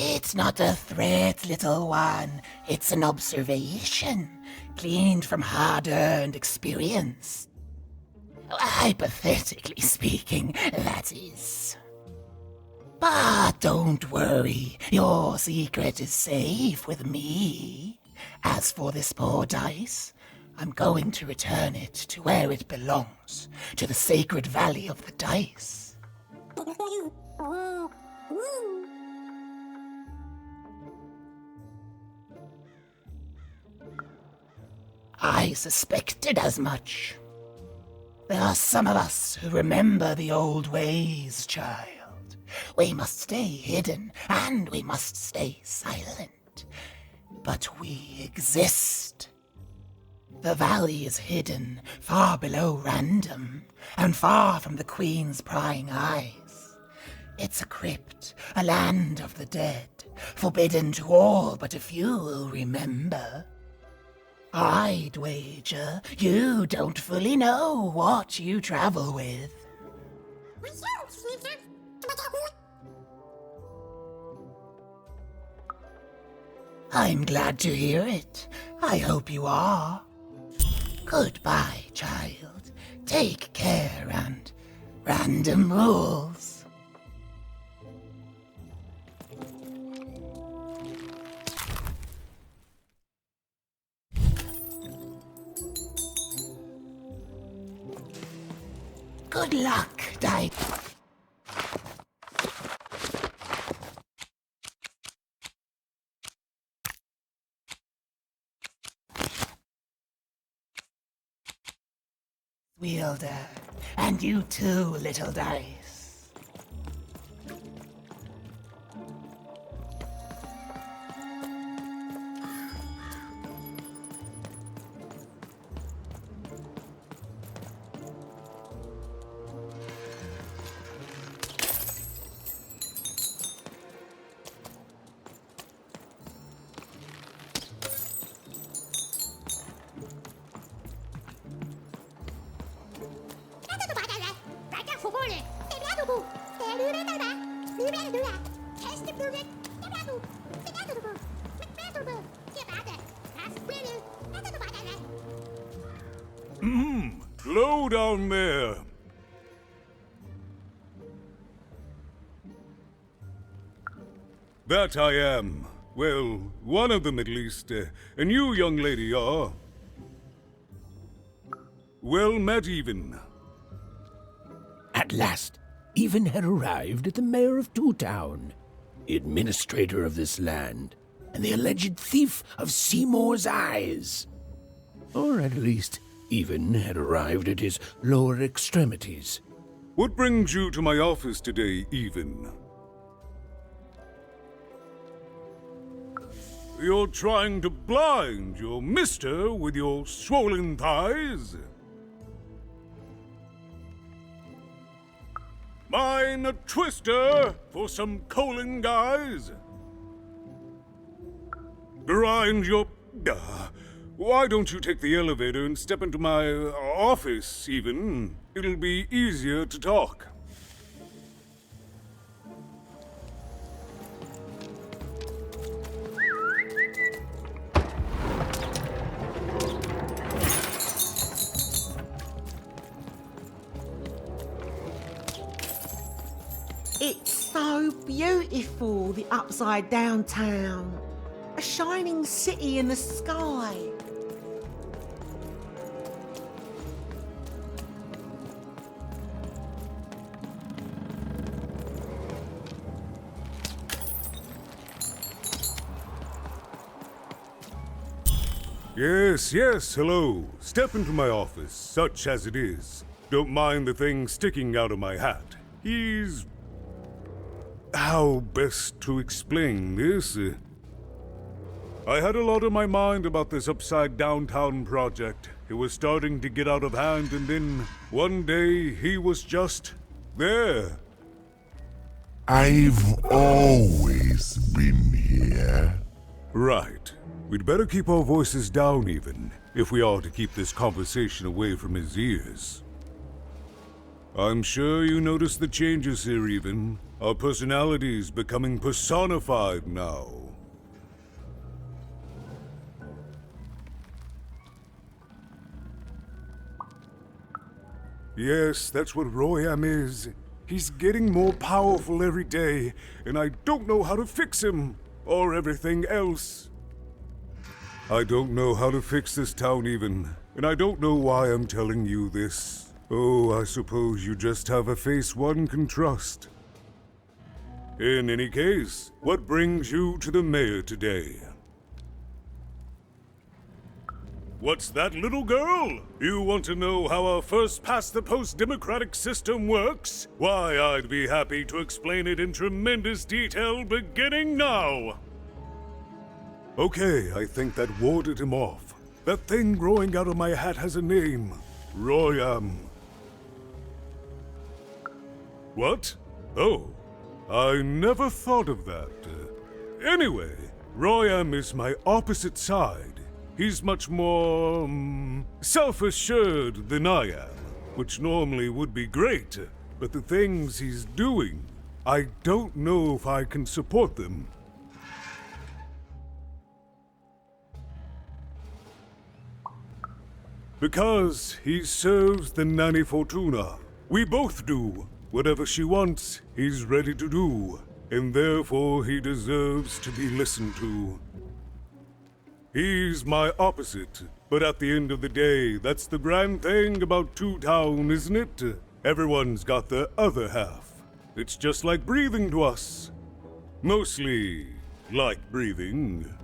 It's not a threat, little one. It's an observation, gleaned from hard-earned experience. Hypothetically speaking, that is. But don't worry, your secret is safe with me. As for this poor dice, I'm going to return it to where it belongs, to the sacred valley of the dice. I suspected as much. There are some of us who remember the old ways, child. We must stay hidden, and we must stay silent. But we exist. The valley is hidden, far below Random, and far from the Queen's prying eyes. It's a crypt, a land of the dead, forbidden to all but a few will remember. I'd wager you don't fully know what you travel with. I'm glad to hear it. I hope you are. Goodbye, child. Take care and random rules. Good luck, Di. Wielder, and you too, little dice. Slow down there. That I am. Well, one of them at least. And you, young lady, are... well met, Even. At last, Even had arrived at the mayor of Two Town, the administrator of this land, and the alleged thief of Seymour's eyes. Or at least, Even had arrived at his lower extremities. What brings you to my office today, Even? You're trying to blind your mister with your swollen thighs? Mine a twister for some colon guys? Grind your... why don't you take the elevator and step into my office, Even? It'll be easier to talk. It's so beautiful, the upside down town. A shining city in the sky. Yes, yes, hello. Step into my office, such as it is. Don't mind the thing sticking out of my hat. He's... how best to explain this? I had a lot on my mind about this Upside Downtown project. It was starting to get out of hand, and then one day he was just there. I've always been here. Right. We'd better keep our voices down, Even, if we are to keep this conversation away from his ears. I'm sure you noticed the changes here, Even. Our personalities becoming personified now. Yes, that's what Royam is. He's getting more powerful every day, and I don't know how to fix him, or everything else. I don't know how to fix this town, Even, and I don't know why I'm telling you this. Oh, I suppose you just have a face one can trust. In any case, what brings you to the mayor today? What's that, little girl? You want to know how our first-past-the-post democratic system works? Why, I'd be happy to explain it in tremendous detail beginning now. Okay, I think that warded him off. That thing growing out of my hat has a name. Royam. What? Oh, I never thought of that. Anyway, Royam is my opposite side. He's much more, self-assured than I am, which normally would be great, but the things he's doing, I don't know if I can support them. Because he serves the Nanny Fortuna. We both do. Whatever she wants, he's ready to do. And therefore he deserves to be listened to. He's my opposite. But at the end of the day, that's the grand thing about Two Town, isn't it? Everyone's got their other half. It's just like breathing to us. Mostly like breathing.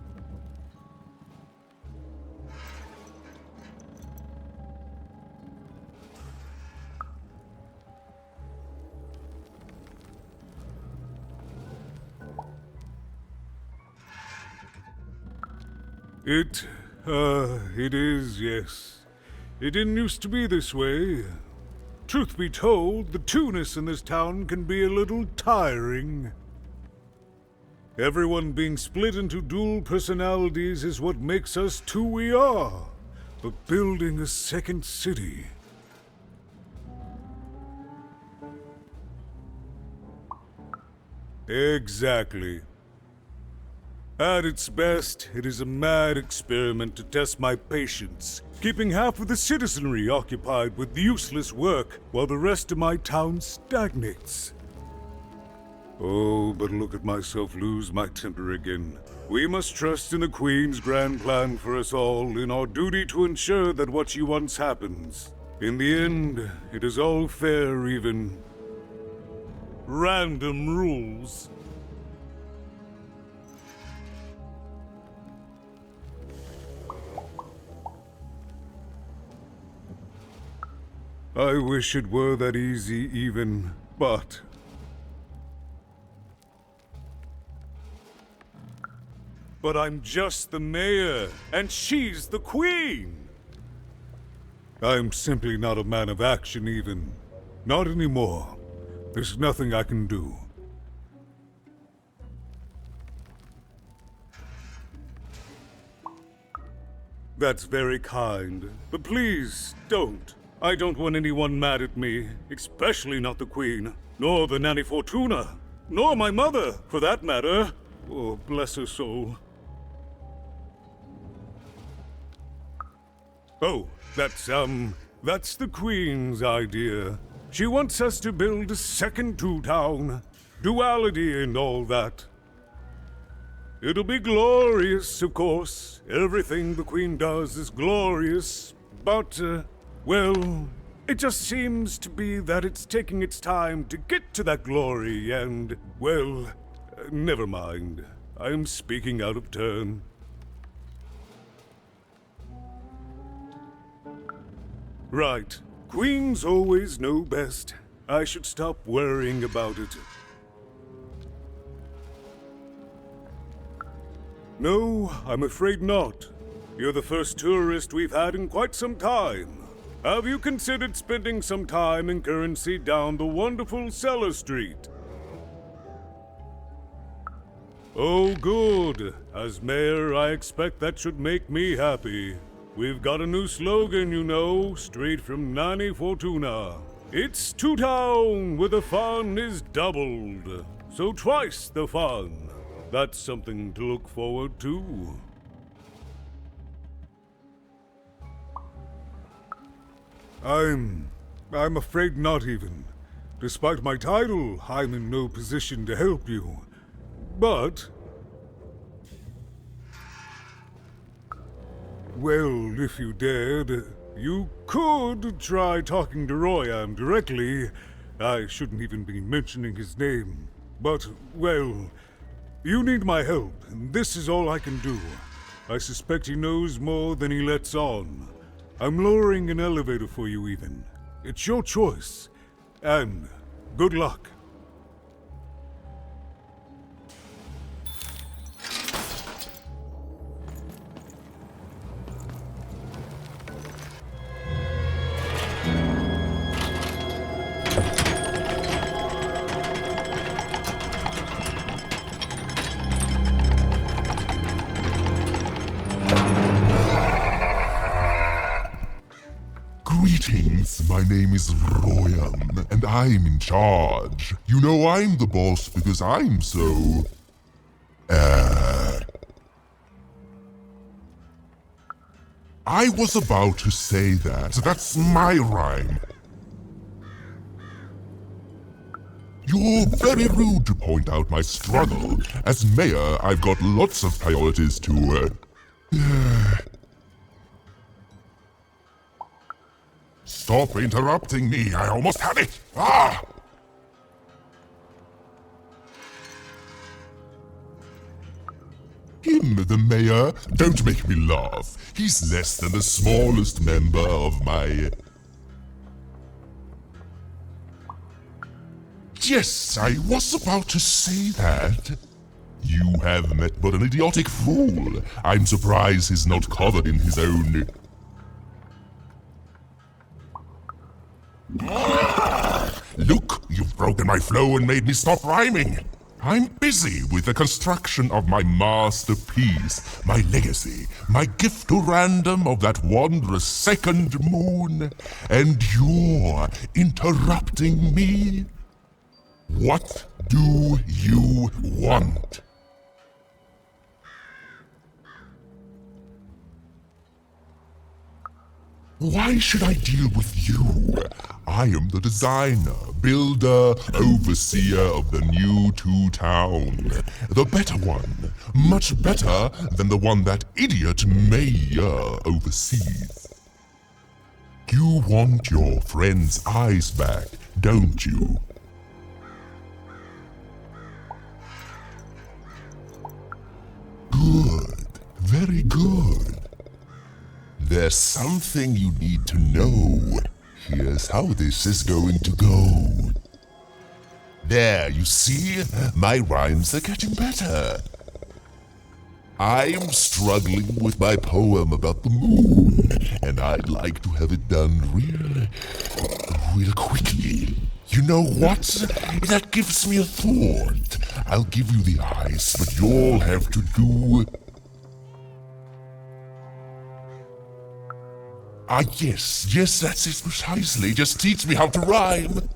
It is, yes. It didn't used to be this way. Truth be told, the two-ness in this town can be a little tiring. Everyone being split into dual personalities is what makes us who we are. But building a second city... Exactly. At its best, it is a mad experiment to test my patience, keeping half of the citizenry occupied with useless work while the rest of my town stagnates. Oh, but look at myself lose my temper again. We must trust in the Queen's grand plan for us all, in our duty to ensure that what she wants happens. In the end, it is all fair, even. Random rules. I wish it were that easy even, but... But I'm just the mayor, and she's the queen! I'm simply not a man of action even. Not anymore. There's nothing I can do. That's very kind, but please, don't. I don't want anyone mad at me, especially not the Queen, nor the Nanny Fortuna, nor my mother, for that matter. Oh, bless her soul. Oh, that's the Queen's idea. She wants us to build a second Two Town, duality and all that. It'll be glorious, of course. Everything the Queen does is glorious, but, well, it just seems to be that it's taking its time to get to that glory and, well, never mind. I'm speaking out of turn. Right. Queens always know best. I should stop worrying about it. No, I'm afraid not. You're the first tourist we've had in quite some time. Have you considered spending some time in currency down the wonderful Cellar Street? Oh, good. As mayor, I expect that should make me happy. We've got a new slogan, you know, straight from Nanny Fortuna. It's Two Town, where the fun is doubled. So twice the fun. That's something to look forward to. I'm afraid not even. Despite my title, I'm in no position to help you. But... well, if you dared, you could try talking to Royan directly. I shouldn't even be mentioning his name. But, well, you need my help, and this is all I can do. I suspect he knows more than he lets on. I'm lowering an elevator for you even. It's your choice. And good luck. Greetings, my name is Royan, and I'm in charge. You know I'm the boss because I'm so... I was about to say that. That's my rhyme. You're very rude to point out my struggle. As mayor, I've got lots of priorities to, Stop interrupting me. I almost had it. Ah! Him, the mayor? Don't make me laugh. He's less than the smallest member of my... Yes, I was about to say that. You have met but an idiotic fool. I'm surprised he's not covered in his own... Look, you've broken my flow and made me stop rhyming. I'm busy with the construction of my masterpiece, my legacy, my gift to random of that wondrous second moon, and you're interrupting me? What do you want? Why should I deal with you? I am the designer, builder, overseer of the new town. The better one. Much better than the one that idiot mayor oversees. You want your friend's eyes back, don't you? Good. Very good. There's something you need to know. Here's how this is going to go. There, you see? My rhymes are getting better. I'm struggling with my poem about the moon, and I'd like to have it done real quickly. You know what? That gives me a thought. I'll give you the ice, but you'll have to do... yes, that's it precisely. Just teach me how to rhyme.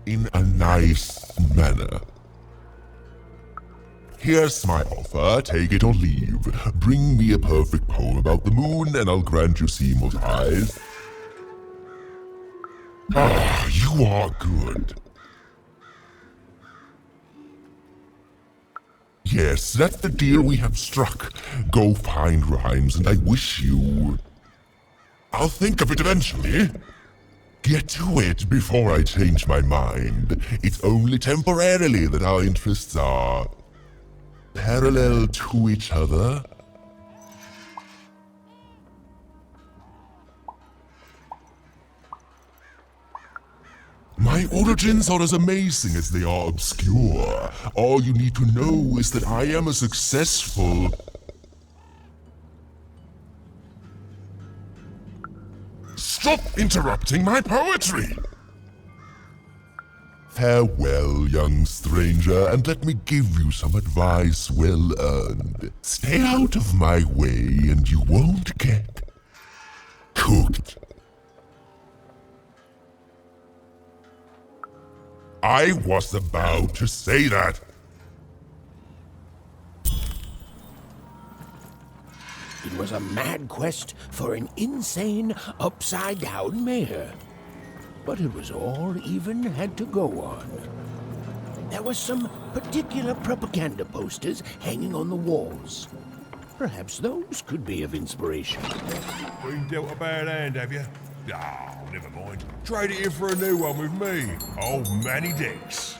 In a nice manner. Here's my offer, take it or leave. Bring me a perfect poem about the moon and I'll grant you Seymour's eyes. Ah, you are good. Yes, that's the deal we have struck. Go find rhymes and I wish you... I'll think of it eventually. Get to it before I change my mind. It's only temporarily that our interests are parallel to each other. My origins are as amazing as they are obscure. All you need to know is that I am a successful... Stop interrupting my poetry! Farewell, young stranger, and let me give you some advice well earned. Stay out of my way and you won't get cooked. I was about to say that. It was a mad quest for an insane, upside-down mayor. But it was all even had to go on. There were some particular propaganda posters hanging on the walls. Perhaps those could be of inspiration. Been dealt a bad hand, have you? Ah, never mind. Trade it in for a new one with me. Old Manny Dix.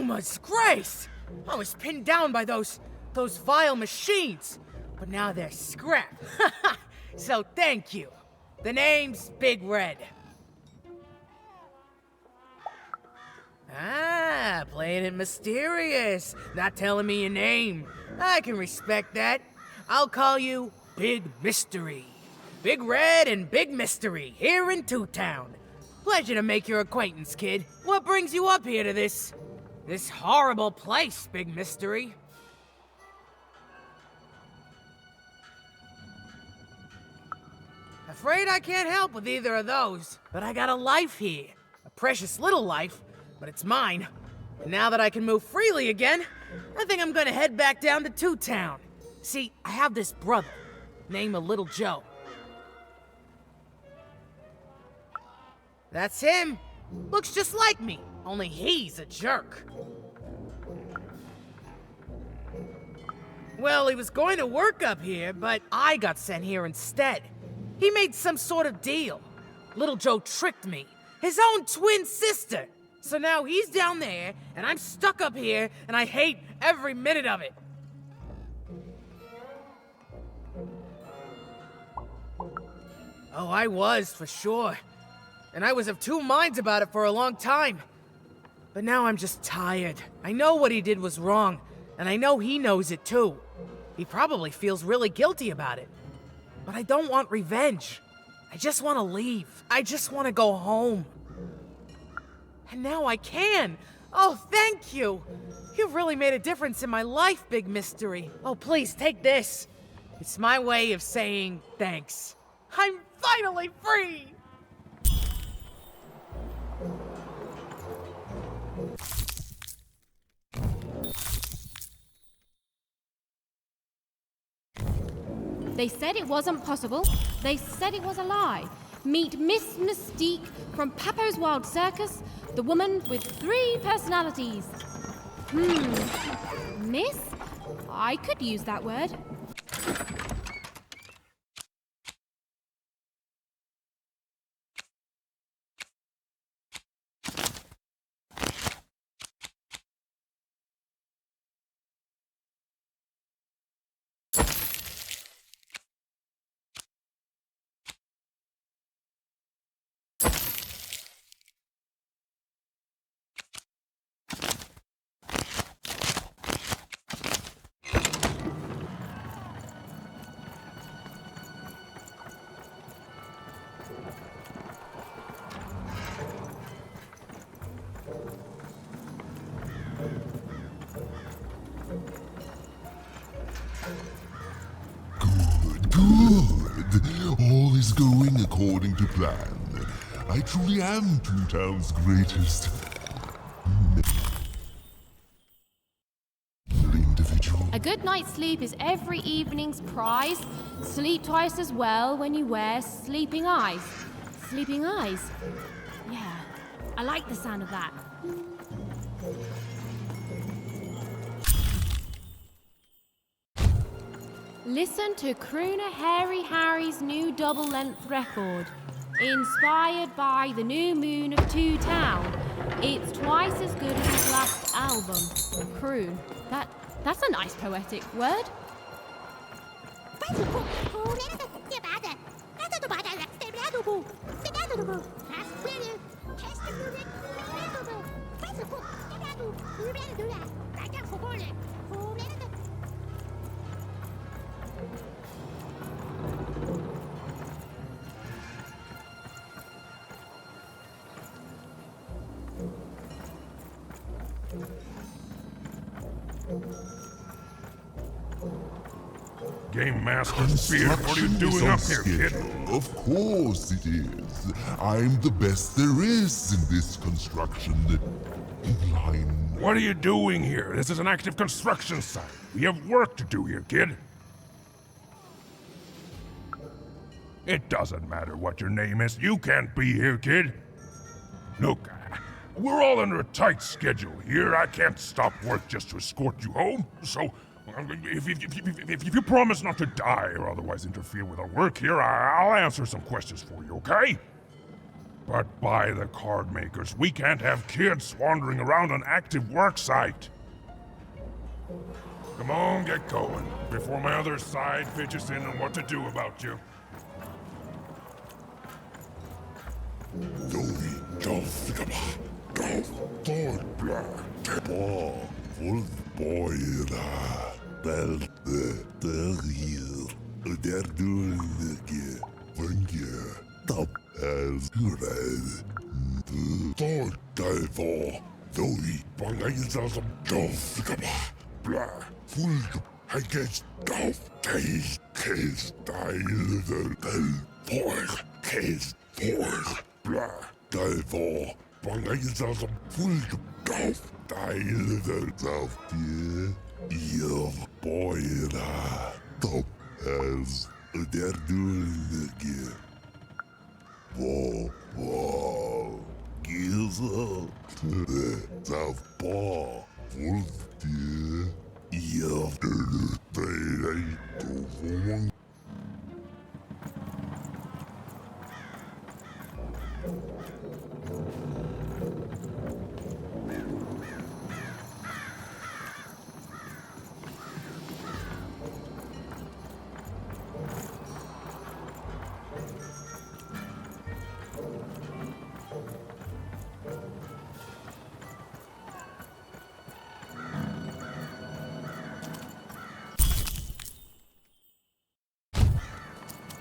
Yuma's grace! I was pinned down by those vile machines, but now they're scrap. So thank you. The name's Big Red. Ah, playing it mysterious, not telling me your name. I can respect that. I'll call you Big Mystery. Big Red and Big Mystery, here in Two Town. Pleasure to make your acquaintance, kid. What brings you up here to this horrible place, Big Mystery? Afraid I can't help with either of those, but I got a life here. A precious little life, but it's mine. And now that I can move freely again, I think I'm gonna head back down to Two Town. See, I have this brother, named Little Joe. That's him. Looks just like me, only he's a jerk. Well, he was going to work up here, but I got sent here instead. He made some sort of deal. Little Joe tricked me, his own twin sister. So now he's down there, and I'm stuck up here, and I hate every minute of it. Oh, I was, for sure. And I was of two minds about it for a long time. But now I'm just tired. I know what he did was wrong, and I know he knows it too. He probably feels really guilty about it. But I don't want revenge. I just want to leave. I just want to go home. And now I can. Oh, thank you. You've really made a difference in my life, Big Mystery. Oh, please, take this. It's my way of saying thanks. I'm finally free! They said it wasn't possible. They said it was a lie. Meet Miss Mystique from Papo's Wild Circus, the woman with 3 personalities. Miss? I could use that word. All is going according to plan. I truly am Two Town's greatest individual. A good night's sleep is every evening's prize. Sleep twice as well when you wear sleeping eyes. Sleeping eyes? Yeah, I like the sound of that. Listen to Crooner Hairy Harry's new double-length record. Inspired by the new moon of Two Town. It's twice as good as his last album, Croon. That's a nice poetic word. Game Master Spear, what are you doing up here, kid? Of course it is. I'm the best there is in this construction line. What are you doing here? This is an active construction site. We have work to do here, kid. It doesn't matter what your name is. You can't be here, kid. Look, we're all under a tight schedule here. I can't stop work just to escort you home. So, if you promise not to die or otherwise interfere with our work here, I'll answer some questions for you, okay? But by the card makers, we can't have kids wandering around an active work site. Come on, get going, before my other side pitches in on what to do about you.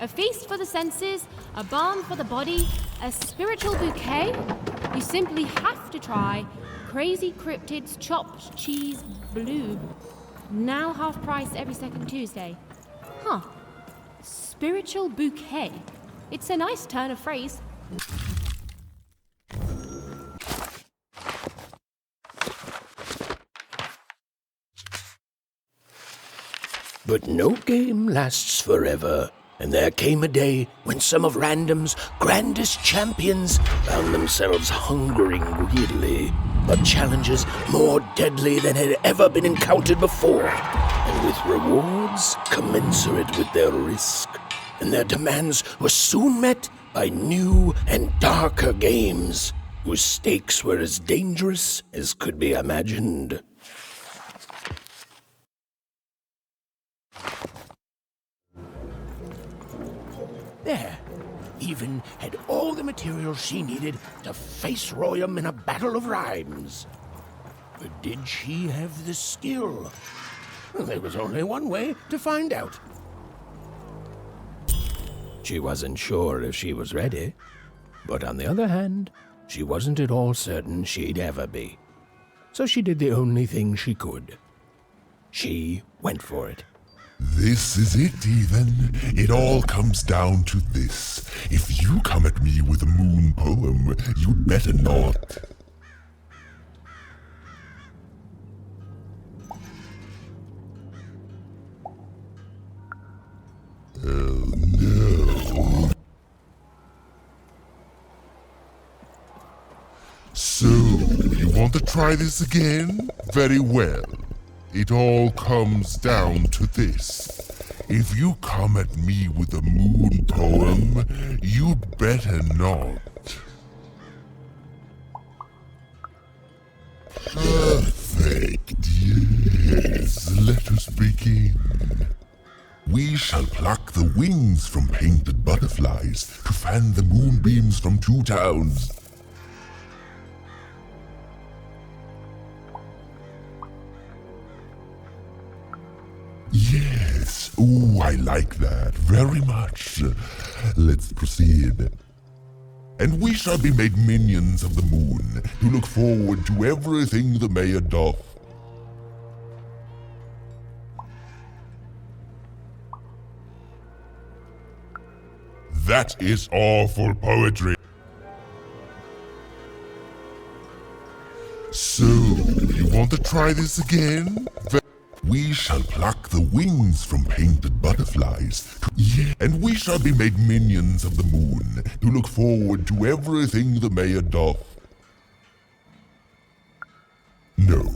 A feast for the senses, a balm for the body, a spiritual bouquet? You simply have to try Crazy Cryptid's Chopped Cheese Bloob. Now half price every second Tuesday. Huh. Spiritual bouquet. It's a nice turn of phrase. But no game lasts forever, and there came a day when some of Random's grandest champions found themselves hungering greedily for challenges more deadly than had ever been encountered before, and with rewards commensurate with their risk. And their demands were soon met by new and darker games, whose stakes were as dangerous as could be imagined. There, Even had all the materials she needed to face Royum in a battle of rhymes. But did she have the skill? Well, there was only one way to find out. She wasn't sure if she was ready, but on the other hand, she wasn't at all certain she'd ever be. So she did the only thing she could. She went for it. This is it, even. It all comes down to this. If you come at me with a moon poem, you'd better not. Oh, no. So, you want to try this again? Very well. It all comes down to this. If you come at me with a moon poem, you'd better not. Perfect, yes. Let us begin. We shall pluck the wings from painted butterflies to fan the moonbeams from 2 towns. Yes. Ooh, I like that very much. Let's proceed. And we shall be made minions of the moon to look forward to everything the mayor doth. That is awful poetry. So, you want to try this again? We shall pluck the wings from painted butterflies. And we shall be made minions of the moon to look forward to everything the mayor doth. No.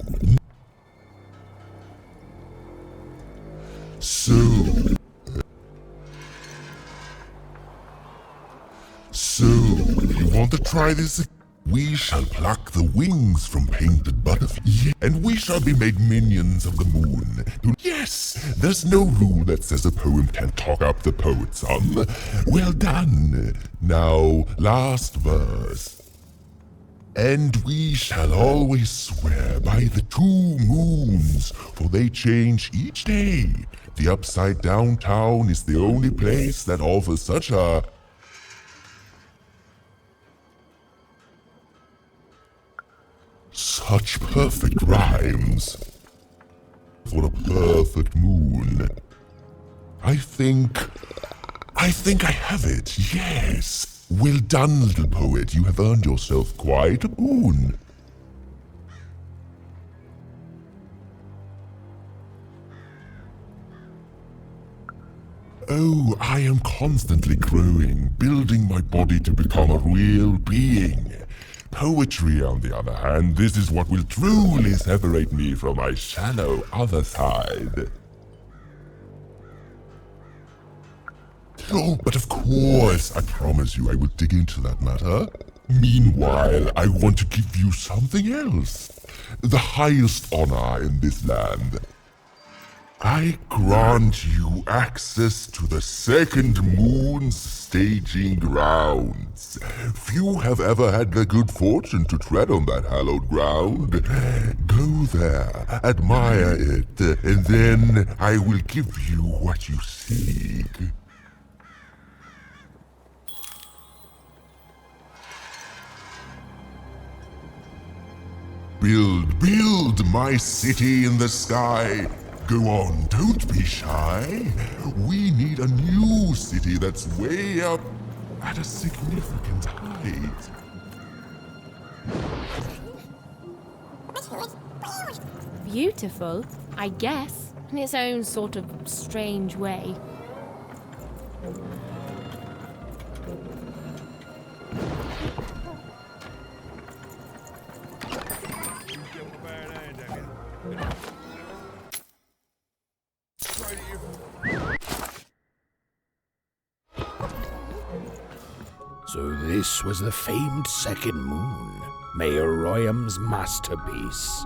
So, you want to try this? We shall pluck the wings from painted butterflies, and we shall be made minions of the moon. Yes, there's no rule that says a poem can't talk up the poet some. Well done. Now, last verse. And we shall always swear by the 2 moons, for they change each day. The Upside Down Town is the only place that offers such a... such perfect rhymes. For a perfect moon. I think I have it, yes. Well done, little poet. You have earned yourself quite a boon. Oh, I am constantly growing, building my body to become a real being. Poetry, on the other hand, this is what will truly separate me from my shallow other side. Oh, but of course, I promise you I will dig into that matter. Meanwhile, I want to give you something else. The highest honor in this land. I grant you access to the second moon's staging grounds. Few have ever had the good fortune to tread on that hallowed ground. Go there, admire it, and then I will give you what you seek. Build my city in the sky. Go on, don't be shy. We need a new city that's way up at a significant height. Beautiful, I guess, in its own sort of strange way. So this was the famed second moon, Mayor Royham's masterpiece.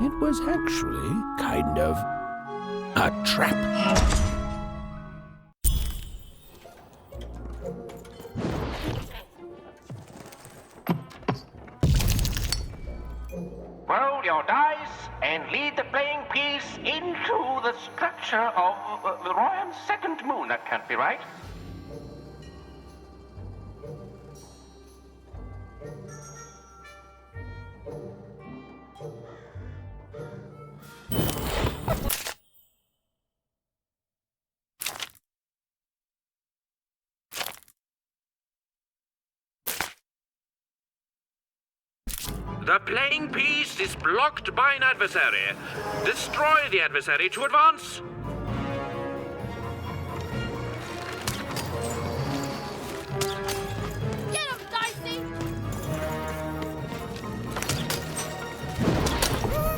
It was actually kind of a trap. Roll your dice and lead the playing piece into the structure of the Royham's second moon. That can't be right. The playing piece is blocked by an adversary. Destroy the adversary to advance. Get him, Dicey!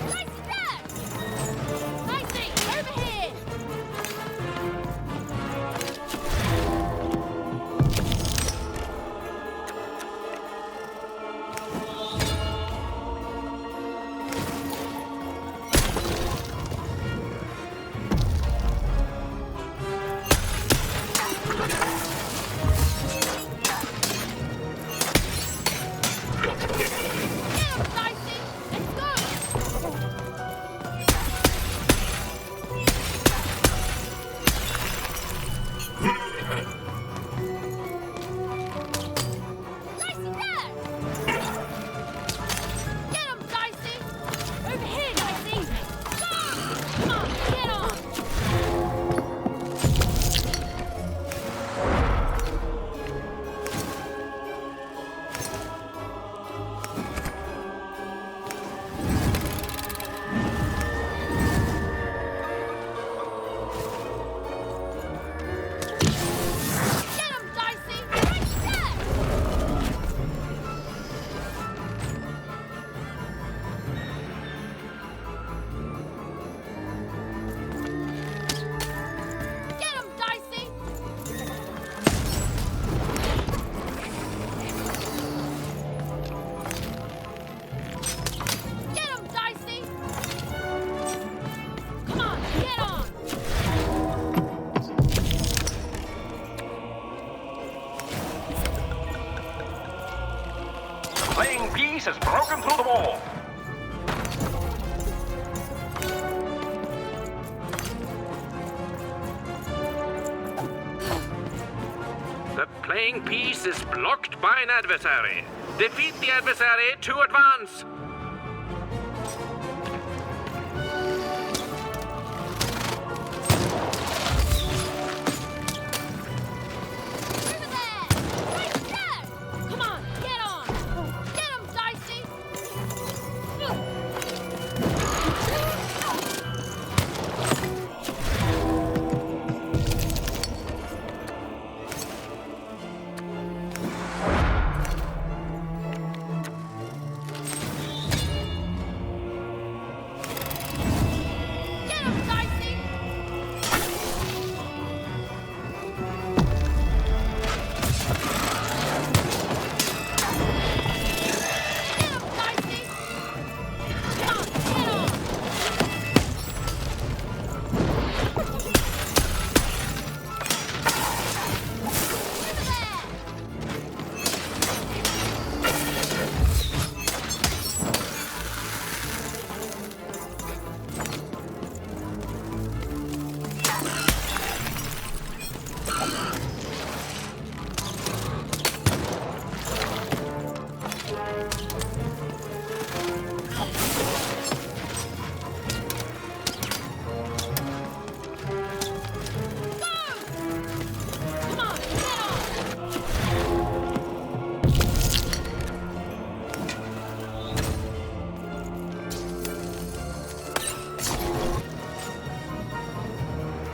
Dicey, there! Dicey, over here! has broken through the wall. The playing piece is blocked by an adversary. Defeat the adversary to advance. Come on, get on! Get him, Dicey! Get him, Dicey!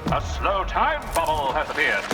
A slow time bubble has appeared.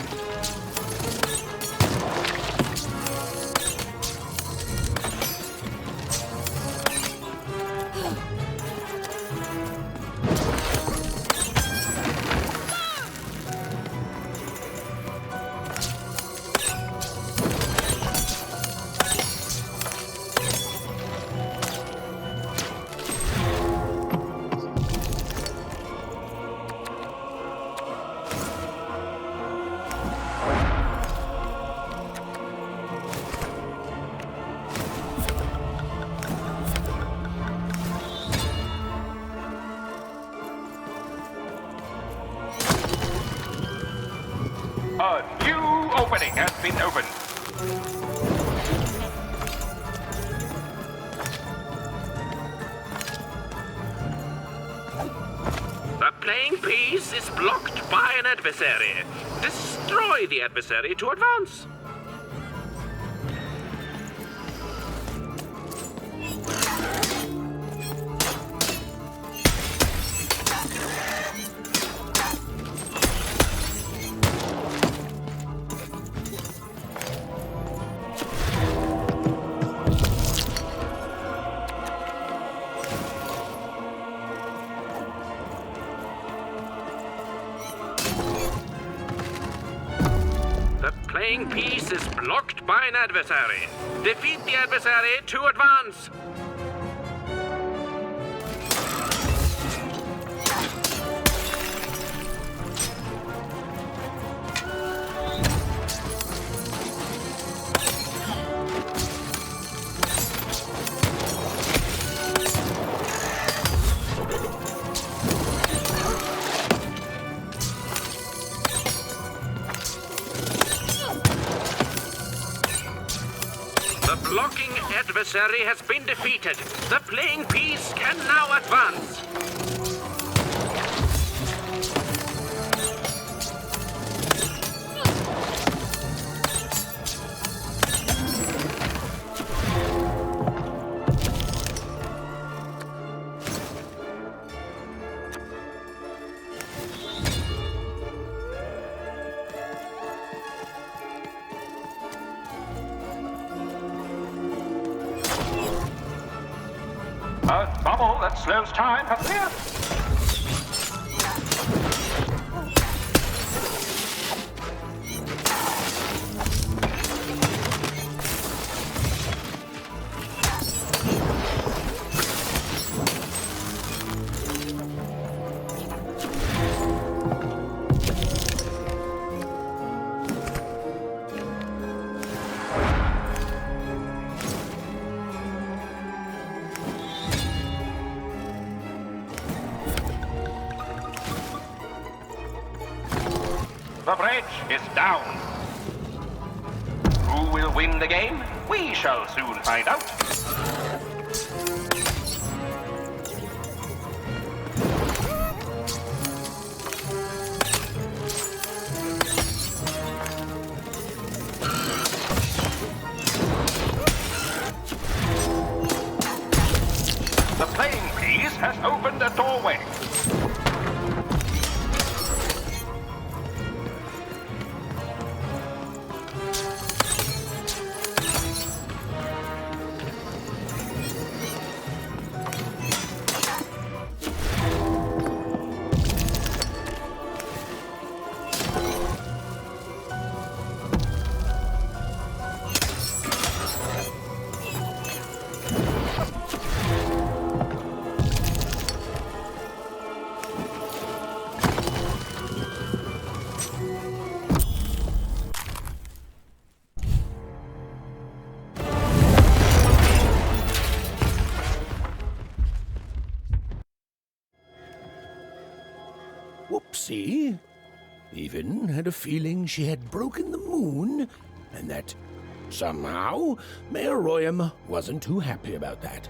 A new opening has been opened. The playing piece is blocked by an adversary. Destroy the adversary to advance. The playing piece is blocked by an adversary. Defeat the adversary to advance. The blocking adversary has been defeated. The playing piece can now advance. A bubble that slows time has appeared. The bridge is down. Who will win the game? We shall soon find out. The playing piece has opened a doorway. Whoopsie. Even had a feeling she had broken the moon, and that somehow Mayor Royam wasn't too happy about that.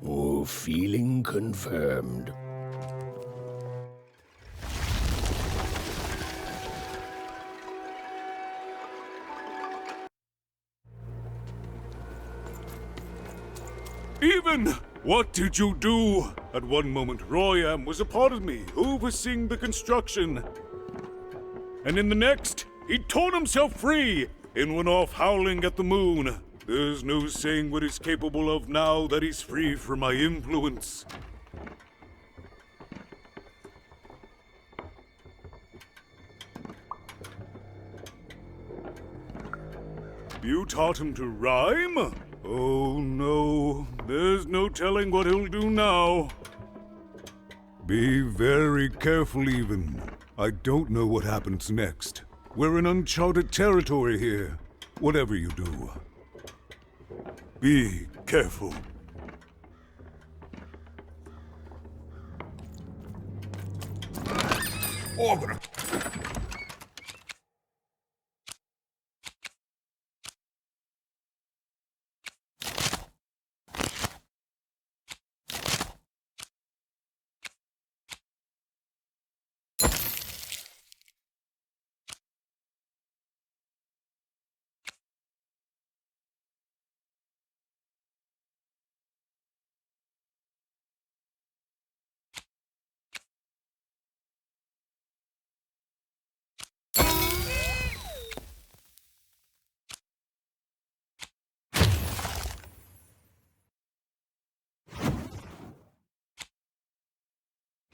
Oh, feeling confirmed. Even! What did you do? At one moment, Royam was a part of me, overseeing the construction. And in the next, he torn himself free and went off howling at the moon. There's no saying what he's capable of now that he's free from my influence. You taught him to rhyme? Oh no, there's no telling what he'll do now. Be very careful, Even. I don't know what happens next. We're in uncharted territory here, whatever you do. Be careful. Oh, I'm gonna...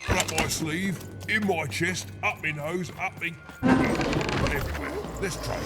Up my sleeve, in my chest, up my nose, up me... everywhere. Let's try it.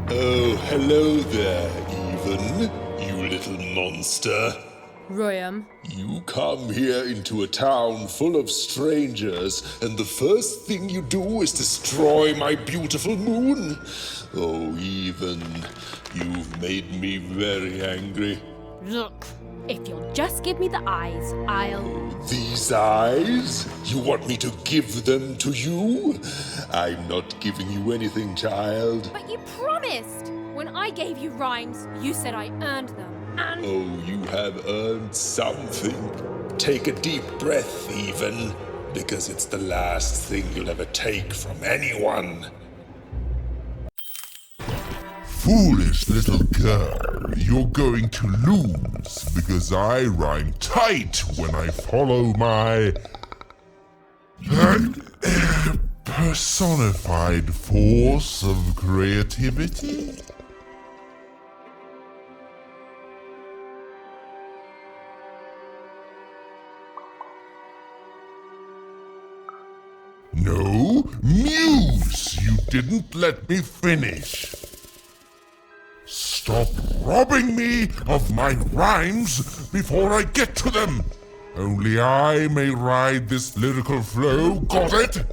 Oh, hello there, Even, you little monster. Royam. You come here into a town full of strangers, and the first thing you do is destroy my beautiful moon? Oh, Even, you've made me very angry. Look, if you'll just give me the eyes, I'll... These eyes? You want me to give them to you? I'm not giving you anything, child. But you promised! When I gave you rhymes, you said I earned them. And... Oh, you have earned something. Take a deep breath, Even, because it's the last thing you'll ever take from anyone. Foolish little girl, you're going to lose because I rhyme tight when I follow my personified force of creativity. No, Muse, you didn't let me finish. Stop robbing me of my rhymes before I get to them. Only I may ride this lyrical flow, got it?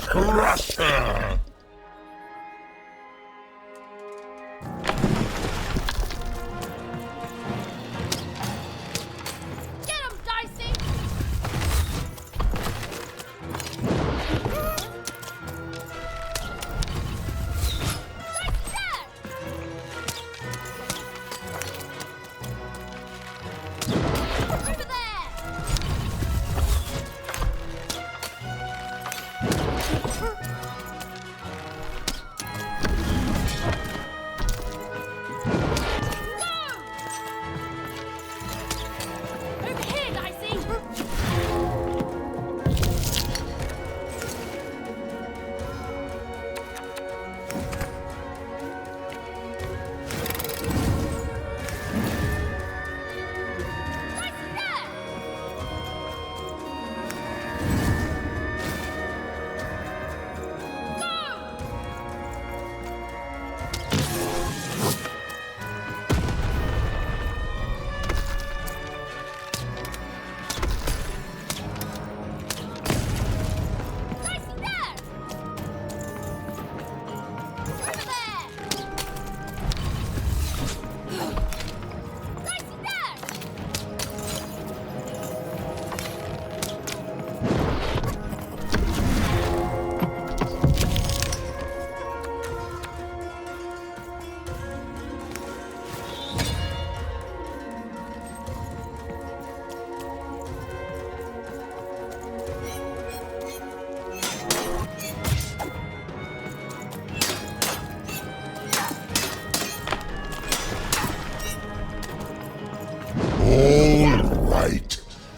Crush her!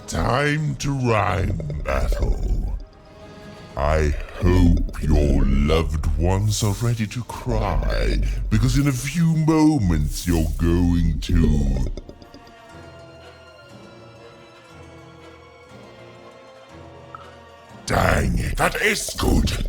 Time to rhyme battle. I hope your loved ones are ready to cry, because in a few moments you're going to... Dang it, that is good!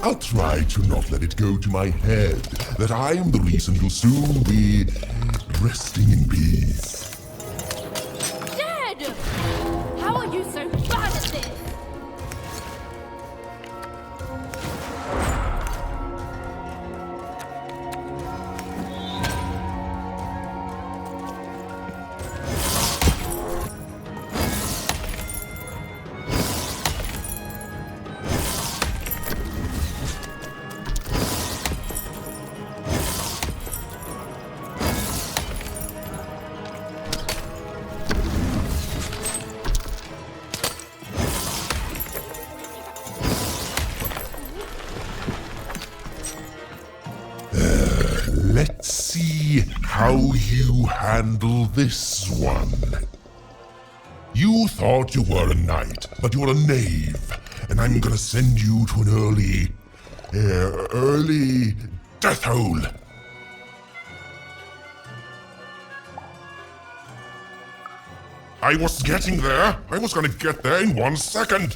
I'll try to not let it go to my head that I'm the reason you'll soon be resting in peace. Dad! How are you so bad at this? Let's see how you handle this one. You thought you were a knight, but you're a knave, and I'm gonna send you to an early death hole. I was getting there. I was gonna get there in 1 second.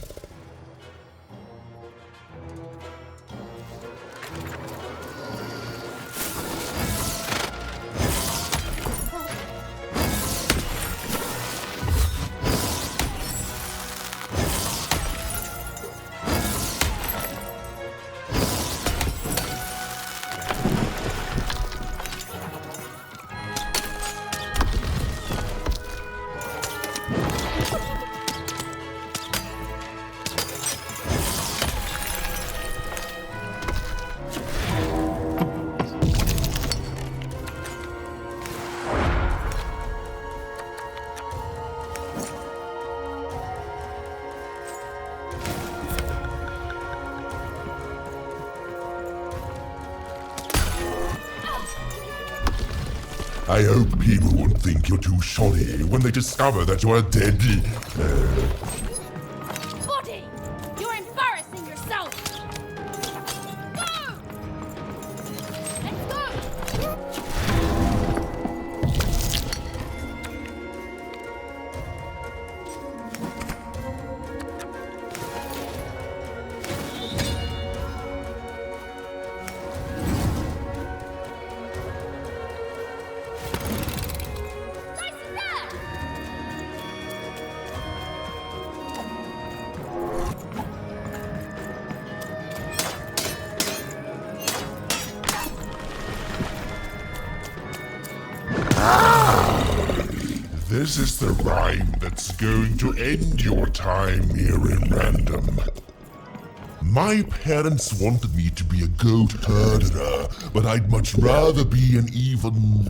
I hope people won't think you're too shoddy when they discover that you're a deadly... Buddy! You're embarrassing yourself! Go! Let's go! This is the rhyme that's going to end your time here in Random. My parents wanted me to be a goat herder, but I'd much rather be an even,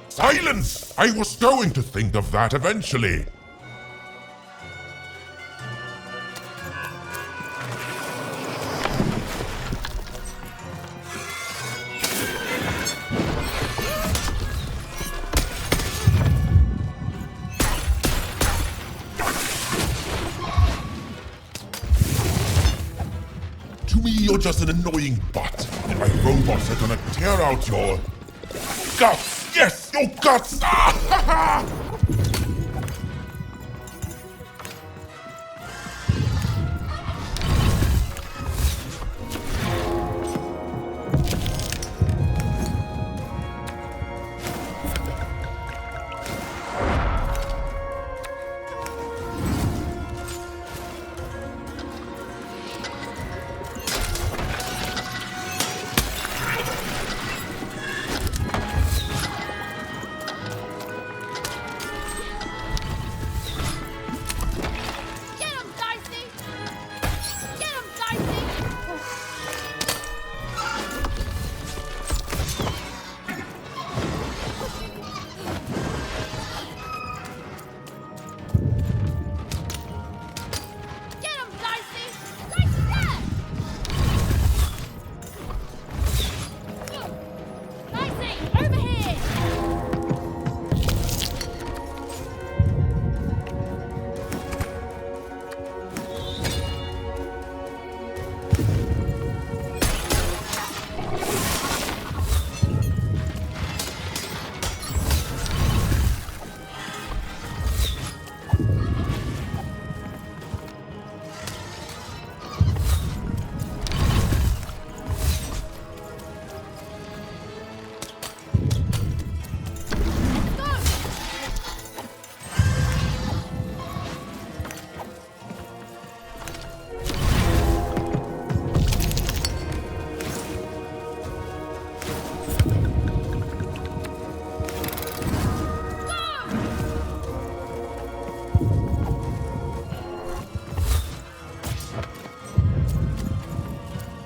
Silence! I was going to think of that eventually. To me, you're just an annoying butt, and my robots are gonna tear out your guts! Yes, your guts! Ah!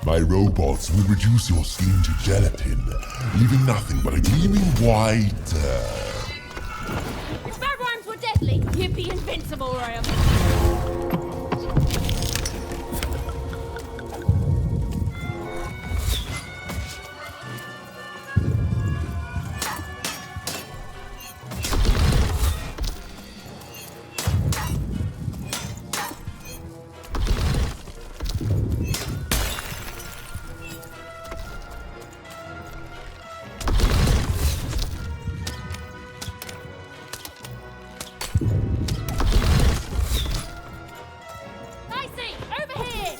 My robots will reduce your skin to gelatin, leaving nothing but a gleaming white. If my rhymes were deadly, you'd be invincible, Ryan. Dicey, over here!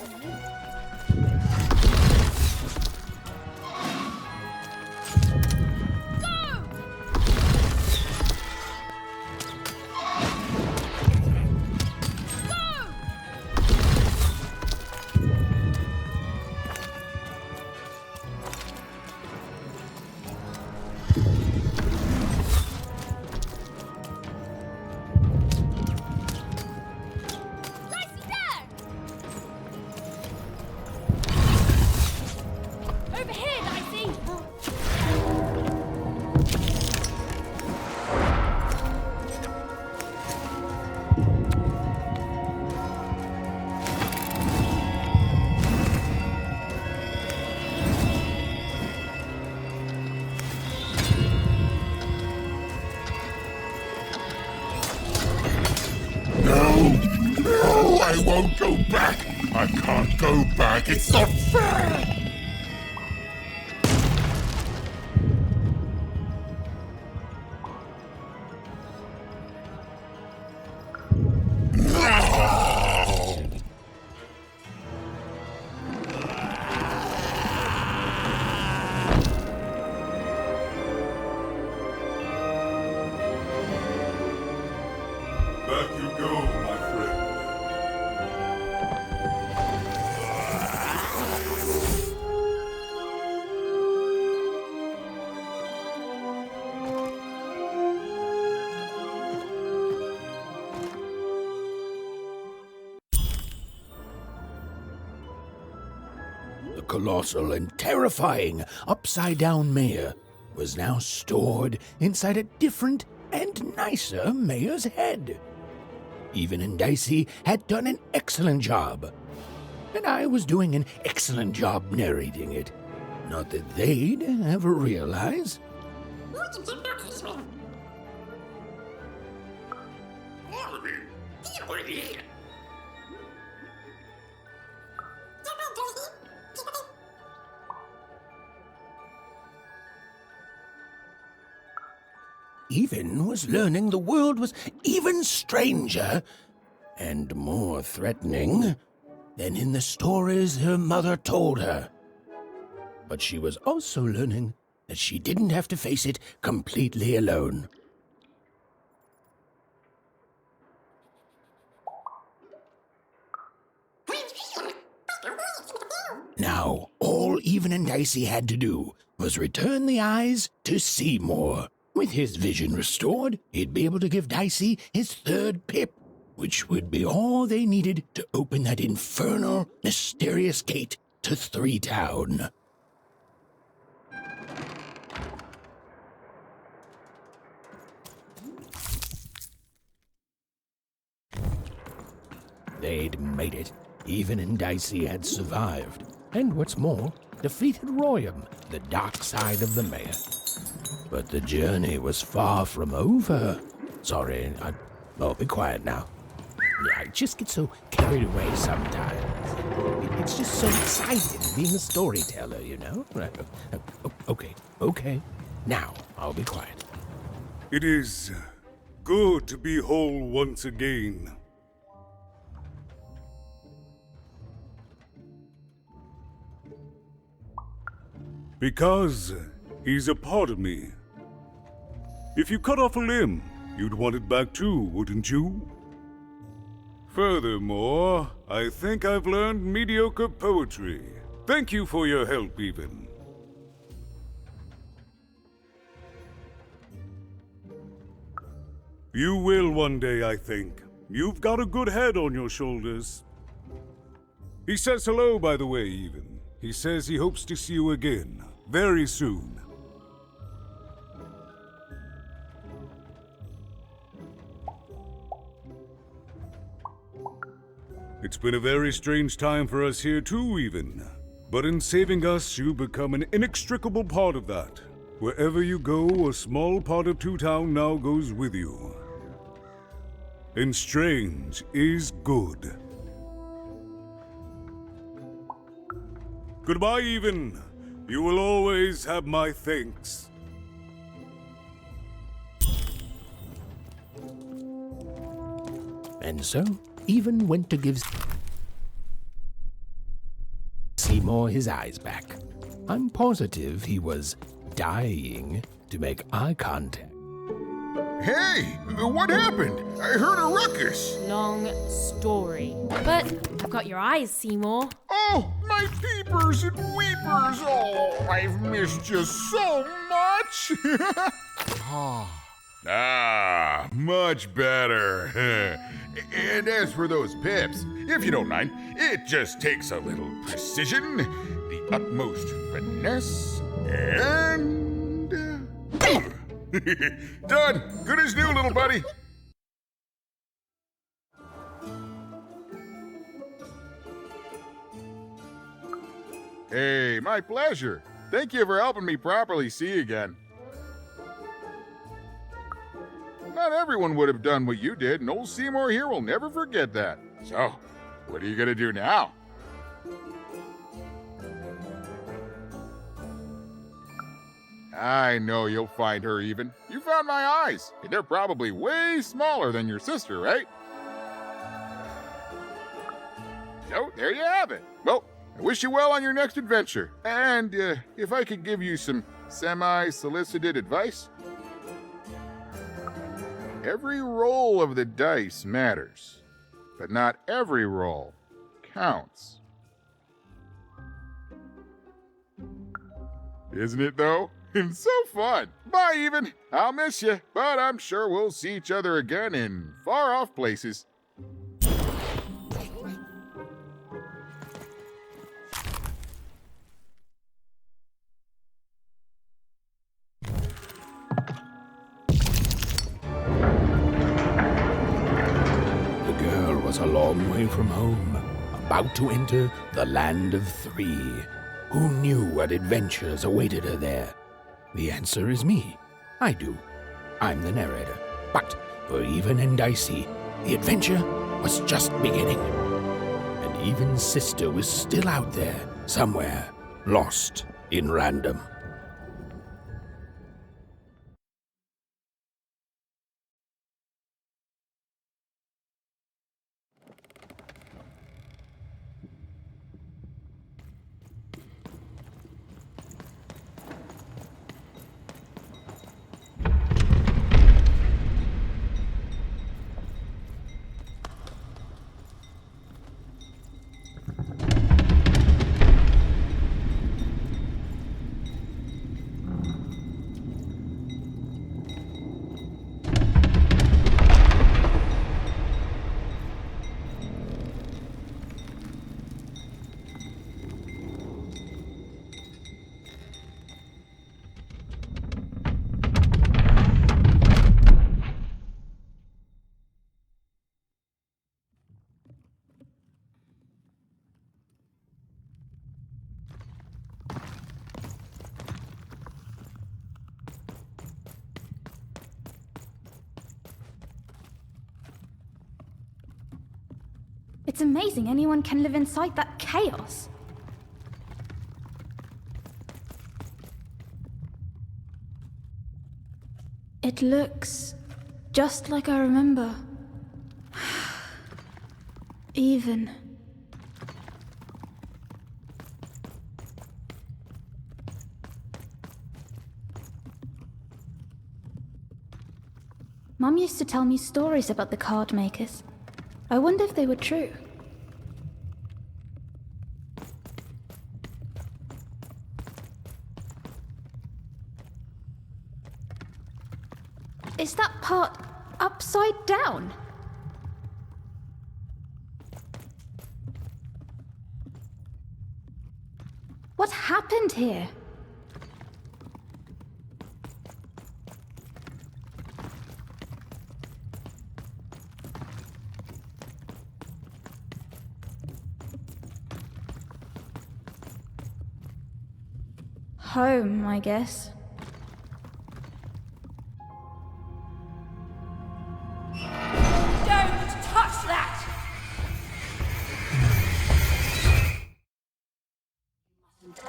Over here, Dicey! No, I won't go back. I can't go back. It's not fair. Back you go, my friend. The colossal and terrifying upside-down mayor was now stored inside a different and nicer mayor's head. Even and Dicey had done an excellent job, and I was doing an excellent job narrating it. Not that they'd ever realize. Even was learning the world was even stranger and more threatening than in the stories her mother told her. But she was also learning that she didn't have to face it completely alone. Now, all Even and Dicey had to do was return the eyes to Seymour. With his vision restored, he'd be able to give Dicey his third pip, which would be all they needed to open that infernal, mysterious gate to Three Town. They'd made it. Even and Dicey had survived. And what's more, defeated Royam, the dark side of the mayor. But the journey was far from over. Sorry, I'll be quiet now. Yeah, I just get so carried away sometimes. It's just so exciting being a storyteller, you know? Okay. Now, I'll be quiet. It is good to be whole once again. Because he's a part of me. If you cut off a limb, you'd want it back too, wouldn't you? Furthermore, I think I've learned mediocre poetry. Thank you for your help, Even. You will one day, I think. You've got a good head on your shoulders. He says hello, by the way, Even. He says he hopes to see you again, very soon. It's been a very strange time for us here too, even. But in saving us, you become an inextricable part of that. Wherever you go, a small part of Two Town now goes with you. And strange is good. Goodbye, Even. You will always have my thanks. And so, Even went to give Seymour his eyes back. I'm positive he was dying to make eye contact. Hey, what happened? I heard a ruckus. Long story. But I've got your eyes, Seymour. Oh, my peepers and weepers. Oh, I've missed you so much. Much better. And as for those pips, if you don't mind, it just takes a little precision, the utmost finesse, and... Done! Good as new, little buddy! Hey, my pleasure. Thank you for helping me properly see again. Not everyone would have done what you did, and old Seymour here will never forget that. So, what are you gonna do now? I know you'll find her, Even. You found my eyes, and they're probably way smaller than your sister, right? So, there you have it. Well, I wish you well on your next adventure. And if I could give you some semi-solicited advice, every roll of the dice matters, but not every roll counts. Isn't it, though? It's so fun. Bye, Even. I'll miss you, but I'm sure we'll see each other again in far-off places. The girl was a long way from home, about to enter the Land of Three. Who knew what adventures awaited her there? The answer is me. I do. I'm the narrator. But for Even and Dicey, the adventure was just beginning. And Even's sister was still out there, somewhere, lost in random. It's amazing anyone can live inside that chaos. It looks just like I remember. Even. Mum used to tell me stories about the card makers. I wonder if they were true. Is that part upside down? What happened here? Home, I guess. Don't touch that!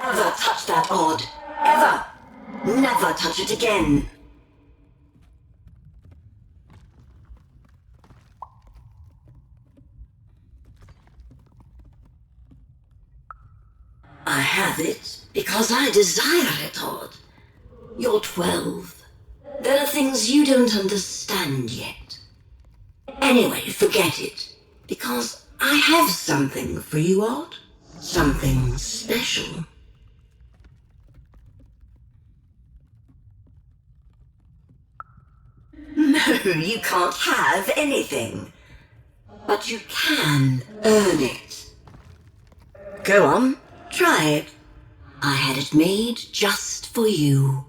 Ever touch that odd. Ever. Never touch it again. I have it because I desire it, Odd. You're 12. There are things you don't understand yet. Anyway, forget it. Because I have something for you, Odd. Something special. No, you can't have anything. But you can earn it. Go on, try it. I had it made just for you.